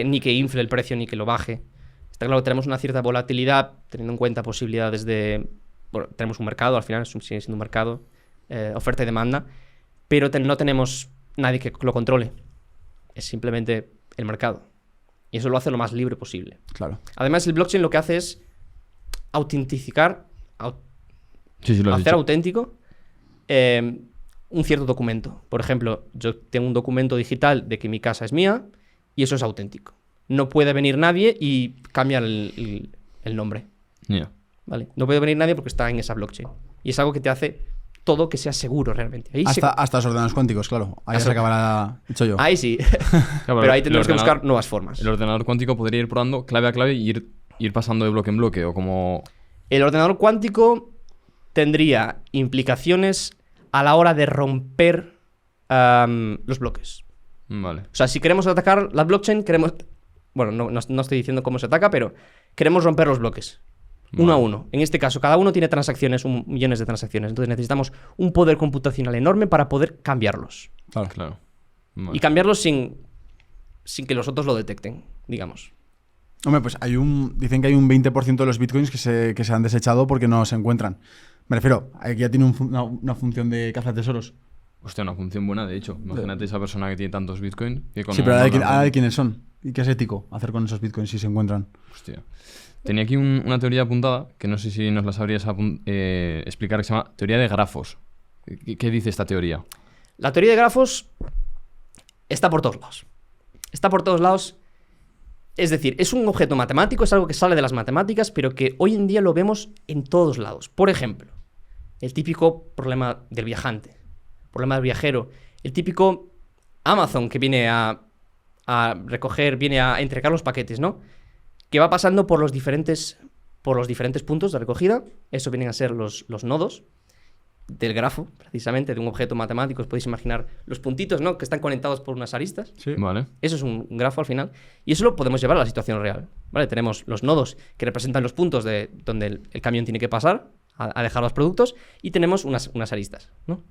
S2: ni que infle el precio ni que lo baje. Está claro que tenemos una cierta volatilidad, teniendo en cuenta posibilidades de... Bueno, tenemos un mercado, al final sigue siendo un mercado, oferta y demanda, pero no tenemos nadie que lo controle. Es simplemente el mercado. Y eso lo hace lo más libre posible.
S3: Claro.
S2: Además, el blockchain lo que hace es autentificar,
S1: hacer
S2: auténtico un cierto documento. Por ejemplo, yo tengo un documento digital de que mi casa es mía y eso es auténtico. No puede venir nadie y cambiar el nombre.
S1: Yeah.
S2: ¿Vale? No puede venir nadie porque está en esa blockchain. Y es algo que te hace todo que sea seguro realmente.
S3: Hasta los ordenadores cuánticos, claro. Ahí se acabará hecho yo.
S2: Ahí sí. Claro, pero ahí tendremos que buscar nuevas formas.
S1: El ordenador cuántico podría ir probando clave a clave y ir pasando de bloque en bloque, o como...
S2: El ordenador cuántico tendría implicaciones a la hora de romper los bloques.
S1: Vale.
S2: O sea, si queremos atacar la blockchain, bueno, no estoy diciendo cómo se ataca, pero queremos romper los bloques. Uno a uno. En este caso, cada uno tiene transacciones, millones de transacciones. Entonces necesitamos un poder computacional enorme para poder cambiarlos.
S1: Claro. Vale.
S2: Y cambiarlos sin que los otros lo detecten, digamos.
S3: Hombre, pues dicen que hay un 20% de los bitcoins que se han desechado porque no se encuentran. Me refiero, aquí ya tiene una función de cazatesoros.
S1: Hostia, una función buena, de hecho. Imagínate esa persona que tiene tantos bitcoins.
S3: Sí, pero ahora de quiénes son. ¿Y qué es ético hacer con esos bitcoins si se encuentran?
S1: Hostia. Tenía aquí una teoría apuntada, que no sé si nos la sabrías explicar, que se llama teoría de grafos. ¿Qué dice esta teoría?
S2: La teoría de grafos está por todos lados. Está por todos lados. Es decir, es un objeto matemático, es algo que sale de las matemáticas, pero que hoy en día lo vemos en todos lados. Por ejemplo, el típico problema del viajante, el problema del viajero, el típico Amazon que viene a viene a entregar los paquetes, ¿no? Que va pasando por los diferentes puntos de recogida. Eso vienen a ser los nodos del grafo, precisamente, de un objeto matemático. Os podéis imaginar los puntitos, ¿no? Que están conectados por unas aristas.
S3: Sí.
S1: Vale.
S2: Eso es un grafo al final. Y eso lo podemos llevar a la situación real, ¿vale? Tenemos los nodos que representan los puntos de donde el camión tiene que pasar a dejar los productos, y tenemos unas aristas, ¿no?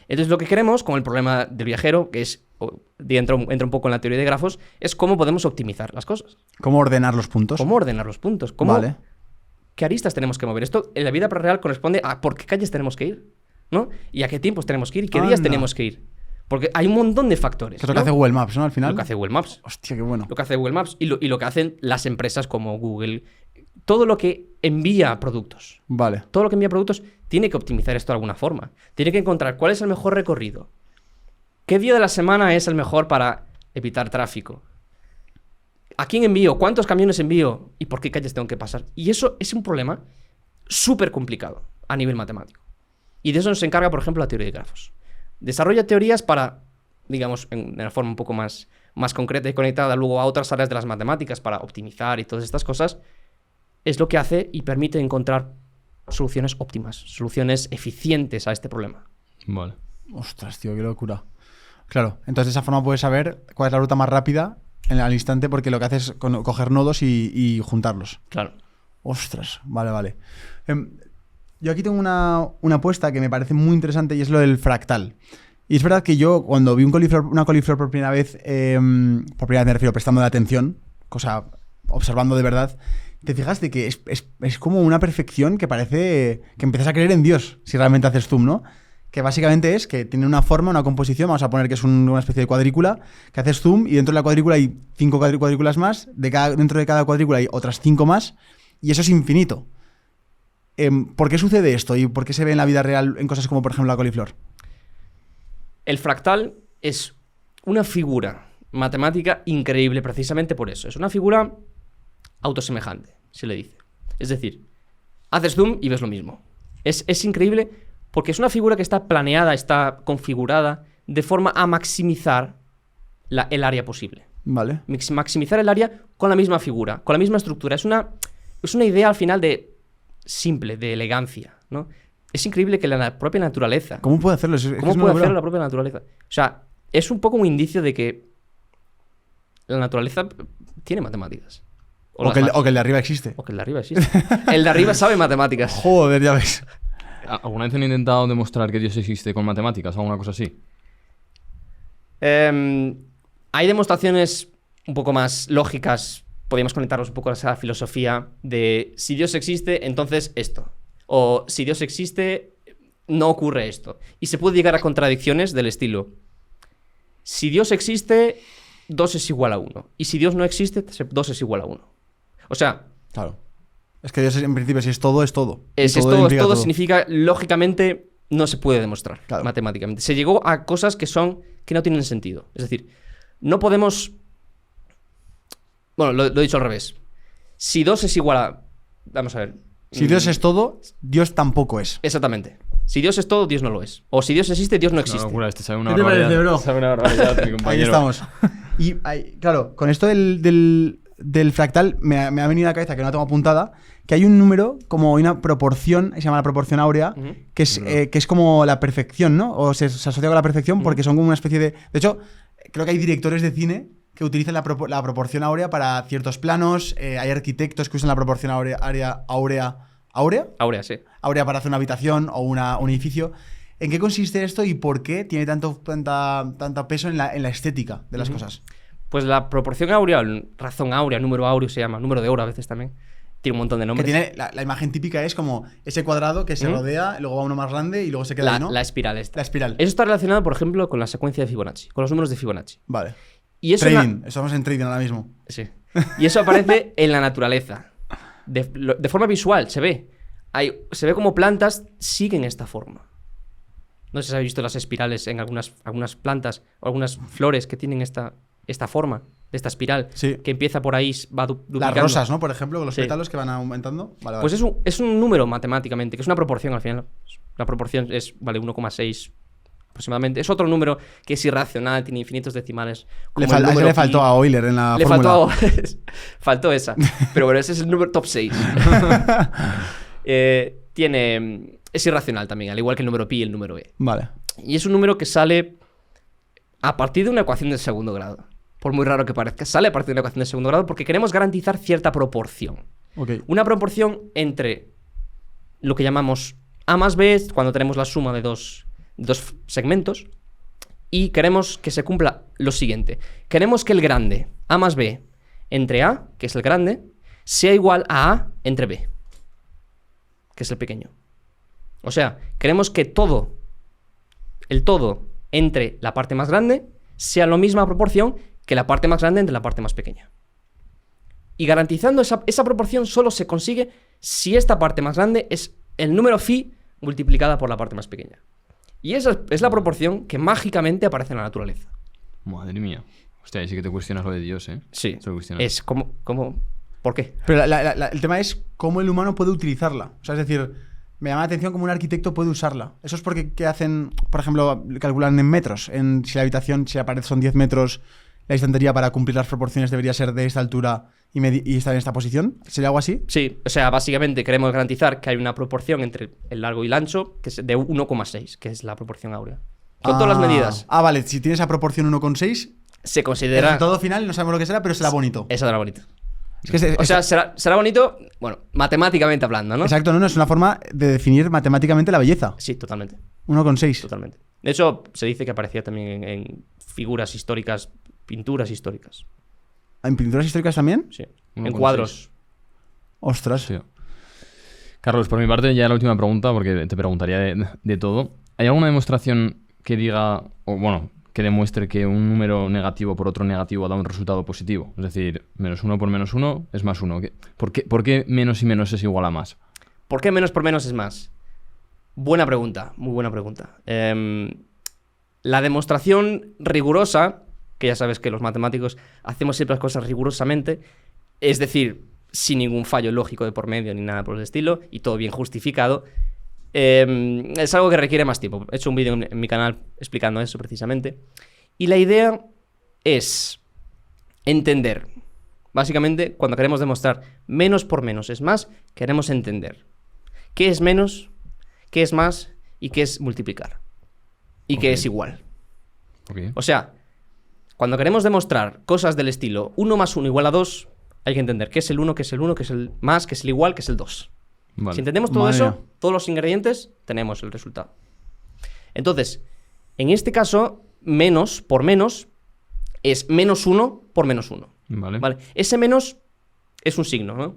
S2: Entonces lo que queremos, con el problema del viajero, que es, entra un poco en la teoría de grafos, es cómo podemos optimizar las cosas.
S3: ¿Cómo ordenar los puntos?
S2: ¿Cómo ordenar los puntos? ¿Cómo,
S3: Vale.
S2: ¿Qué aristas tenemos que mover? Esto en la vida real corresponde a por qué calles tenemos que ir, ¿no? Y a qué tiempos tenemos que ir y qué días tenemos que ir. Porque hay un montón de factores.
S3: Que es lo que hace Google Maps, ¿no? Al final.
S2: Lo que hace Google Maps.
S3: Hostia, qué bueno.
S2: Lo que hace Google Maps y lo que hacen las empresas como Google. Todo lo que envía productos.
S3: Vale.
S2: Todo lo que envía productos tiene que optimizar esto de alguna forma. Tiene que encontrar cuál es el mejor recorrido. ¿Qué día de la semana es el mejor para evitar tráfico? ¿A quién envío? ¿Cuántos camiones envío? ¿Y por qué calles tengo que pasar? Y eso es un problema súper complicado a nivel matemático. Y de eso nos encarga, por ejemplo, la teoría de grafos. Desarrolla teorías para, digamos, en una forma un poco más concreta y conectada luego a otras áreas de las matemáticas para optimizar y todas estas cosas. Es lo que hace y permite encontrar soluciones óptimas, soluciones eficientes a este problema.
S1: Vale.
S3: Ostras, tío, qué locura. Claro, entonces de esa forma puedes saber cuál es la ruta más rápida al instante porque lo que hace es coger nodos y juntarlos.
S2: Claro.
S3: Ostras, vale. Yo aquí tengo una apuesta que me parece muy interesante y es lo del fractal. Y es verdad que yo cuando vi una coliflor por primera vez me refiero prestando atención, observando de verdad, te fijas de que es como una perfección que parece que empiezas a creer en Dios si realmente haces zoom, ¿no? Que básicamente es que tiene una forma, una composición, vamos a poner que es una especie de cuadrícula, que haces zoom y dentro de la cuadrícula hay 5 cuadrículas más, dentro de cada cuadrícula hay otras 5 más, y eso es infinito. ¿Por qué sucede esto y por qué se ve en la vida real en cosas como, por ejemplo, la coliflor?
S2: El fractal es una figura matemática increíble precisamente por eso. Es una figura autosemejante, se le dice. Es decir, haces zoom y ves lo mismo. Es increíble porque es una figura que está planeada, está configurada de forma a maximizar el área posible.
S3: Vale.
S2: Maximizar el área con la misma figura, con la misma estructura. Es una idea al final simple, de elegancia, ¿no? Es increíble que la propia naturaleza...
S3: ¿Cómo puede hacerlo?
S2: ¿Cómo puede hacerlo la propia naturaleza? O sea, es un poco un indicio de que la naturaleza tiene matemáticas.
S3: O que el de arriba existe.
S2: O que el de arriba existe. El de arriba sabe matemáticas.
S3: Joder, ya ves.
S1: ¿Alguna vez han intentado demostrar que Dios existe con matemáticas o alguna cosa así?
S2: Hay demostraciones un poco más lógicas. Podríamos conectarnos un poco a esa filosofía de si Dios existe, entonces esto. O si Dios existe, no ocurre esto. Y se puede llegar a contradicciones del estilo: si Dios existe, 2 es igual a 1. Y si Dios no existe, 2 es igual a 1. O sea...
S3: Claro. Es que Dios en principio si es todo, es todo.
S2: Si es todo significa, lógicamente, no se puede demostrar matemáticamente. Se llegó a cosas que no tienen sentido. Es decir, no podemos... Bueno, lo he dicho al revés. Si 2 es igual a... Vamos a ver.
S3: Si Dios es todo, Dios tampoco es.
S2: Exactamente. Si Dios es todo, Dios no lo es. O si Dios existe, Dios no existe.
S1: No, locura, sabe una
S3: ¿Qué te parece, bro?
S1: Sabe una barbaridad, mi compañero.
S3: Ahí estamos. Y claro, con esto del fractal me ha venido a la cabeza, que no la tengo apuntada, que hay un número, como una proporción, se llama la proporción áurea, que es como la perfección, ¿no? O se asocia con la perfección porque son como una especie de... De hecho, creo que hay directores de cine que utilizan la proporción áurea para ciertos planos, hay arquitectos que usan la proporción áurea.
S2: Áurea, sí.
S3: Áurea para hacer una habitación o un edificio. ¿En qué consiste esto y por qué tiene tanto peso en la estética de las cosas?
S2: Pues la proporción áurea, razón áurea, número áureo se llama, número de oro a veces también. Tiene un montón de nombres.
S3: Que tiene, la imagen típica es como ese cuadrado que se rodea, luego va uno más grande y luego se queda ahí, ¿no?
S2: La espiral esta.
S3: La espiral.
S2: Eso está relacionado, por ejemplo, con la secuencia de Fibonacci, con los números de Fibonacci.
S3: Vale.
S2: Y eso
S3: trading. Estamos en trading ahora mismo.
S2: Sí. Y eso aparece en la naturaleza. De forma visual, se ve. Se ve como plantas siguen esta forma. No sé si habéis visto las espirales en algunas plantas o algunas flores que tienen esta forma de esta espiral,
S3: sí,
S2: que empieza por ahí, va duplicando.
S3: Las rosas, ¿no? Por ejemplo, con los pétalos que van aumentando. Vale.
S2: Pues es un número matemáticamente, que es una proporción al final. La proporción es, 1,6 aproximadamente. Es otro número que es irracional, tiene infinitos decimales.
S3: Le faltó a Euler en la fórmula.
S2: Faltó esa. Pero bueno, ese es el número top 6. Es irracional también, al igual que el número pi y el número e.
S3: Vale.
S2: Y es un número que sale a partir de una ecuación de segundo grado. Por muy raro que parezca, sale a partir de una ecuación de segundo grado porque queremos garantizar cierta proporción.
S3: Okay.
S2: Una proporción entre lo que llamamos A más B, cuando tenemos la suma de dos dos segmentos, y queremos que se cumpla lo siguiente. Queremos que el grande A más B entre A, que es el grande, sea igual a A entre B, que es el pequeño. O sea, queremos que el todo entre la parte más grande sea la misma proporción que la parte más grande entre la parte más pequeña. Y garantizando esa proporción solo se consigue si esta parte más grande es el número phi multiplicada por la parte más pequeña. Y esa es la proporción que mágicamente aparece en la naturaleza.
S1: Madre mía. Hostia, ahí sí que te cuestionas lo de Dios, ¿eh?
S2: Sí.
S1: Te lo cuestionas.
S2: Es como... ¿Por qué?
S3: Pero el tema es cómo el humano puede utilizarla. O sea, es decir, me llama la atención cómo un arquitecto puede usarla. Eso es porque, ¿qué hacen? Por ejemplo, calculan en metros. Si la habitación, si la pared son 10 metros, la estantería para cumplir las proporciones debería ser de esta altura y estar en esta posición. ¿Sería algo así?
S2: Sí, o sea, básicamente queremos garantizar que hay una proporción entre el largo y el ancho que es de 1,6, que es la proporción áurea. Con todas las medidas.
S3: Vale. Si tienes esa proporción 1,6,
S2: Se
S3: el
S2: considera...
S3: resultado final no sabemos lo que será, pero será bonito.
S2: Eso será bonito.
S3: Es que
S2: O sea, será bonito, bueno, matemáticamente hablando, ¿no?
S3: Exacto, no, es una forma de definir matemáticamente la belleza.
S2: Sí, totalmente.
S3: 1,6.
S2: Totalmente. De hecho, se dice que aparecía también en figuras históricas, pinturas históricas.
S3: ¿En pinturas históricas también?
S2: Sí.
S1: 1,6.
S2: En cuadros.
S3: Ostras.
S1: Sí. Carlos, por mi parte, ya la última pregunta, porque te preguntaría de todo. ¿Hay alguna demostración que diga, o bueno, que demuestre que un número negativo por otro negativo da un resultado positivo? Es decir, -1 por -1 es +1. ¿Por qué menos y menos es igual a más?
S2: ¿Por qué menos por menos es más? Buena pregunta, muy buena pregunta. La demostración rigurosa, que ya sabes que los matemáticos hacemos siempre las cosas rigurosamente, es decir, sin ningún fallo lógico de por medio ni nada por el estilo, y todo bien justificado, es algo que requiere más tiempo. He hecho un vídeo en mi canal explicando eso precisamente. Y la idea es entender. Básicamente, cuando queremos demostrar menos por menos es más, queremos entender qué es menos, qué es más y qué es multiplicar. Y qué es igual.
S1: Okay.
S2: O sea, cuando queremos demostrar cosas del estilo 1 más 1 igual a 2, hay que entender qué es el 1, qué es el 1, qué es el más, qué es el igual, qué es el 2.
S1: Vale.
S2: Si entendemos todo
S3: Madre
S2: eso,
S3: mía.
S2: todos los ingredientes, tenemos el resultado. Entonces, en este caso, menos por menos es -1 por -1.
S1: Vale.
S2: ¿Vale? Ese menos es un signo, ¿no?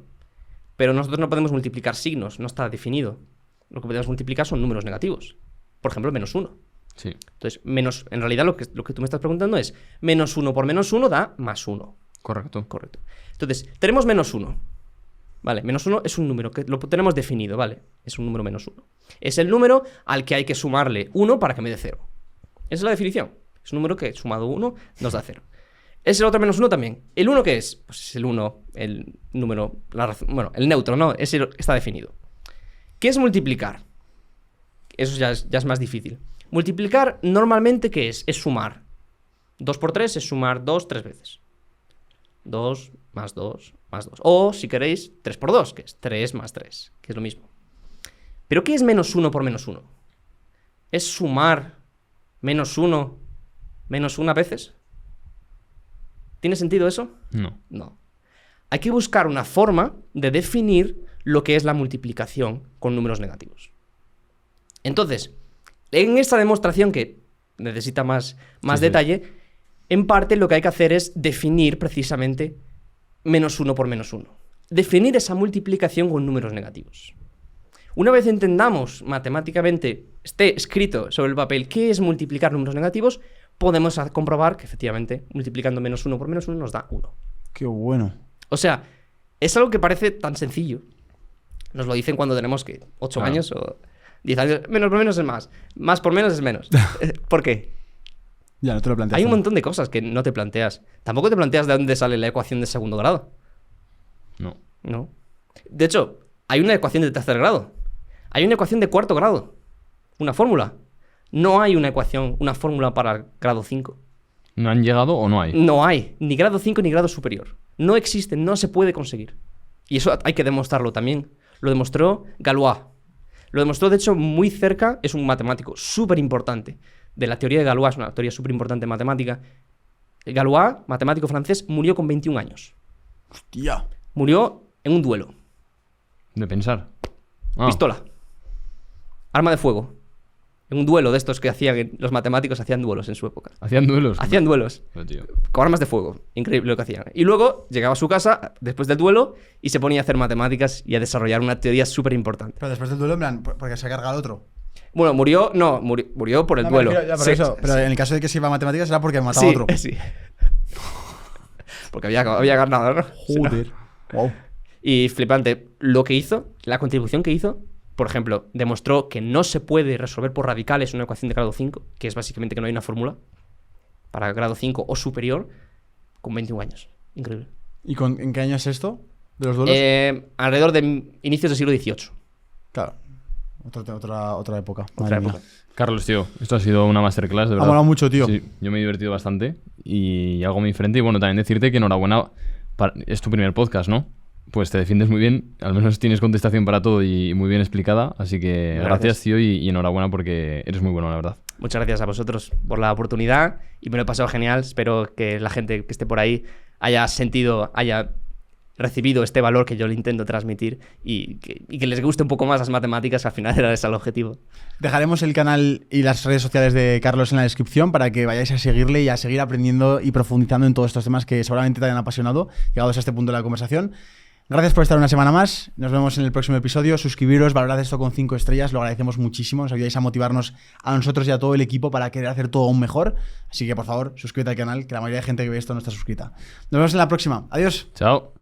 S2: Pero nosotros no podemos multiplicar signos, no está definido. Lo que podemos multiplicar son números negativos. Por ejemplo, -1.
S1: Sí.
S2: Entonces, en realidad lo que tú me estás preguntando es -1 por -1 da +1.
S1: Correcto.
S2: Correcto. Entonces, tenemos -1. Vale, -1 es un número que lo tenemos definido, ¿vale? Es un número -1. Es el número al que hay que sumarle 1 para que me dé 0. Esa es la definición. Es un número que sumado 1 nos da 0. ¿Es el otro -1 también? ¿El 1 qué es? Pues es el 1, el número, bueno, el neutro, ¿no? Está definido. ¿Qué es multiplicar? Eso ya es más difícil. Multiplicar normalmente, ¿qué es? Es sumar. 2 por 3 es sumar 2 3 veces. 2 más 2 más 2. O, si queréis, 3 por 2, que es 3 más 3, que es lo mismo. ¿Pero qué es -1 por -1? ¿Es sumar -1 menos 1 veces? ¿Tiene sentido eso?
S1: No.
S2: No. Hay que buscar una forma de definir lo que es la multiplicación con números negativos. Entonces, en esta demostración que necesita más
S1: Sí.
S2: detalle, en parte lo que hay que hacer es definir precisamente -1 por -1. Definir esa multiplicación con números negativos. Una vez entendamos matemáticamente, esté escrito sobre el papel qué es multiplicar números negativos, podemos comprobar que efectivamente multiplicando -1 por -1 nos da 1.
S3: Qué bueno.
S2: O sea, es algo que parece tan sencillo. Nos lo dicen cuando tenemos, ¿qué? 8
S1: Claro.
S2: años o 10 años. Menos por menos es más. Más por menos es menos. ¿Por qué?
S3: Ya, no te lo planteas.
S2: Hay un montón de cosas que no te planteas. Tampoco te planteas de dónde sale la ecuación de segundo grado.
S1: No.
S2: No. De hecho, hay una ecuación de tercer grado. Hay una ecuación de cuarto grado. Una fórmula. No hay una ecuación, una fórmula para grado 5.
S1: ¿No han llegado o no hay?
S2: No hay. Ni grado 5 ni grado superior. No existe, no se puede conseguir. Y eso hay que demostrarlo también. Lo demostró Galois. Lo demostró, de hecho, muy cerca. Es un matemático súper importante. De la teoría de Galois, es una teoría súper importante en matemática. Galois, matemático francés, murió con 21 años.
S3: Hostia.
S2: Murió en un duelo.
S1: De pensar. Ah,
S2: Pistola. Arma de fuego. En un duelo de estos que hacían los matemáticos, hacían duelos en su época.
S1: ¿Hacían duelos?
S2: Hacían duelos.
S1: Pero, tío.
S2: Con armas de fuego. Increíble lo que hacían. Y luego llegaba a su casa después del duelo y se ponía a hacer matemáticas y a desarrollar una teoría súper importante.
S3: Pero después del duelo, en plan, porque se carga al otro.
S2: Bueno, murió por el
S3: No,
S2: duelo.
S3: me refiero, ya, por
S2: Sí,
S3: eso. Pero
S2: sí.
S3: en el caso de que se iba a matemáticas era porque mataba a
S2: Sí,
S3: otro.
S2: sí. Porque había ganado, ¿no?
S3: Joder. Wow.
S2: Y flipante, lo que hizo, la contribución que hizo, por ejemplo, demostró que no se puede resolver por radicales una ecuación de grado 5, que es básicamente que no hay una fórmula para grado 5 o superior, con 21 años. Increíble.
S3: ¿Y en qué año es esto? ¿De los duelos?
S2: Alrededor de inicios del siglo XVIII.
S3: Claro. Otra época.
S2: Otra
S3: Madre mía.
S2: época.
S1: Carlos, tío, esto ha sido una masterclass, de
S3: Ha
S1: verdad.
S3: molado mucho, tío.
S1: Sí, yo me he divertido bastante y algo muy diferente. Y bueno, también decirte que enhorabuena, es tu primer podcast, ¿no? Pues te defiendes muy bien, al menos tienes contestación para todo y muy bien explicada. Así que gracias tío, y enhorabuena porque eres muy bueno, la verdad.
S2: Muchas gracias a vosotros por la oportunidad y me lo he pasado genial. Espero que la gente que esté por ahí haya recibido este valor que yo le intento transmitir y que les guste un poco más las matemáticas, que al final era ese el objetivo.
S3: Dejaremos el canal y las redes sociales de Carlos en la descripción para que vayáis a seguirle y a seguir aprendiendo y profundizando en todos estos temas que seguramente te hayan apasionado, llegados a este punto de la conversación. Gracias por estar una semana más. Nos vemos en el próximo episodio. Suscribiros, valorad esto con 5 estrellas. Lo agradecemos muchísimo. Nos ayudáis a motivarnos a nosotros y a todo el equipo para querer hacer todo aún mejor. Así que, por favor, suscríbete al canal, que la mayoría de gente que ve esto no está suscrita. Nos vemos en la próxima. Adiós.
S1: Chao.